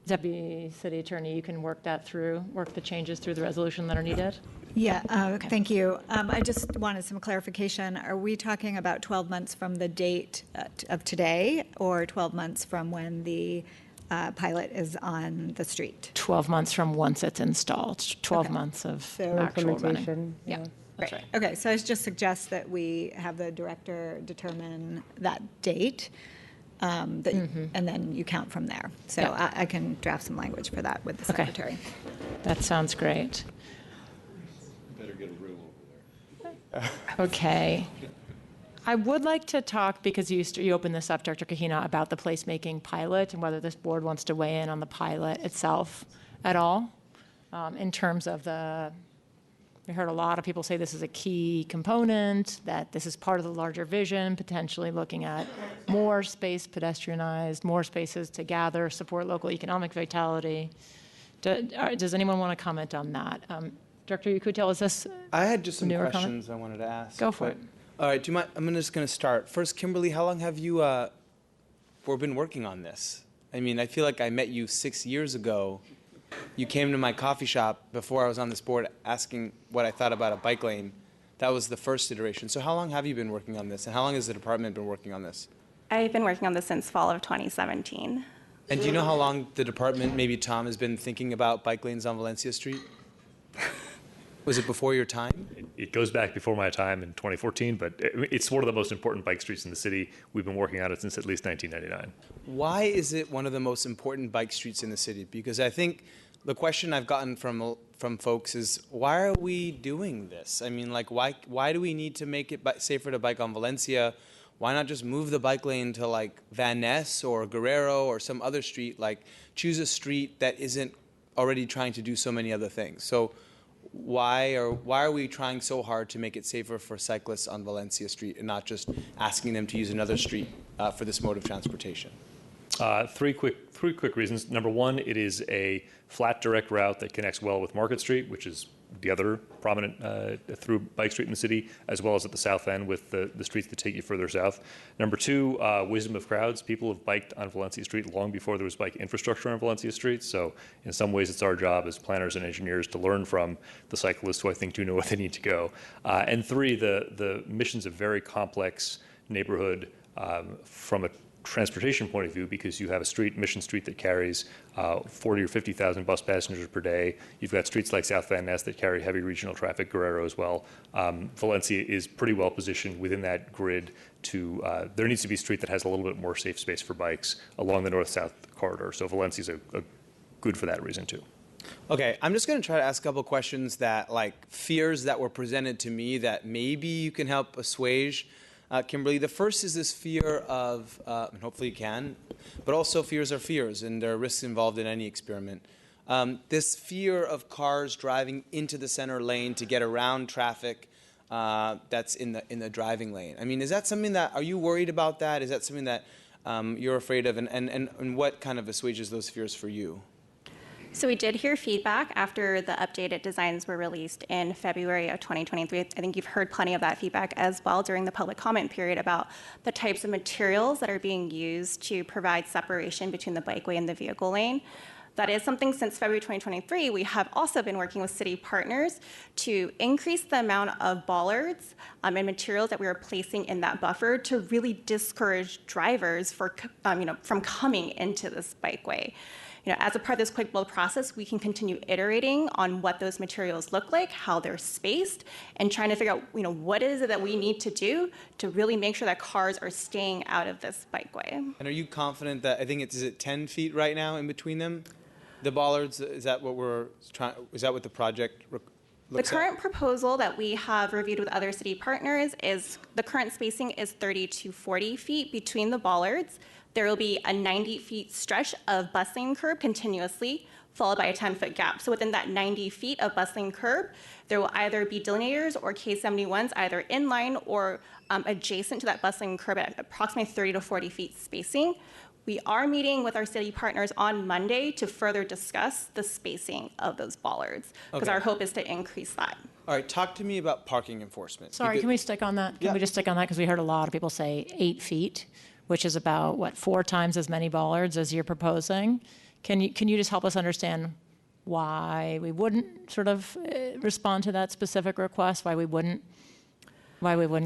Deputy City Attorney, you can work the changes through the resolution that are needed. Yeah, thank you. I just wanted some clarification. Are we talking about 12 months from the date of today, or 12 months from when the pilot is on the street? 12 months from once it's installed, 12 months of actual running. Yeah. That's right. Okay, so I just suggest that we have the director determine that date, and then you count from there. So Yeah. I can draft some language for that with the secretary. That sounds great. Better get a room over there. Okay. I would like to talk, because you opened this up, Director Kahina, about the placemaking pilot and whether this board wants to weigh in on the pilot itself at all, in terms of we heard a lot of people say this is a key component, that this is part of the larger vision, potentially looking at more space pedestrianized, more spaces to gather, support local economic vitality. Does anyone want to comment on that? Director Yukoutil, is this I had just some newer questions I wanted to ask. Go for it. All right, do you mind? I'm just going to start. First, Kimberly, how long have you been working on this? I mean, I feel like I met you 6 years ago. You came to my coffee shop before I was on this board asking what I thought about a bike lane. That was the first iteration. So how long have you been working on this, and how long has the department been working on this? I've been working on this since fall of 2017. And do you know how long the department, maybe Tom, has been thinking about bike lanes on Valencia Street? Was it before your time? It goes back before my time in 2014, but it's one of the most important bike streets in the city. We've been working on it since at least 1999. Why is it one of the most important bike streets in the city? Because I think the question I've gotten from folks is, why are we doing this? I mean, like, why do we need to make it safer to bike on Valencia? Why not just move the bike lane to like Van Ness or Guerrero or some other street? Like, choose a street that isn't already trying to do so many other things. So why are we trying so hard to make it safer for cyclists on Valencia Street and not just asking them to use another street for this mode of transportation? Three quick reasons. Number one, it is a flat, direct route that connects well with Market Street, which is the other prominent through bike street in the city, as well as at the south end with the streets that take you further south. Number two, wisdom of crowds. People have biked on Valencia Street long before there was bike infrastructure on Valencia Street. So in some ways, it's our job as planners and engineers to learn from the cyclists who I think do know where they need to go. And three, the mission's a very complex neighborhood from a transportation point of view, because you have a street, Mission Street, that carries 40 or 50,000 bus passengers per day. You've got streets like South Van Ness that carry heavy regional traffic, Guerrero as well. Valencia is pretty well positioned within that grid to, there needs to be a street that has a little bit more safe space for bikes along the north-south corridor. So Valencia's a good for that reason too. Okay, I'm just going to try to ask a couple questions that, like, fears that were presented to me that maybe you can help assuage. Kimberly, the first is this fear of, and hopefully you can, but also fears are fears, and there are risks involved in any experiment. This fear of cars driving into the center lane to get around traffic that's in the driving lane. I mean, is that something that, are you worried about that? Is that something that you're afraid of, and what kind of assuages those fears for you? So we did hear feedback after the updated designs were released in February of 2023. I think you've heard plenty of that feedback as well during the public comment period about the types of materials that are being used to provide separation between the bikeway and the vehicle lane. That is something since February 2023, we have also been working with city partners to increase the amount of bollards and materials that we are placing in that buffer to really discourage drivers from coming into this bikeway. As a part of this quick build process, we can continue iterating on what those materials look like, how they're spaced, and trying to figure out, what is it that we need to do to really make sure that cars are staying out of this bikeway. And are you confident that, I think is it 10 feet right now in between them? The bollards, is that what we're trying, is that what the project looks The current proposal that we have reviewed with other city partners is the current spacing is 30 to 40 feet between the bollards. There will be a 90 feet stretch of bus lane curb continuously, followed by a 10-foot gap. So within that 90 feet of bus lane curb, there will either be delineators or K71s either in line or adjacent to that bus lane curb at approximately 30 to 40 feet spacing. We are meeting with our city partners on Monday to further discuss the spacing of those bollards, because our hope is to increase that. All right, talk to me about parking enforcement. Sorry, can we stick on that? Can we just stick on that? Because we heard a lot of people say 8 feet, which is about, 4 times as many bollards as you're proposing. Can you just help us understand why we wouldn't sort of respond to that specific request, why we wouldn't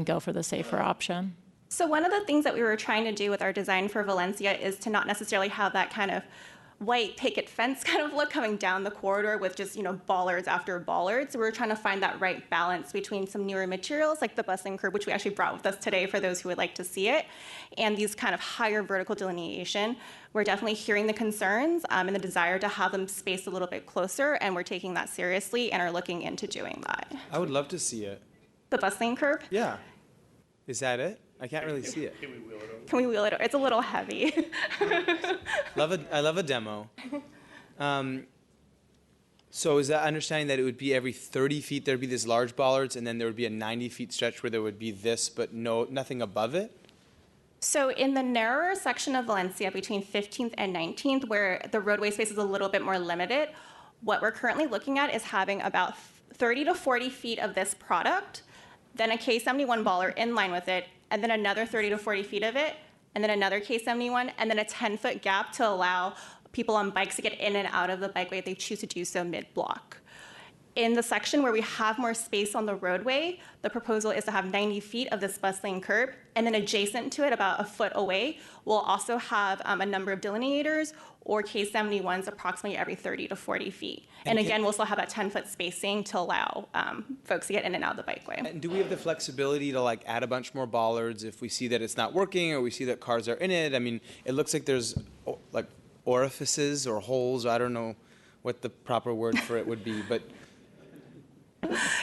go for the safer option? So one of the things that we were trying to do with our design for Valencia is to not necessarily have that kind of white picket fence kind of look coming down the corridor with just, bollards after bollards. So we were trying to find that right balance between some newer materials like the bus lane curb, which we actually brought with us today for those who would like to see it, and these kind of higher vertical delineation. We're definitely hearing the concerns and the desire to have them spaced a little bit closer, and we're taking that seriously and are looking into doing that. I would love to see it. The bus lane curb? Yeah. Is that it? I can't really see it. Can we wheel it over? It's a little heavy. I love a demo. So is that understanding that it would be every 30 feet there'd be these large bollards, and then there would be a 90 feet stretch where there would be this, but nothing above it? So in the narrower section of Valencia between 15th and 19th, where the roadway space is a little bit more limited, what we're currently looking at is having about 30 to 40 feet of this product, then a K71 bollard in line with it, and then another 30 to 40 feet of it, and then another K71, and then a 10-foot gap to allow people on bikes to get in and out of the bikeway if they choose to do so mid-block. in the section where we have more space on the roadway, the proposal is to have 90 feet of this bus lane curb, and then adjacent to it, about a foot away, we'll also have a number of delineators or K71s approximately every 30 to 40 feet. And again, we'll still have that 10-foot spacing to allow folks to get in and out of the bikeway. And do we have the flexibility to like add a bunch more bollards if we see that it's not working or we see that cars are in it? I mean, it looks like there's like orifices or holes. I don't know what the proper word for it would be, but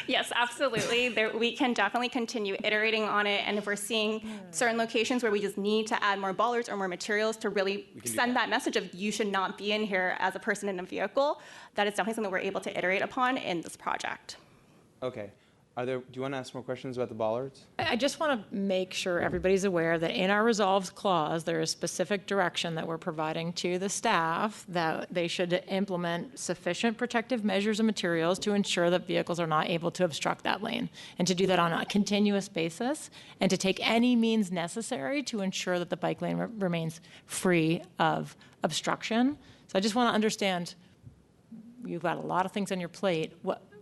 Yes, absolutely. We can definitely continue iterating on it. And if we're seeing certain locations where we just need to add more bollards or more materials to really send that message of you should not be in here as a person in a vehicle, that is definitely something we're able to iterate upon in this project. okay. Do you want to ask more questions about the bollards? I just want to make sure everybody's aware that in our resolves clause, there is specific direction that we're providing to the staff that they should implement sufficient protective measures and materials to ensure that vehicles are not able to obstruct that lane, and to do that on a continuous basis, and to take any means necessary to ensure that the bike lane remains free of obstruction. So I just want to understand, you've got a lot of things on your plate.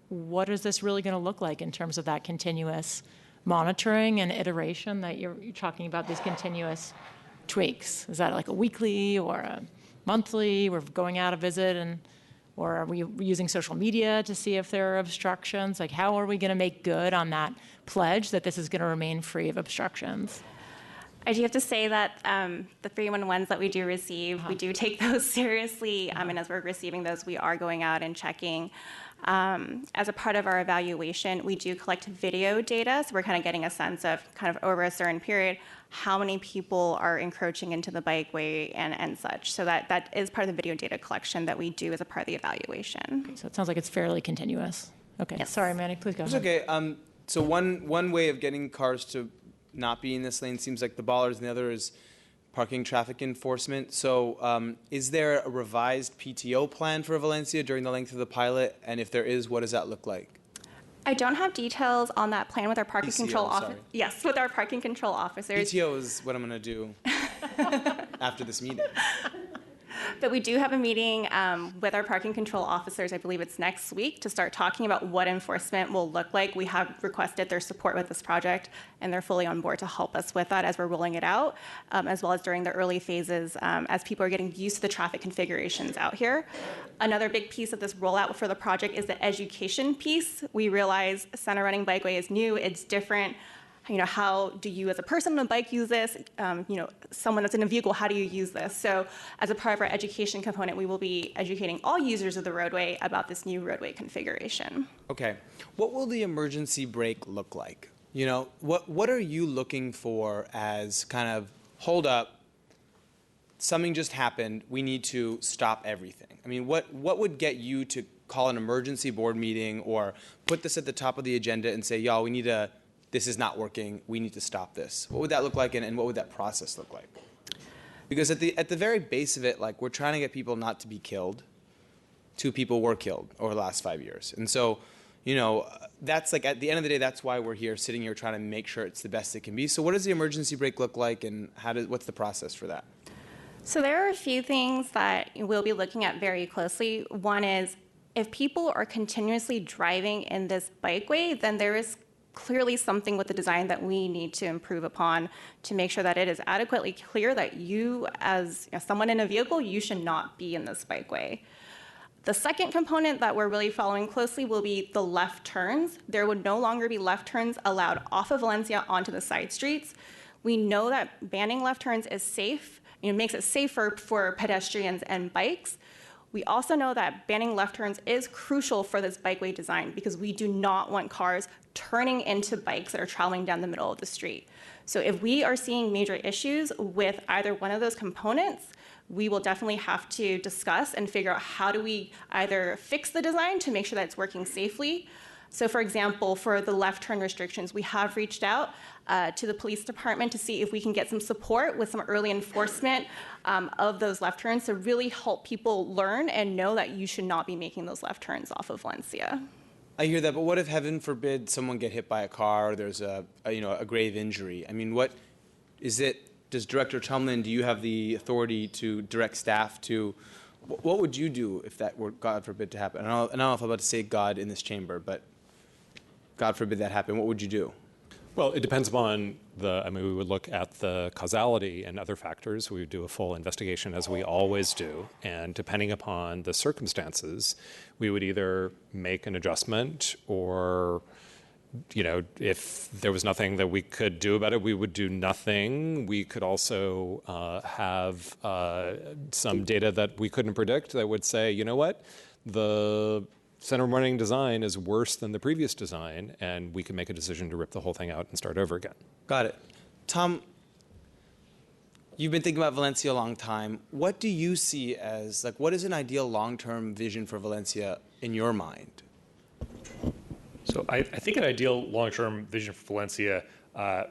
What is this really going to look like in terms of that continuous monitoring and iteration that you're talking about, these continuous tweaks? Is that like a weekly or a monthly? We're going out to visit, or are we using social media to see if there are obstructions? Like, how are we going to make good on that pledge that this is going to remain free of obstructions? I do have to say that the 311s that we do receive, we do take those seriously. And as we're receiving those, we are going out and checking. As a part of our evaluation, we do collect video data. So we're kind of getting a sense of kind of over a certain period, how many people are encroaching into the bikeway and such. So that is part of the video data collection that we do as a part of the evaluation. Okay, so it sounds like it's fairly continuous. Okay, Yes. Sorry, Manny, please go It's ahead. okay. So one way of getting cars to not be in this lane seems like the bollards, and the other is parking traffic enforcement. So is there a revised PTO plan for Valencia during the length of the pilot? And if there is, what does that look like? I don't have details on that plan with our parking PCO, control officer. sorry. Yes, with our parking control officers. PTO is what I'm going to do after this meeting. But we do have a meeting with our parking control officers, I believe it's next week, to start talking about what enforcement will look like. We have requested their support with this project, and they're fully on board to help us with that as we're rolling it out, as well as during the early phases as people are getting used to the traffic configurations out here. Another big piece of this rollout for the project is the education piece. We realize center running bikeway is new, it's different. You know, how do you as a person on a bike use this? Someone that's in a vehicle, how do you use this? So as a part of our education component, we will be educating all users of the roadway about this new roadway configuration. Okay. What will the emergency brake look like? You know, what are you looking for as kind of, hold up, something just happened, we need to stop everything? I mean, what would get you to call an emergency board meeting or put this at the top of the agenda and say, y'all, this is not working, we need to stop this? What would that look like, and what would that process look like? Because at the very base of it, like, we're trying to get people not to be killed. 2 people were killed over the last 5 years. And so, that's like, at the end of the day, that's why we're here, sitting here trying to make sure it's the best it can be. So what does the emergency brake look like, and what's the process for that? So there are a few things that we'll be looking at very closely. One is, if people are continuously driving in this bikeway, then there is clearly something with the design that we need to improve upon to make sure that it is adequately clear that you, as someone in a vehicle, you should not be in this bikeway. The second component that we're really following closely will be the left turns. There would no longer be left turns allowed off of Valencia onto the side streets. We know that banning left turns is safe. It makes it safer for pedestrians and bikes. We also know that banning left turns is crucial for this bikeway design because we do not want cars turning into bikes that are traveling down the middle of the street. So if we are seeing major issues with either one of those components, we will definitely have to discuss and figure out how do we either fix the design to make sure that it's working safely. So for example, for the left turn restrictions, we have reached out to the police department to see if we can get some support with some early enforcement of those left turns to really help people learn and know that you should not be making those left turns off of Valencia. I hear that, but what if, heaven forbid, someone get hit by a car or there's a grave injury? I mean, what is it? Does Director Tumlin, do you have the authority to direct staff to What would you do if that were, God forbid, to happen? I don't know if I'm about to say God in this chamber, but God forbid that happened. What would you do? Well, it depends upon we would look at the causality and other factors. We would do a full investigation as we always do. And depending upon the circumstances, we would either make an adjustment or, if there was nothing that we could do about it, we would do nothing. We could also have some data that we couldn't predict that would say, you know what, the center running design is worse than the previous design, and we can make a decision to rip the whole thing out and start over again. Got it. Tom, you've been thinking about Valencia a long time. What do you see as, what is an ideal long-term vision for Valencia in your mind? So I think an ideal long-term vision for Valencia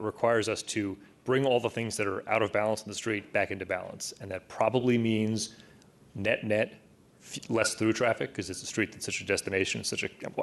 requires us to bring all the things that are out of balance in the street back into balance. And that probably means net less through traffic, because it's a street that's such a destination,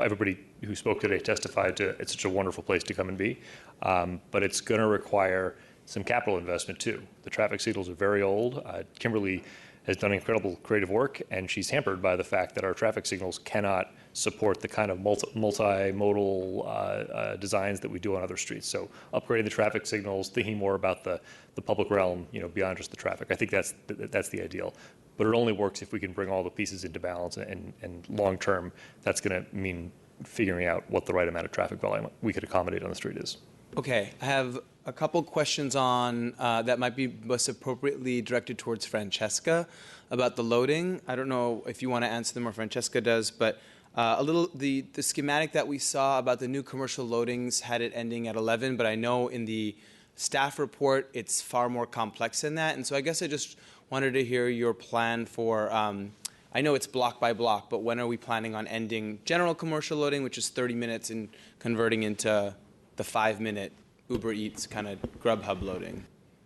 everybody who spoke today testified to it's such a wonderful place to come and be. But it's going to require some capital investment too. The traffic signals are very old. Kimberly has done incredible creative work, and she's hampered by the fact that our traffic signals cannot support the kind of multimodal designs that we do on other streets. So upgrading the traffic signals, thinking more about the public realm, beyond just the traffic. I think that's the ideal. But it only works if we can bring all the pieces into balance, and long term, that's going to mean figuring out what the right amount of traffic volume we could accommodate on the street is. Okay, I have a couple questions on that might be most appropriately directed towards Francesca about the loading. I don't know if you want to answer them or Francesca does, but the schematic that we saw about the new commercial loadings had it ending at 11, but I know in the staff report it's far more complex than that, and so I guess I just wanted to hear your plan for, I know it's block by block, but when are we planning on ending general commercial loading, which is 30 minutes, and converting into the 5-minute Uber Eats kind of Grubhub loading?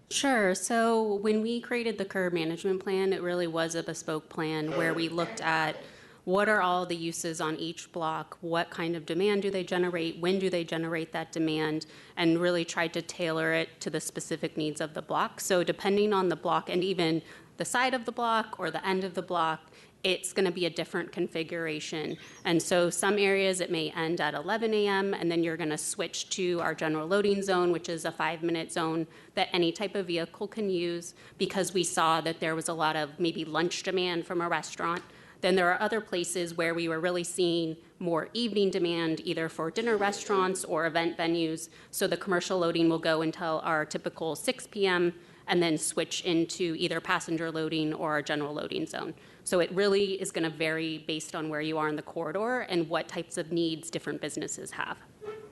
Sure. So when we created the curb management plan, it really was a bespoke plan where we looked at what are all the uses on each block, what kind of demand do they generate, when do they generate that demand, and really tried to tailor it to the specific needs of the block. So depending on the block and even the side of the block or the end of the block, it's going to be a different configuration. And so some areas it may end at 11 a.m. and then you're going to switch to our general loading zone, which is a 5-minute zone that any type of vehicle can use, because we saw that there was a lot of maybe lunch demand from a restaurant. Then there are other places where we were really seeing more evening demand, either for dinner restaurants or event venues. So the commercial loading will go until our typical 6 p.m. and then switch into either passenger loading or our general loading zone. So it really is going to vary based on where you are in the corridor and what types of needs different businesses have.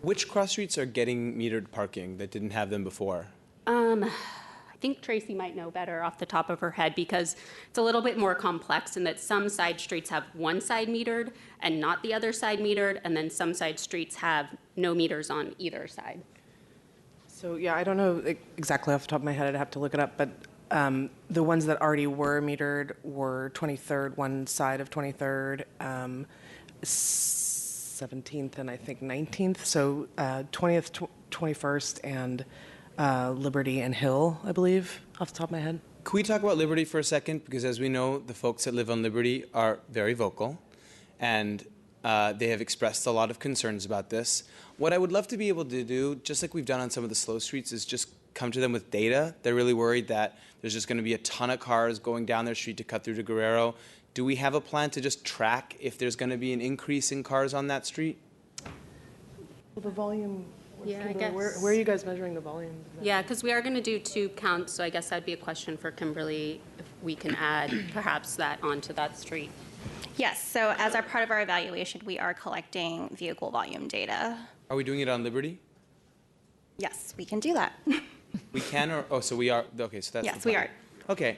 Which cross streets are getting metered parking that didn't have them before? I think Tracy might know better off the top of her head, because it's a little bit more complex in that some side streets have one side metered and not the other side metered, and then some side streets have no meters on either side. So yeah, I don't know exactly off the top of my head. I'd have to look it up, but the ones that already were metered were 23rd, one side of 23rd, 17th, and I think 19th. So 20th, 21st, and Liberty and Hill, I believe, off the top of my head. Can we talk about Liberty for a second? Because as we know, the folks that live on Liberty are very vocal, and they have expressed a lot of concerns about this. What I would love to be able to do, just like we've done on some of the slow streets, is just come to them with data. They're really worried that there's just going to be a ton of cars going down their street to cut through to Guerrero. Do we have a plan to just track if there's going to be an increase in cars on that street? Well, the volume. Yeah, I guess. Where are you guys measuring the volume? Yeah, because we are going to do tube counts, so I guess that'd be a question for Kimberly if we can add perhaps that onto that street. Yes, so as our part of our evaluation, we are collecting vehicle volume data. Are we doing it on Liberty? Yes, we can do that. We can, or so we are. Okay, so that's. Yes, we are. Okay,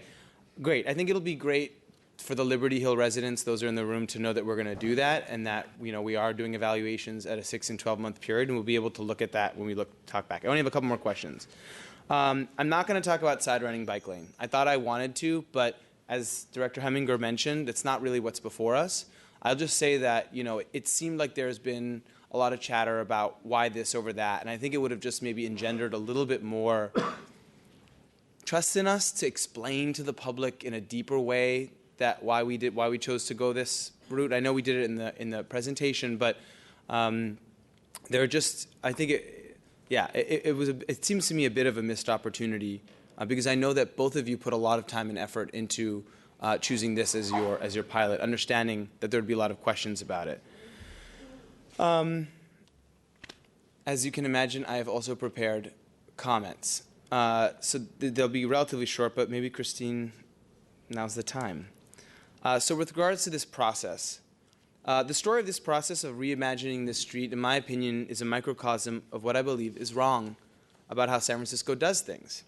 great. I think it'll be great for the Liberty Hill residents, those are in the room, to know that we're going to do that, and that we are doing evaluations at a 6 and 12-month period, and we'll be able to look at that when we talk back. I only have a couple more questions. I'm not going to talk about side running bike lane. I thought I wanted to, but as Director Heminger mentioned, it's not really what's before us. I'll just say that it seemed like there's been a lot of chatter about why this over that, and I think it would have just maybe engendered a little bit more trust in us to explain to the public in a deeper way that why we chose to go this route. I know we did it in the presentation, but there are just, I think it seems to me a bit of a missed opportunity because I know that both of you put a lot of time and effort into choosing this as your pilot, understanding that there would be a lot of questions about it. As you can imagine, I have also prepared comments. So they'll be relatively short, but maybe Christine, now's the time. So with regards to this process, the story of this process of reimagining this street, in my opinion, is a microcosm of what I believe is wrong about how San Francisco does things.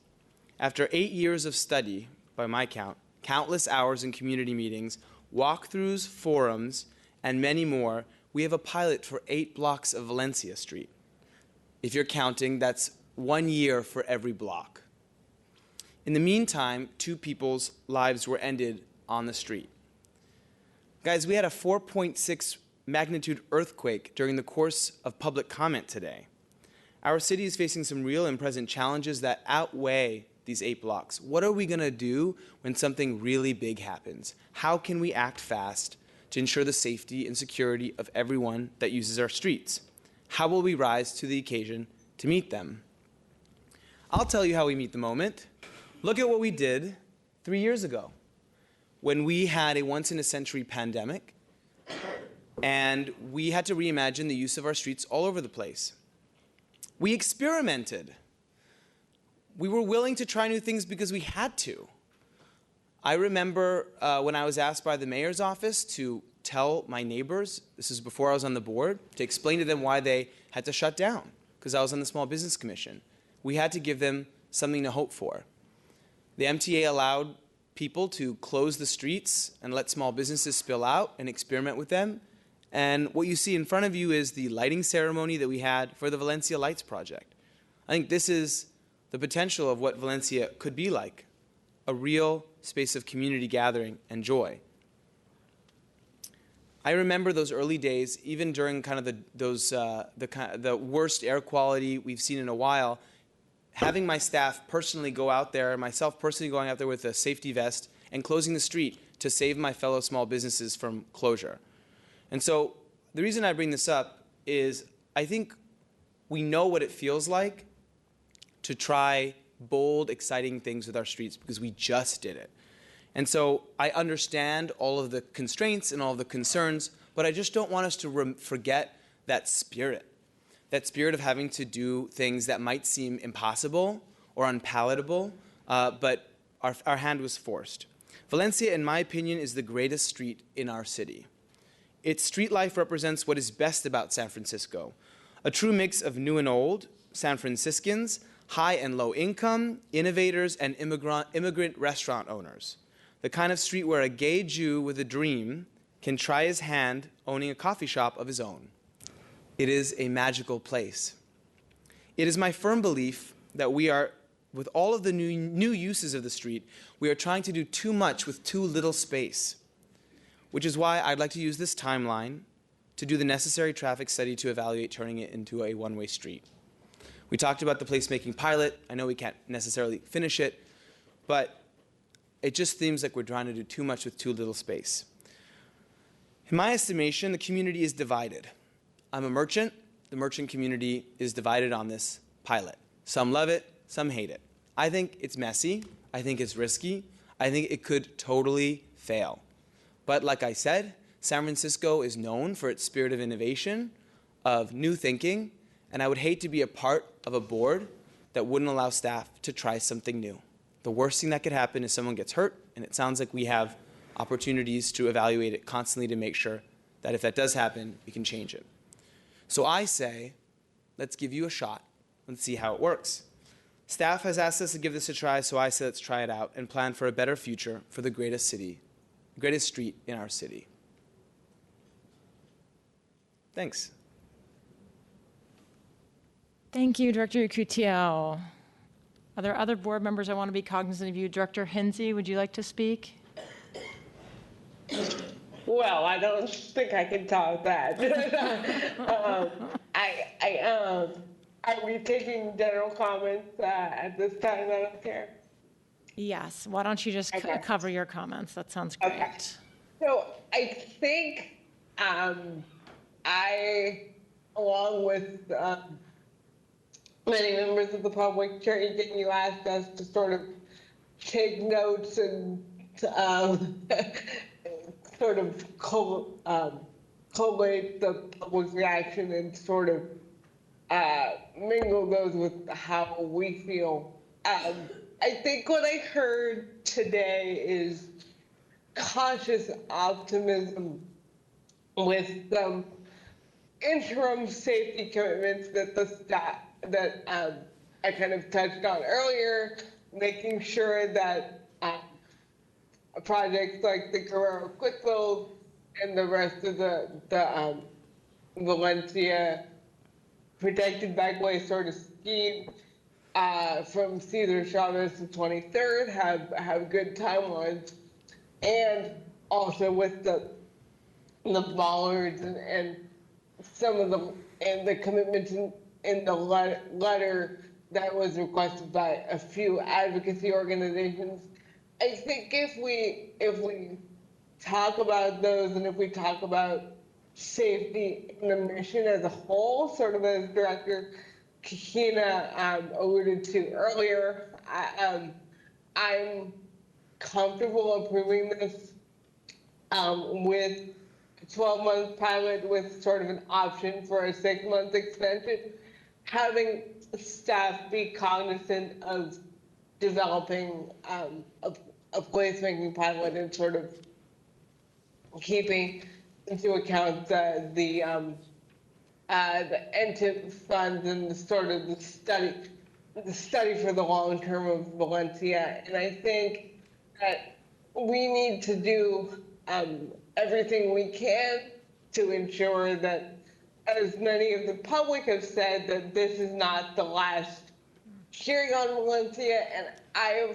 After 8 years of study, by my count, countless hours in community meetings, walkthroughs, forums, and many more, we have a pilot for 8 blocks of Valencia Street. If you're counting, that's 1 year for every block. In the meantime, 2 people's lives were ended on the street. Guys, we had a 4.6 magnitude earthquake during the course of public comment today. Our city is facing some real and present challenges that outweigh these 8 blocks. What are we going to do when something really big happens? How can we act fast to ensure the safety and security of everyone that uses our streets? How will we rise to the occasion to meet them? I'll tell you how we meet the moment. Look at what we did 3 years ago when we had a once-in-a-century pandemic and we had to reimagine the use of our streets all over the place. We experimented. We were willing to try new things because we had to. I remember when I was asked by the mayor's office to tell my neighbors, this is before I was on the board, to explain to them why they had to shut down, because I was on the Small Business Commission. We had to give them something to hope for. The MTA allowed people to close the streets and let small businesses spill out and experiment with them. And what you see in front of you is the lighting ceremony that we had for the Valencia Lights Project. I think this is the potential of what Valencia could be like, a real space of community gathering and joy. I remember those early days, even during kind of the worst air quality we've seen in a while, having my staff personally go out there, myself personally going out there with a safety vest and closing the street to save my fellow small businesses from closure. And so the reason I bring this up is I think we know what it feels like to try bold, exciting things with our streets because we just did it. And so I understand all of the constraints and all of the concerns, but I just don't want us to forget that spirit of having to do things that might seem impossible or unpalatable, but our hand was forced. Valencia, in my opinion, is the greatest street in our city. Its street life represents what is best about San Francisco, a true mix of new and old, San Franciscans, high and low income, innovators, and immigrant restaurant owners. The kind of street where a gay Jew with a dream can try his hand owning a coffee shop of his own. It is a magical place. It is my firm belief that we are, with all of the new uses of the street, we are trying to do too much with too little space, which is why I'd like to use this timeline to do the necessary traffic study to evaluate turning it into a one-way street. We talked about the placemaking pilot. I know we can't necessarily finish it, but it just seems like we're trying to do too much with too little space. In my estimation, the community is divided. I'm a merchant. The merchant community is divided on this pilot. Some love it, some hate it. I think it's messy. I think it's risky. I think it could totally fail. But like I said, San Francisco is known for its spirit of innovation, of new thinking, and I would hate to be a part of a board that wouldn't allow staff to try something new. The worst thing that could happen is someone gets hurt, and it sounds like we have opportunities to evaluate it constantly to make sure that if that does happen, we can change it. So I say, let's give you a shot. Let's see how it works. Staff has asked us to give this a try, so I say let's try it out and plan for a better future for the greatest street in our city. Thanks. Thank you, Director Yukutiel. Are there other board members I want to be cognizant of you? Director Hinsey, would you like to speak? Well, I don't think I can top that. Are we taking general comments at this time? I don't care. Yes, why don't you just cover your comments? That sounds great. Okay. So I think I, along with many members of the public, Chair Egan, you asked us to sort of take notes and sort of collate the public reaction and sort of mingle those with how we feel. I think what I heard today is cautious optimism with some interim safety commitments that the staff, that I kind of touched on earlier, making sure that projects like the Guerrero Quick Build and the rest of the Valencia protected bikeway sort of scheme from Cesar Chavez to 23rd have good timelines, and also with the bollards and some of the commitments in the letter that was requested by a few advocacy organizations. I think if we talk about those and if we talk about safety in the mission as a whole, sort of as Director Kikina alluded to earlier, I'm comfortable approving this with a 12-month pilot with sort of an option for a 6-month extension, having staff be cognizant of developing a placemaking pilot and sort of keeping into account the NTIP funds and the sort of the study for the long term of Valencia. And I think that we need to do everything we can to ensure that, as many of the public have said, that this is not the last hearing on Valencia. And I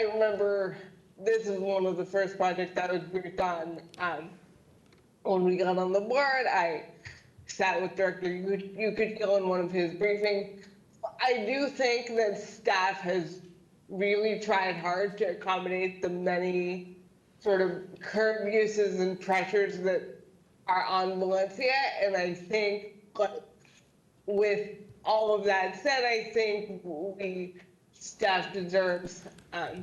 remember this is one of the first projects I was briefed on when we got on the board. I sat with Director Ukitil in one of his briefings. I do think that staff has really tried hard to accommodate the many sort of curb uses and pressures that are on Valencia. And I think, with all of that said, I think staff deserves a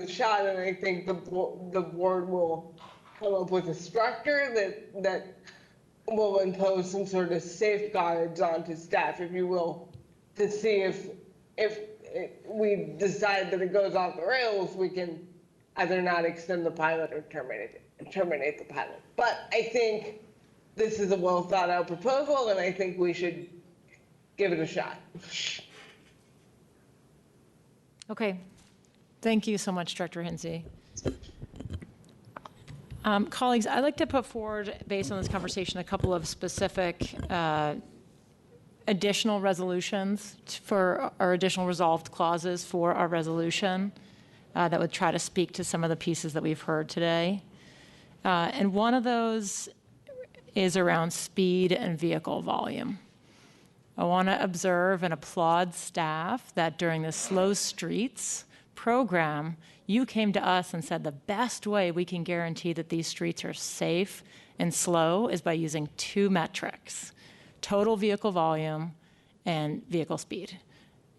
shot, and I think the board will come up with a structure that will impose some sort of safeguards onto staff, if you will, to see if we decide that it goes off the rails, we can either not extend the pilot or terminate the pilot. But I think this is a well thought out proposal, and I think we should give it a shot. Okay. Thank you so much, Director Hinsey. Colleagues, I'd like to put forward, based on this conversation, a couple of specific additional resolutions for our additional resolved clauses for our resolution that would try to speak to some of the pieces that we've heard today. And one of those is around speed and vehicle volume. I want to observe and applaud staff that during the Slow Streets program, you came to us and said the best way we can guarantee that these streets are safe and slow is by using 2 metrics: total vehicle volume and vehicle speed.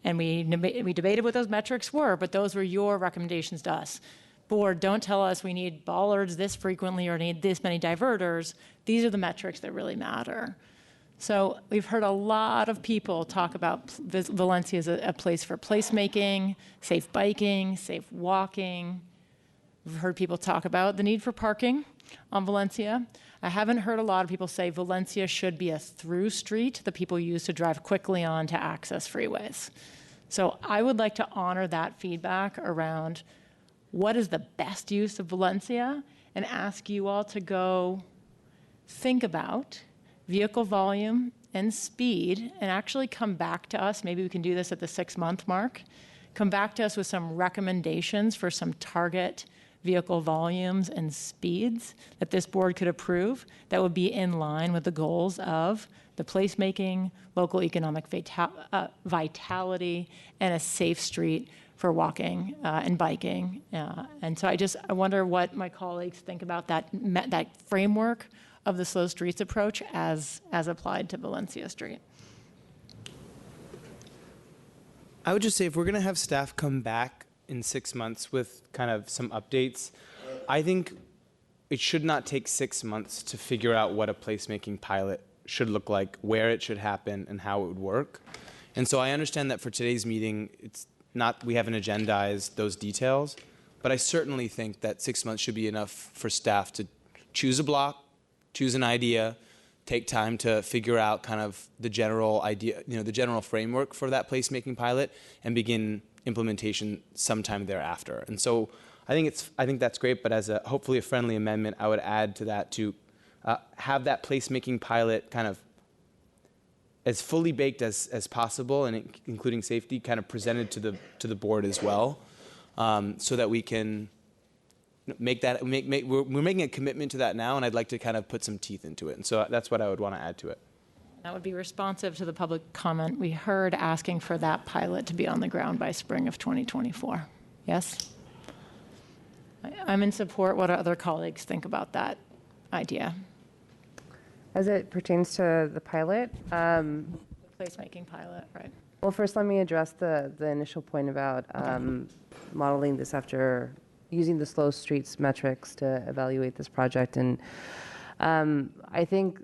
And we debated what those metrics were, but those were your recommendations to us. Board, don't tell us we need bollards this frequently or need this many diverters. These are the metrics that really matter. So we've heard a lot of people talk about Valencia as a place for placemaking, safe biking, safe walking. We've heard people talk about the need for parking on Valencia. I haven't heard a lot of people say Valencia should be a through street that people use to drive quickly on to access freeways. So I would like to honor that feedback around what is the best use of Valencia and ask you all to go think about vehicle volume and speed and actually come back to us. Maybe we can do this at the 6-month mark. Come back to us with some recommendations for some target vehicle volumes and speeds that this board could approve that would be in line with the goals of the placemaking, local economic vitality, and a safe street for walking and biking. And so I wonder what my colleagues think about that framework of the slow streets approach as applied to Valencia Street. I would just say if we're going to have staff come back in 6 months with kind of some updates, I think it should not take 6 months to figure out what a placemaking pilot should look like, where it should happen, and how it would work. And so I understand that for today's meeting, we haven't agendized those details, but I certainly think that 6 months should be enough for staff to choose a block, choose an idea, take time to figure out kind of the general idea, the general framework for that placemaking pilot, and begin implementation sometime thereafter. And so I think that's great, but as hopefully a friendly amendment, I would add to that to have that placemaking pilot kind of as fully baked as possible, and including safety, kind of presented to the board as well, so that we can make that we're making a commitment to that now, and I'd like to kind of put some teeth into it. And so that's what I would want to add to it. That would be responsive to the public comment we heard asking for that pilot to be on the ground by spring of 2024. Yes? I'm in support. What do other colleagues think about that idea? As it pertains to the pilot, Placemaking pilot, right. well, first let me address the initial point about modeling this after using the slow streets metrics to evaluate this project. And I think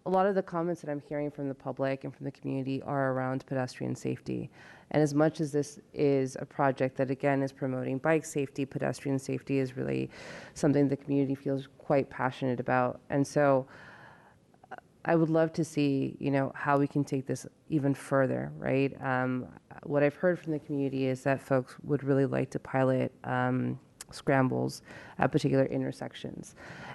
a lot of the comments that I'm hearing from the public and from the community are around pedestrian safety. And as much as this is a project that, again, is promoting bike safety, pedestrian safety is really something the community feels quite passionate about. And so I would love to see, how we can take this even further, right? What I've heard from the community is that folks would really like to pilot scrambles at particular intersections.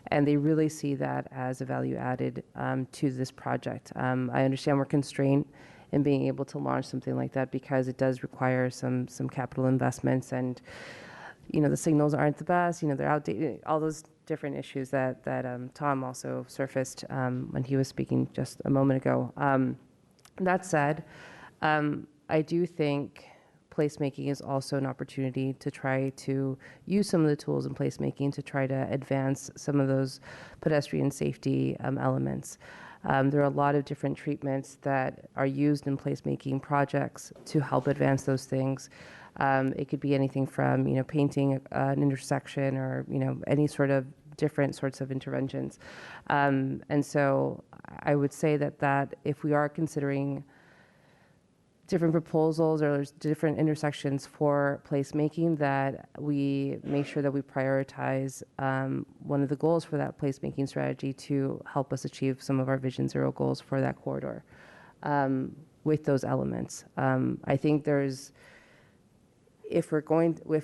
And they really see that as a value added to this project. I understand we're constrained in being able to launch something like that because it does require some capital investments, and the signals aren't the best, they're outdated, all those different issues that Tom also surfaced when he was speaking just a moment ago. That said, I do think placemaking is also an opportunity to try to use some of the tools in placemaking to try to advance some of those pedestrian safety elements. There are a lot of different treatments that are used in placemaking projects to help advance those things. It could be anything from, painting an intersection or, any sort of different sorts of interventions. And so I would say that if we are considering different proposals or different intersections for placemaking, that we make sure that we prioritize one of the goals for that placemaking strategy to help us achieve some of our Vision Zero goals for that corridor with those elements. I think if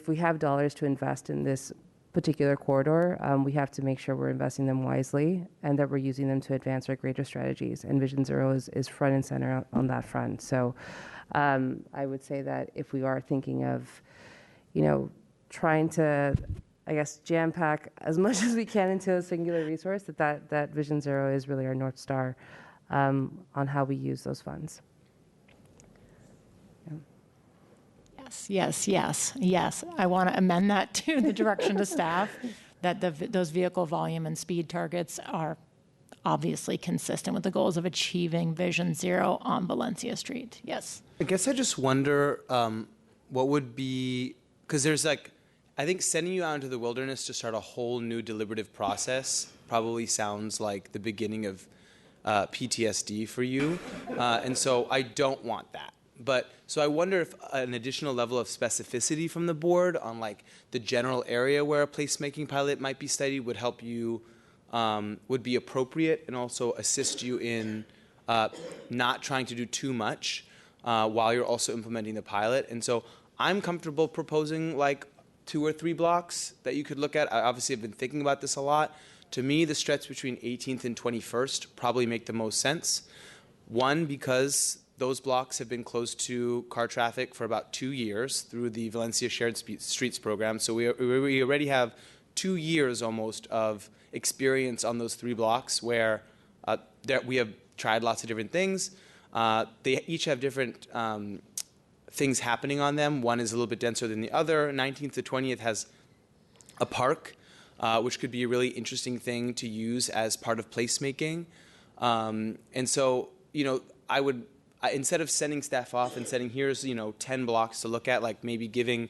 we have dollars to invest in this particular corridor, we have to make sure we're investing them wisely and that we're using them to advance our greater strategies. And Vision Zero is front and center on that front. So I would say that if we are thinking of, trying to, jam pack as much as we can into a singular resource, that Vision Zero is really our North Star on how we use those funds. Yes. I want to amend that to the direction to staff that those vehicle volume and speed targets are obviously consistent with the goals of achieving Vision Zero on Valencia Street. Yes. I guess I just wonder what would be, because there's I think sending you out into the wilderness to start a whole new deliberative process probably sounds like the beginning of PTSD for you. And so I don't want that. But so I wonder if an additional level of specificity from the board on the general area where a placemaking pilot might be studied would help you, would be appropriate, and also assist you in not trying to do too much while you're also implementing the pilot. And so I'm comfortable proposing 2 or 3 blocks that you could look at. I obviously have been thinking about this a lot. To me, the stretch between 18th and 21st probably make the most sense. One, because those blocks have been closed to car traffic for about 2 years through the Valencia Shared Streets program. So we already have 2 years almost of experience on those 3 blocks where we have tried lots of different things. They each have different things happening on them. One is a little bit denser than the other. 19th to 20th has a park, which could be a really interesting thing to use as part of placemaking. And so, I would, instead of sending staff off and saying, here's, 10 blocks to look at, like maybe giving,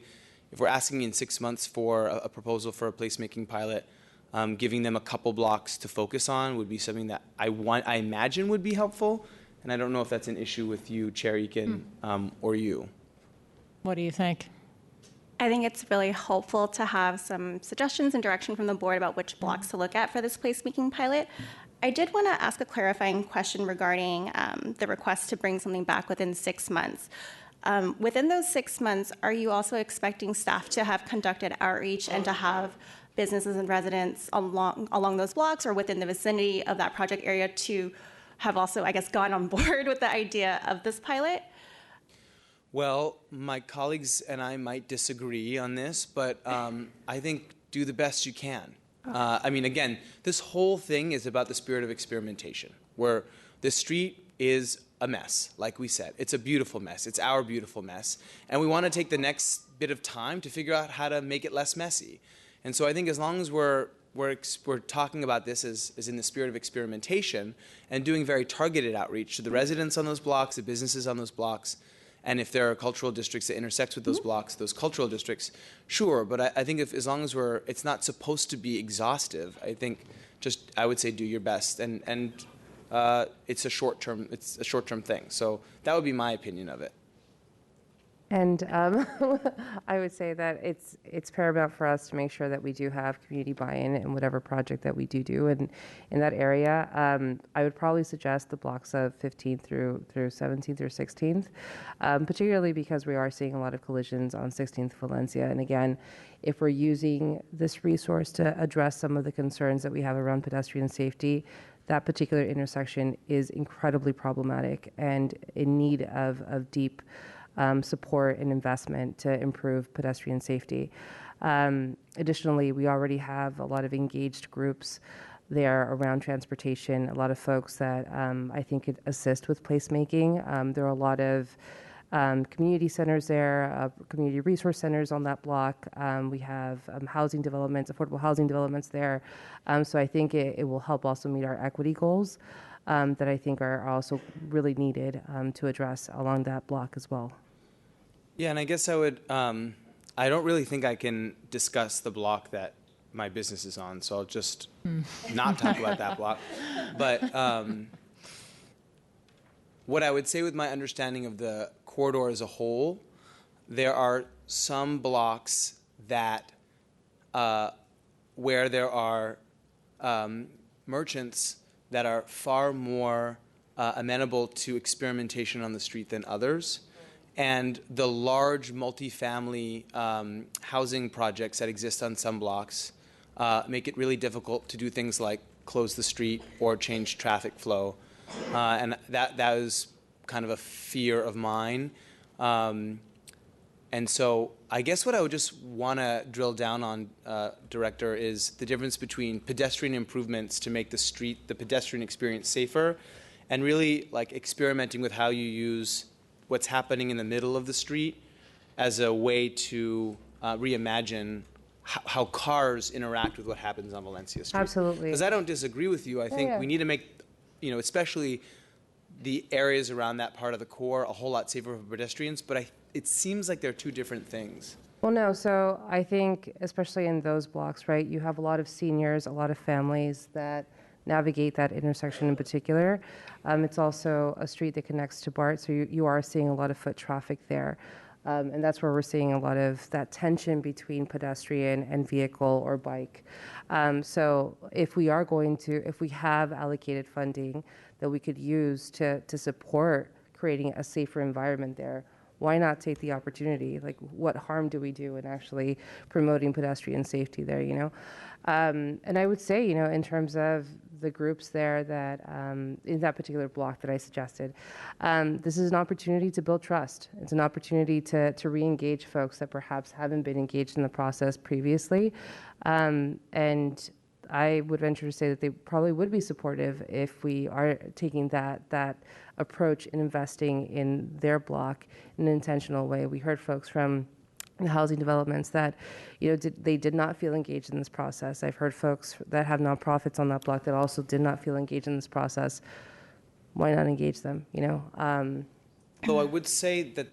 if we're asking in 6 months for a proposal for a placemaking pilot, giving them a couple blocks to focus on would be something that I imagine would be helpful. And I don't know if that's an issue with you, Chair Eakin, or you. What do you think? I think it's really helpful to have some suggestions and direction from the board about which blocks to look at for this placemaking pilot. I did want to ask a clarifying question regarding the request to bring something back within 6 months. Within those 6 months, are you also expecting staff to have conducted outreach and to have businesses and residents along those blocks or within the vicinity of that project area to have also, I guess, gone on board with the idea of this pilot? Well, my colleagues and I might disagree on this, but I think do the best you can. Again, this whole thing is about the spirit of experimentation, where the street is a mess, like we said. It's a beautiful mess. It's our beautiful mess. And we want to take the next bit of time to figure out how to make it less messy. And so I think as long as we're talking about this as in the spirit of experimentation and doing very targeted outreach to the residents on those blocks, the businesses on those blocks, and if there are cultural districts that intersect with those blocks, those cultural districts, sure. But I think as long as it's not supposed to be exhaustive, I think I would say do your best. And it's a short-term thing. So that would be my opinion of it. And I would say that it's paramount for us to make sure that we do have community buy-in in whatever project that we do. And in that area, I would probably suggest the blocks of 15th through 17th or 16th, particularly because we are seeing a lot of collisions on 16th Valencia. And again, if we're using this resource to address some of the concerns that we have around pedestrian safety, that particular intersection is incredibly problematic and in need of deep support and investment to improve pedestrian safety. Additionally, we already have a lot of engaged groups there around transportation, a lot of folks that I think could assist with placemaking. There are a lot of community centers there, community resource centers on that block. We have housing developments, affordable housing developments there. So I think it will help also meet our equity goals that I think are also really needed to address along that block as well. Yeah, and I guess I would, I don't really think I can discuss the block that my business is on, so I'll just not talk about that block. But what I would say with my understanding of the corridor as a whole, there are some blocks that, where there are merchants that are far more amenable to experimentation on the street than others. And the large multifamily housing projects that exist on some blocks make it really difficult to do things like close the street or change traffic flow. And that is kind of a fear of mine. And so I guess what I would just want to drill down on, Director, is the difference between pedestrian improvements to make the pedestrian experience safer, and really like experimenting with how you use what's happening in the middle of the street as a way to reimagine how cars interact with what happens on Valencia Street. Absolutely. Because I don't disagree with you. I think we need to make, especially the areas around that part of the core a whole lot safer for pedestrians, but it seems like they're two different things. Well, no, so I think especially in those blocks, right, you have a lot of seniors, a lot of families that navigate that intersection in particular. It's also a street that connects to BART, so you are seeing a lot of foot traffic there. And that's where we're seeing a lot of that tension between pedestrian and vehicle or bike. So if we have allocated funding that we could use to support creating a safer environment there, why not take the opportunity? Like, what harm do we do in actually promoting pedestrian safety there, you know? And I would say, you know, in terms of the groups there that, in that particular block that I suggested, this is an opportunity to build trust. It's an opportunity to re-engage folks that perhaps haven't been engaged in the process previously. And I would venture to say that they probably would be supportive if we are taking that approach in investing in their block in an intentional way. We heard folks from the housing developments that, you know, they did not feel engaged in this process. I've heard folks that have nonprofits on that block that also did not feel engaged in this process. Why not engage them, you know? Though I would say that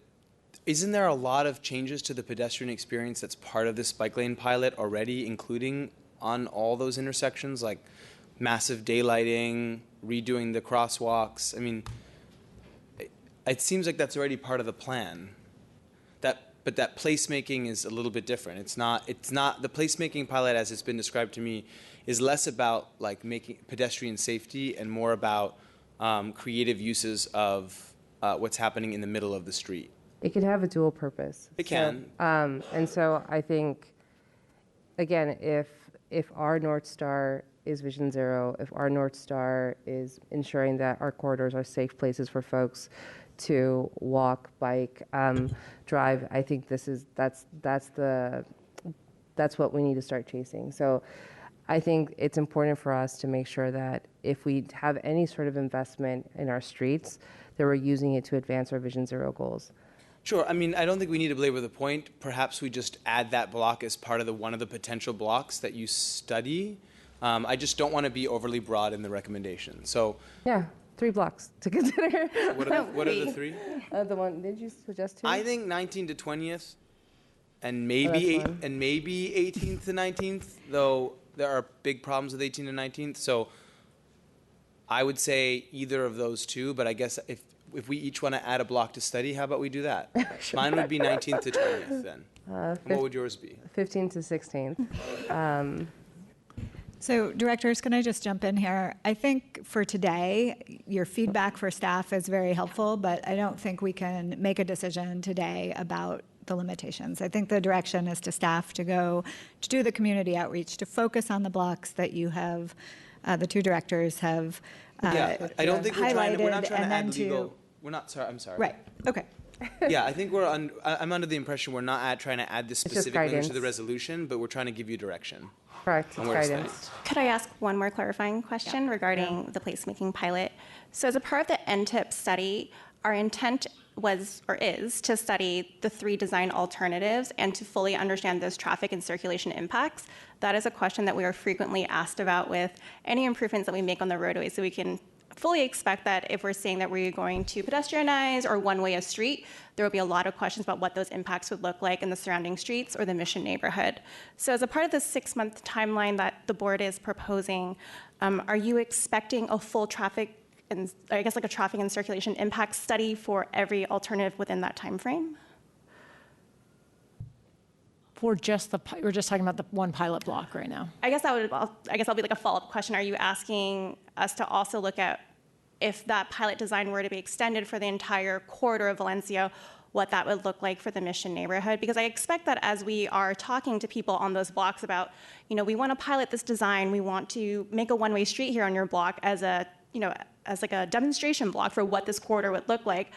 isn't there a lot of changes to the pedestrian experience that's part of this bike lane pilot already, including on all those intersections, like massive daylighting, redoing the crosswalks? I mean, it seems like that's already part of the plan. But that placemaking is a little bit different. It's not the placemaking pilot as it's been described to me is less about like making pedestrian safety and more about creative uses of what's happening in the middle of the street. It can have a dual purpose. It can. And so I think, again, if our North Star is Vision Zero, if our North Star is ensuring that our corridors are safe places for folks to walk, bike, drive, I think that's what we need to start chasing. So I think it's important for us to make sure that if we have any sort of investment in our streets, that we're using it to advance our Vision Zero goals. Sure. I mean, I don't think we need to belabor the point. Perhaps we just add that block as part of one of the potential blocks that you study. I just don't want to be overly broad in the recommendation. So yeah, 3 blocks to consider. What are the 3? The one, did you suggest 2? I think 19th to 20th, and maybe 18th to 19th. Though there are big problems with 18th to 19th. So I would say either of those 2. But I guess if we each want to add a block to study, how about we do that? Sure. Mine would be 19th to 20th then. What would yours be? 15th to 16th. So, directors, can I just jump in here? I think for today, your feedback for staff is very helpful, but I don't think we can make a decision today about the limitations. I think the direction is to staff to go to do the community outreach, to focus on the blocks that you have, the 2 directors have yeah, I don't think we're not trying to add legal. I'm sorry. Right. Okay. Yeah, I think I'm under the impression we're not trying to add this specific language to the resolution, but we're trying to give you direction. Correct. On where to stand. Could I ask one more clarifying question regarding the placemaking pilot? So as a part of the NTIP study, our intent was or is to study the 3 design alternatives and to fully understand those traffic and circulation impacts. That is a question that we are frequently asked about with any improvements that we make on the roadway, so we can fully expect that if we're saying that we're going to pedestrianize or one-way a street, there will be a lot of questions about what those impacts would look like in the surrounding streets or the Mission neighborhood. So as a part of the 6-month timeline that the board is proposing, are you expecting a full traffic and I guess like a traffic and circulation impact study for every alternative within that time frame? We're just talking about the one pilot block right now. I guess that'll be like a follow-up question. Are you asking us to also look at if that pilot design were to be extended for the entire corridor of Valencia, what that would look like for the Mission neighborhood? Because I expect that as we are talking to people on those blocks about, you know, we want to pilot this design, we want to make a one-way street here on your block as a, you know, as like a demonstration block for what this corridor would look like.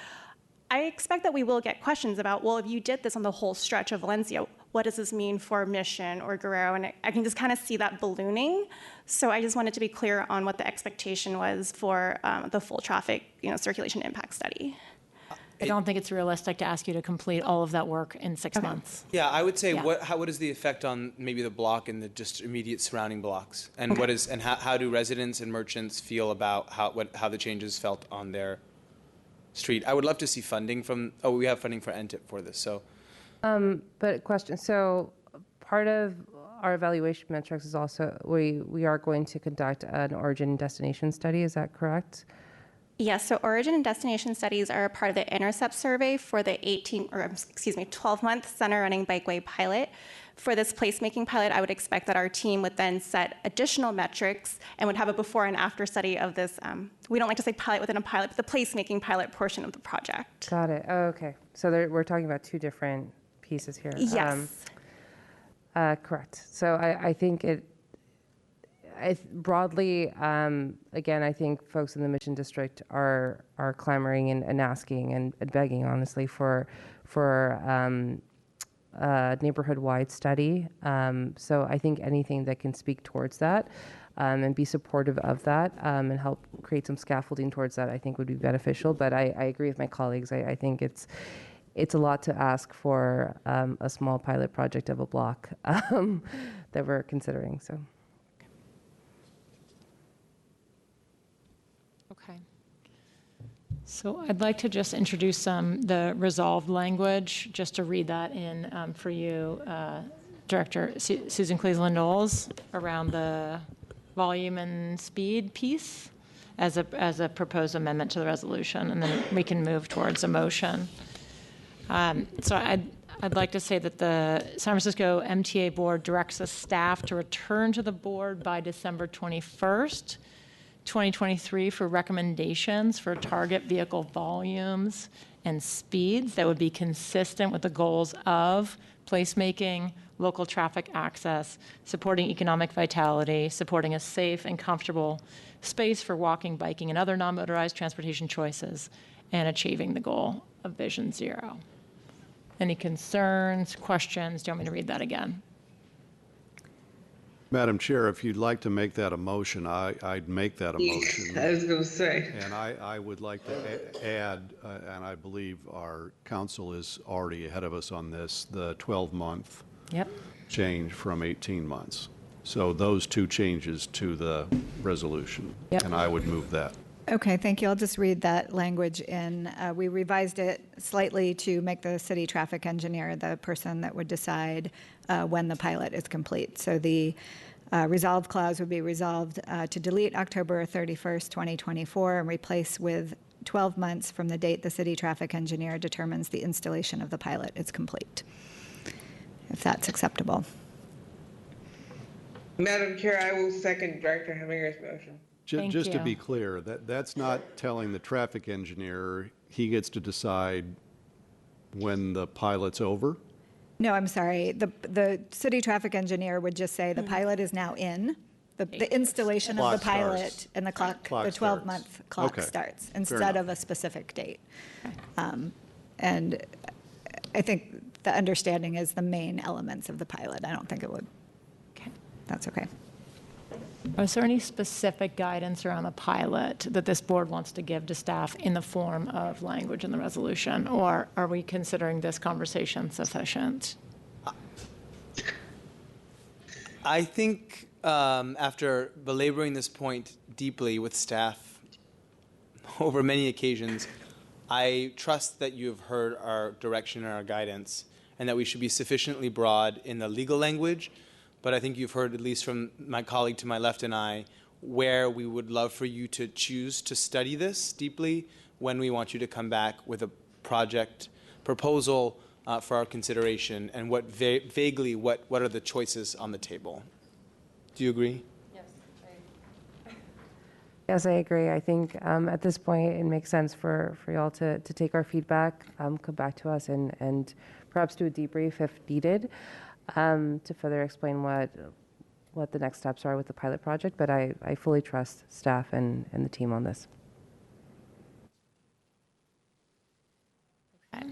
I expect that we will get questions about, well, if you did this on the whole stretch of Valencia, what does this mean for Mission or Guerrero? And I can just kind of see that ballooning. So I just wanted to be clear on what the expectation was for the full traffic, you know, circulation impact study. I don't think it's realistic to ask you to complete all of that work in 6 months. Yeah, I would say what is the effect on maybe the block and the just immediate surrounding blocks, and how do residents and merchants feel about how the changes felt on their street? I would love to see funding from. Oh, we have funding for NTIP for this, so. But question, so part of our evaluation metrics is also, we are going to conduct an origin and destination study, is that correct? Yes, so origin and destination studies are a part of the intercept survey for the 12-month center running bikeway pilot. For this placemaking pilot, I would expect that our team would then set additional metrics and would have a before and after study of this. We don't like to say pilot within a pilot, but the placemaking pilot portion of the project. Got it. Oh, okay. So we're talking about two different pieces here. Yes. Correct. So I think broadly, again, I think folks in the Mission District are clamoring and asking and begging, honestly, for neighborhood-wide study. So I think anything that can speak towards that and be supportive of that and help create some scaffolding towards that, I think would be beneficial. But I agree with my colleagues. I think it's a lot to ask for a small pilot project of a block that we're considering. So. Okay. So I'd like to just introduce the resolved language, just to read that in for you, Director Susan Cleveland-Knowles, around the volume and speed piece as a proposed amendment to the resolution, and then we can move towards a motion. So I'd like to say that the San Francisco MTA Board directs the staff to return to the board by December 21st, 2023 for recommendations for target vehicle volumes and speeds that would be consistent with the goals of placemaking, local traffic access, supporting economic vitality, supporting a safe and comfortable space for walking, biking, and other non-motorized transportation choices, and achieving the goal of Vision Zero. Any concerns, questions? Do you want me to read that again? Madam Chair, if you'd like to make that a motion, I'd make that a motion. I was going to say. And I would like to add, and I believe our council is already ahead of us on this, the 12-month change from 18 months. So those two changes to the resolution. And I would move that. Okay, thank you. I'll just read that language in. We revised it slightly to make the city traffic engineer the person that would decide when the pilot is complete. So the resolve clause would be resolved to delete October 31st, 2024 and replace with 12 months from the date the city traffic engineer determines the installation of the pilot is complete, if that's acceptable. Madam Chair, I will second Director Hemminger's motion. Just to be clear, that's not telling the traffic engineer he gets to decide when the pilot's over? No, I'm sorry. The city traffic engineer would just say the pilot is now in. The installation of the pilot and the clock, the 12-month clock starts instead of a specific date. And I think the understanding is the main elements of the pilot. I don't think it would. Okay. That's okay. Is there any specific guidance around the pilot that this board wants to give to staff in the form of language in the resolution, or are we considering this conversation sufficient? I think after belaboring this point deeply with staff over many occasions, I trust that you have heard our direction and our guidance, and that we should be sufficiently broad in the legal language. But I think you've heard, at least from my colleague to my left and I, where we would love for you to choose to study this deeply when we want you to come back with a project proposal for our consideration, and what vaguely what are the choices on the table. Do you agree? Yes, I agree. I think at this point it makes sense for y'all to take our feedback, come back to us, and perhaps do a debrief if needed. To further explain what the next steps are with the pilot project, but I fully trust staff and the team on this. Okay.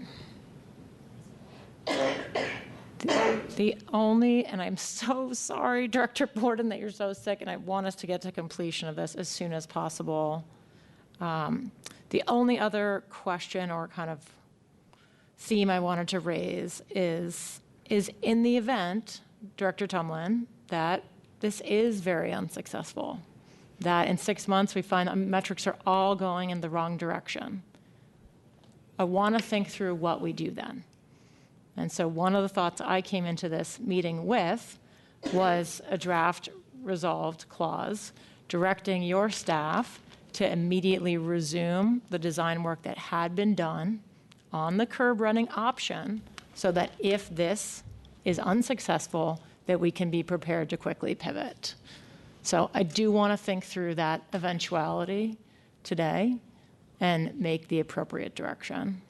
The only, and I'm so sorry, Director Borden, that you're so sick, and I want us to get to completion of this as soon as possible. The only other question or kind of theme I wanted to raise is in the event, Director Tumlin, that this is very unsuccessful, that in 6 months we find metrics are all going in the wrong direction. I want to think through what we do then. And so one of the thoughts I came into this meeting with was a draft resolved clause directing your staff to immediately resume the design work that had been done on the curb running option, so that if this is unsuccessful, that we can be prepared to quickly pivot. So I do want to think through that eventuality today and make the appropriate direction.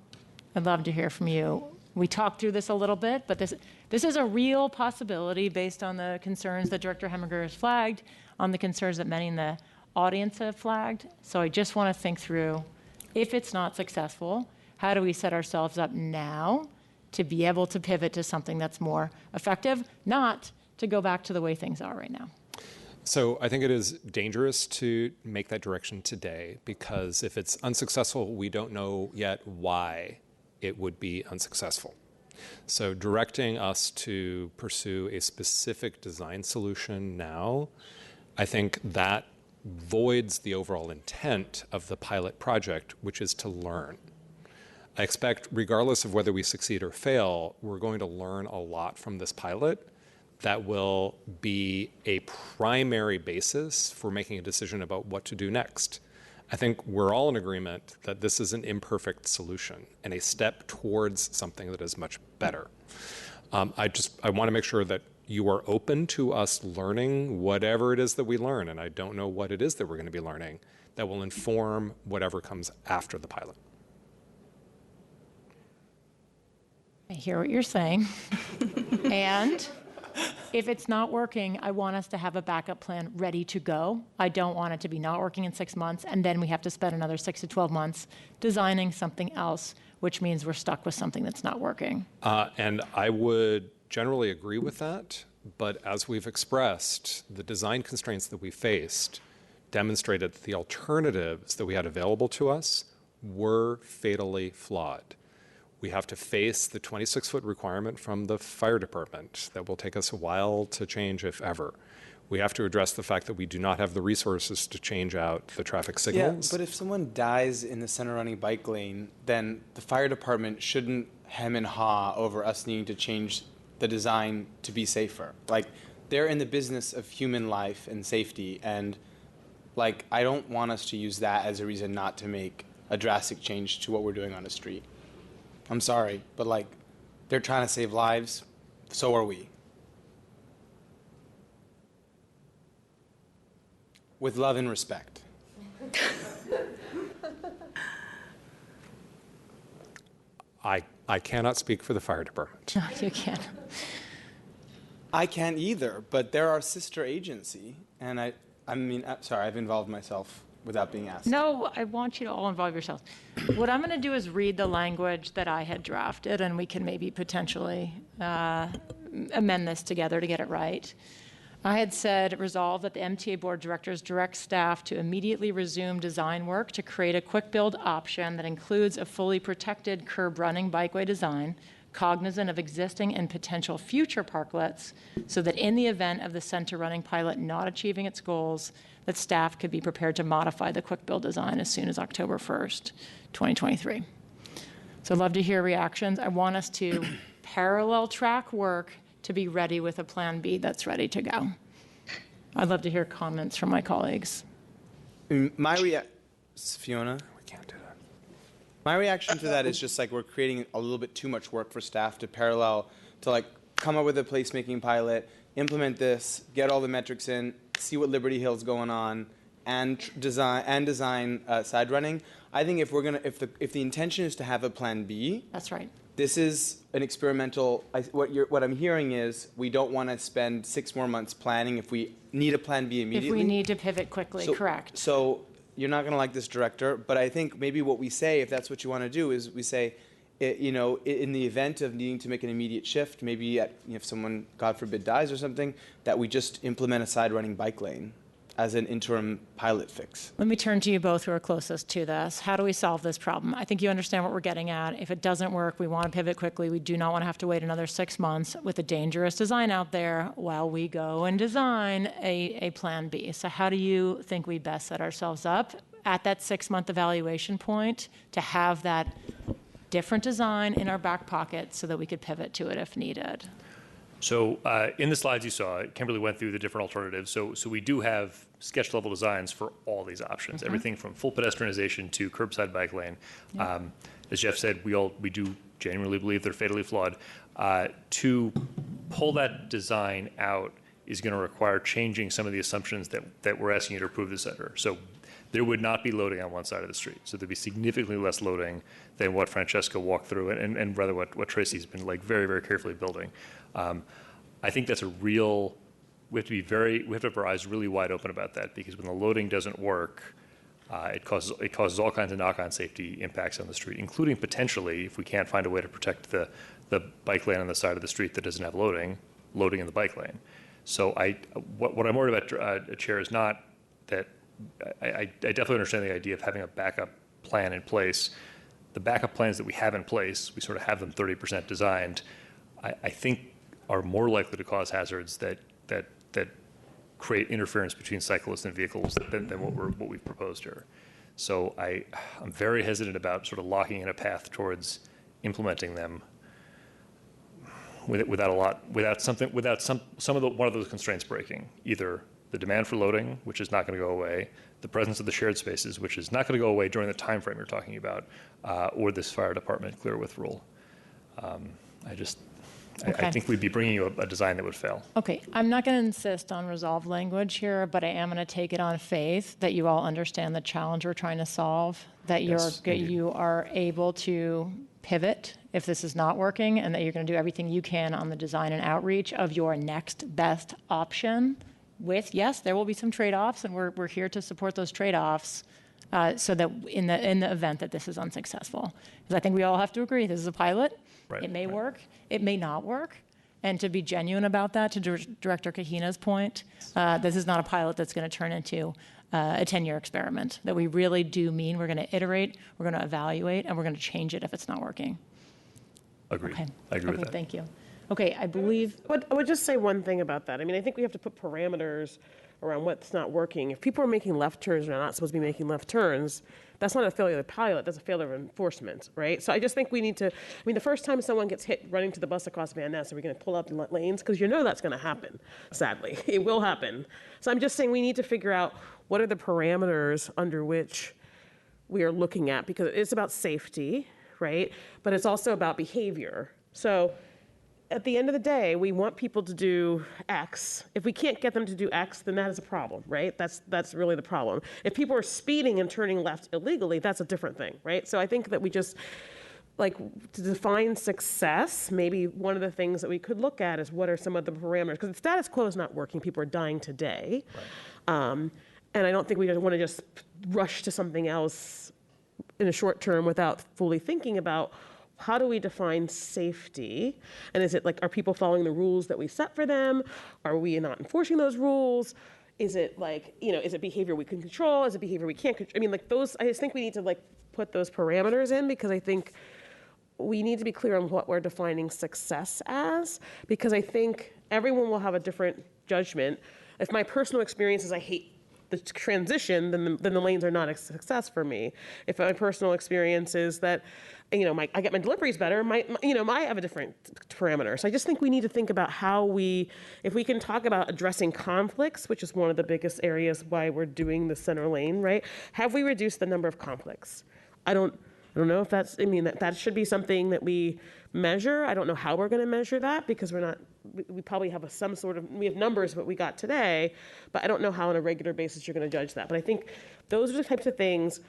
I'd love to hear from you. We talked through this a little bit, but this is a real possibility based on the concerns that Director Hemminger has flagged, on the concerns that many in the audience have flagged. So I just want to think through, if it's not successful, how do we set ourselves up now to be able to pivot to something that's more effective, not to go back to the way things are right now? So I think it is dangerous to make that direction today, because if it's unsuccessful, we don't know yet why it would be unsuccessful. So directing us to pursue a specific design solution now, I think that voids the overall intent of the pilot project, which is to learn. I expect, regardless of whether we succeed or fail, we're going to learn a lot from this pilot that will be a primary basis for making a decision about what to do next. I think we're all in agreement that this is an imperfect solution and a step towards something that is much better. I want to make sure that you are open to us learning whatever it is that we learn, and I don't know what it is that we're going to be learning that will inform whatever comes after the pilot. I hear what you're saying. And if it's not working, I want us to have a backup plan ready to go. I don't want it to be not working in 6 months, and then we have to spend another 6 to 12 months designing something else, which means we're stuck with something that's not working. And I would generally agree with that, but as we've expressed, the design constraints that we faced demonstrated that the alternatives that we had available to us were fatally flawed. We have to face the 26-foot requirement from the fire department that will take us a while to change, if ever. We have to address the fact that we do not have the resources to change out the traffic signals. Yeah, but if someone dies in the center running bike lane, then the fire department shouldn't hem and haw over us needing to change the design to be safer. Like, they're in the business of human life and safety, and like, I don't want us to use that as a reason not to make a drastic change to what we're doing on the street. I'm sorry, but like, they're trying to save lives, so are we. With love and respect. I cannot speak for the fire department. No, you can't. I can't either, but they're our sister agency, and sorry, I've involved myself without being asked. No, I want you to all involve yourselves. What I'm going to do is read the language that I had drafted, and we can maybe potentially amend this together to get it right. I had said, resolve that the MTA Board of Directors direct staff to immediately resume design work to create a quick build option that includes a fully protected curb running bikeway design, cognizant of existing and potential future parklets, so that in the event of the center running pilot not achieving its goals, that staff could be prepared to modify the quick build design as soon as October 1st, 2023. So I'd love to hear reactions. I want us to parallel track work to be ready with a plan B that's ready to go. I'd love to hear comments from my colleagues. Fiona? We can't do that. My reaction to that is just like we're creating a little bit too much work for staff to parallel, to like come up with a placemaking pilot, implement this, get all the metrics in, see what Liberty Hill's going on, and design side running. I think if the intention is to have a plan B, that's right. This is an experimental. What I'm hearing is we don't want to spend 6 more months planning if we need a plan B immediately. If we need to pivot quickly, correct. So you're not going to like this, director, but I think maybe what we say, if that's what you want to do, is we say, in the event of needing to make an immediate shift, maybe if someone, God forbid, dies or something, that we just implement a side running bike lane as an interim pilot fix. Let me turn to you both who are closest to this. How do we solve this problem? I think you understand what we're getting at. If it doesn't work, we want to pivot quickly. We do not want to have to wait another 6 months with a dangerous design out there while we go and design a plan B. So how do you think we best set ourselves up at that 6-month evaluation point to have that different design in our back pocket so that we could pivot to it if needed? So in the slides you saw, Kimberly went through the different alternatives. So we do have sketch level designs for all these options, everything from full pedestrianization to curbside bike lane. As Jeff said, we do genuinely believe they're fatally flawed. To pull that design out is going to require changing some of the assumptions that we're asking you to approve this under. So there would not be loading on one side of the street. So there'd be significantly less loading than what Francesca walked through and rather what Tracy's been like very, very carefully building. I think that's a real, we have to have our eyes really wide open about that, because when the loading doesn't work, it causes all kinds of knock-on safety impacts on the street, including potentially, if we can't find a way to protect the bike lane on the side of the street that doesn't have loading in the bike lane. So what I'm worried about, Chair, is not that I definitely understand the idea of having a backup plan in place. The backup plans that we have in place, we sort of have them 30% designed, I think are more likely to cause hazards that create interference between cyclists and vehicles than what we've proposed here. So I'm very hesitant about sort of locking in a path towards implementing them without some of one of those constraints breaking, either the demand for loading, which is not going to go away, the presence of the shared spaces, which is not going to go away during the time frame you're talking about, or this fire department clear with rule. I think we'd be bringing you a design that would fail. Okay, I'm not going to insist on resolve language here, but I am going to take it on faith that you all understand the challenge we're trying to solve, that you are able to pivot if this is not working, and that you're going to do everything you can on the design and outreach of your next best option with, yes, there will be some trade-offs, and we're here to support those trade-offs so that in the event that this is unsuccessful. Because I think we all have to agree, this is a pilot. It may work, it may not work. And to be genuine about that, to Director Kahina's point, this is not a pilot that's going to turn into a 10-year experiment, that we really do mean we're going to iterate, we're going to evaluate, and we're going to change it if it's not working. Agreed. Okay. I agree with that. Thank you. Okay, I believe. I would just say one thing about that. I mean, I think we have to put parameters around what's not working. If people are making left turns and are not supposed to be making left turns, that's not a failure of the pilot, that's a failure of enforcement, right? So I just think we need to, the first time someone gets hit running to the bus across Van Ness, are we going to pull up and let lanes? Because you know that's going to happen, sadly. It will happen. So I'm just saying we need to figure out what are the parameters under which we are looking at, because it's about safety, right? But it's also about behavior. So at the end of the day, we want people to do X. If we can't get them to do X, then that is a problem, right? That's really the problem. If people are speeding and turning left illegally, that's a different thing, right? So I think that we just, to define success, maybe one of the things that we could look at is what are some of the parameters, because the status quo is not working. People are dying today. Right. And I don't think we want to just rush to something else in a short term without fully thinking about how do we define safety? And is it are people following the rules that we set for them? Are we not enforcing those rules? Is it is it behavior we can control? Is it behavior we can't control? I mean, I just think we need to put those parameters in, because I think we need to be clear on what we're defining success as, because I think everyone will have a different judgment. If my personal experience is I hate the transition, then the lanes are not a success for me. If my personal experience is that, I get my deliveries better, I have a different parameter. So I just think we need to think about if we can talk about addressing conflicts, which is one of the biggest areas why we're doing the center lane, right? Have we reduced the number of conflicts? I don't know if that should be something that we measure. I don't know how we're going to measure that, because we probably have we have numbers what we got today, but I don't know how on a regular basis you're going to judge that. But I think those are the types of things.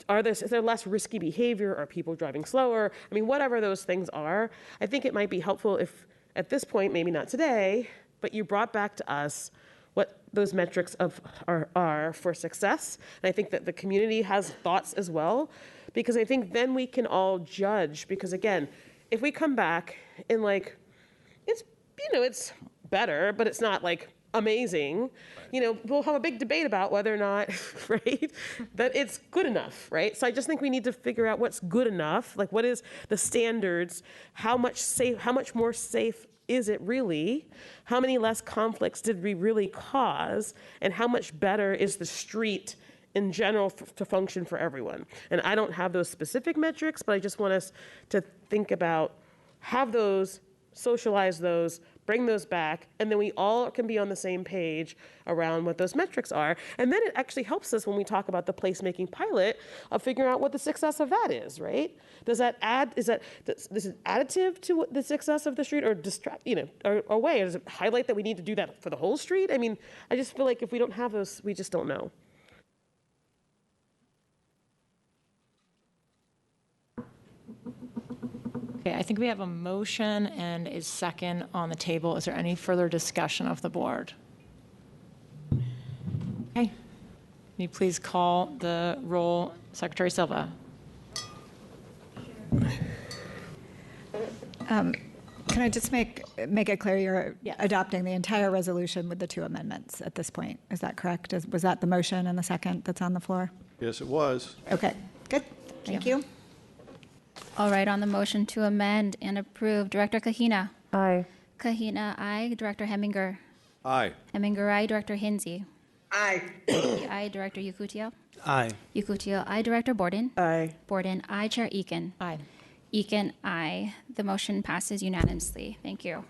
Is there less risky behavior? Are people driving slower? Whatever those things are, I think it might be helpful if, at this point, maybe not today, but you brought back to us what those metrics are for success. And I think that the community has thoughts as well, because I think then we can all judge. Because again, if we come back and it's better, but it's not amazing, we'll have a big debate about whether or not, right, that it's good enough, right? So I just think we need to figure out what's good enough, what is the standards, how much more safe is it really, how many less conflicts did we really cause, and how much better is the street in general to function for everyone. And I don't have those specific metrics, but I just want us to think about, have those, socialize those, bring those back, and then we all can be on the same page around what those metrics are. And then it actually helps us when we talk about the placemaking pilot of figuring out what the success of that is, right? Does that add, is this is additive to the success of the street, or distract, or way? Does it highlight that we need to do that for the whole street? I mean, I just feel like if we don't have those, we just don't know. Okay, I think we have a motion and a second on the table. Is there any further discussion of the board? Okay. Can you please call the roll, Secretary Silva? Can I just make it clear you're adopting the entire resolution with the 2 amendments at this point? Is that correct? Was that the motion and the second that's on the floor? Yes, it was. Okay, good. Thank you. All right, on the motion to amend and approve, Director Kahina. Aye. Kahina, aye. Director Heminger. Aye. Heminger, aye. Director Hinsey. Aye. Aye. Director Yukutio. Aye. Yukutio, aye. Director Borden. Aye. Borden, aye. Chair Eakin. Aye. Eakin, aye. The motion passes unanimously. Thank you.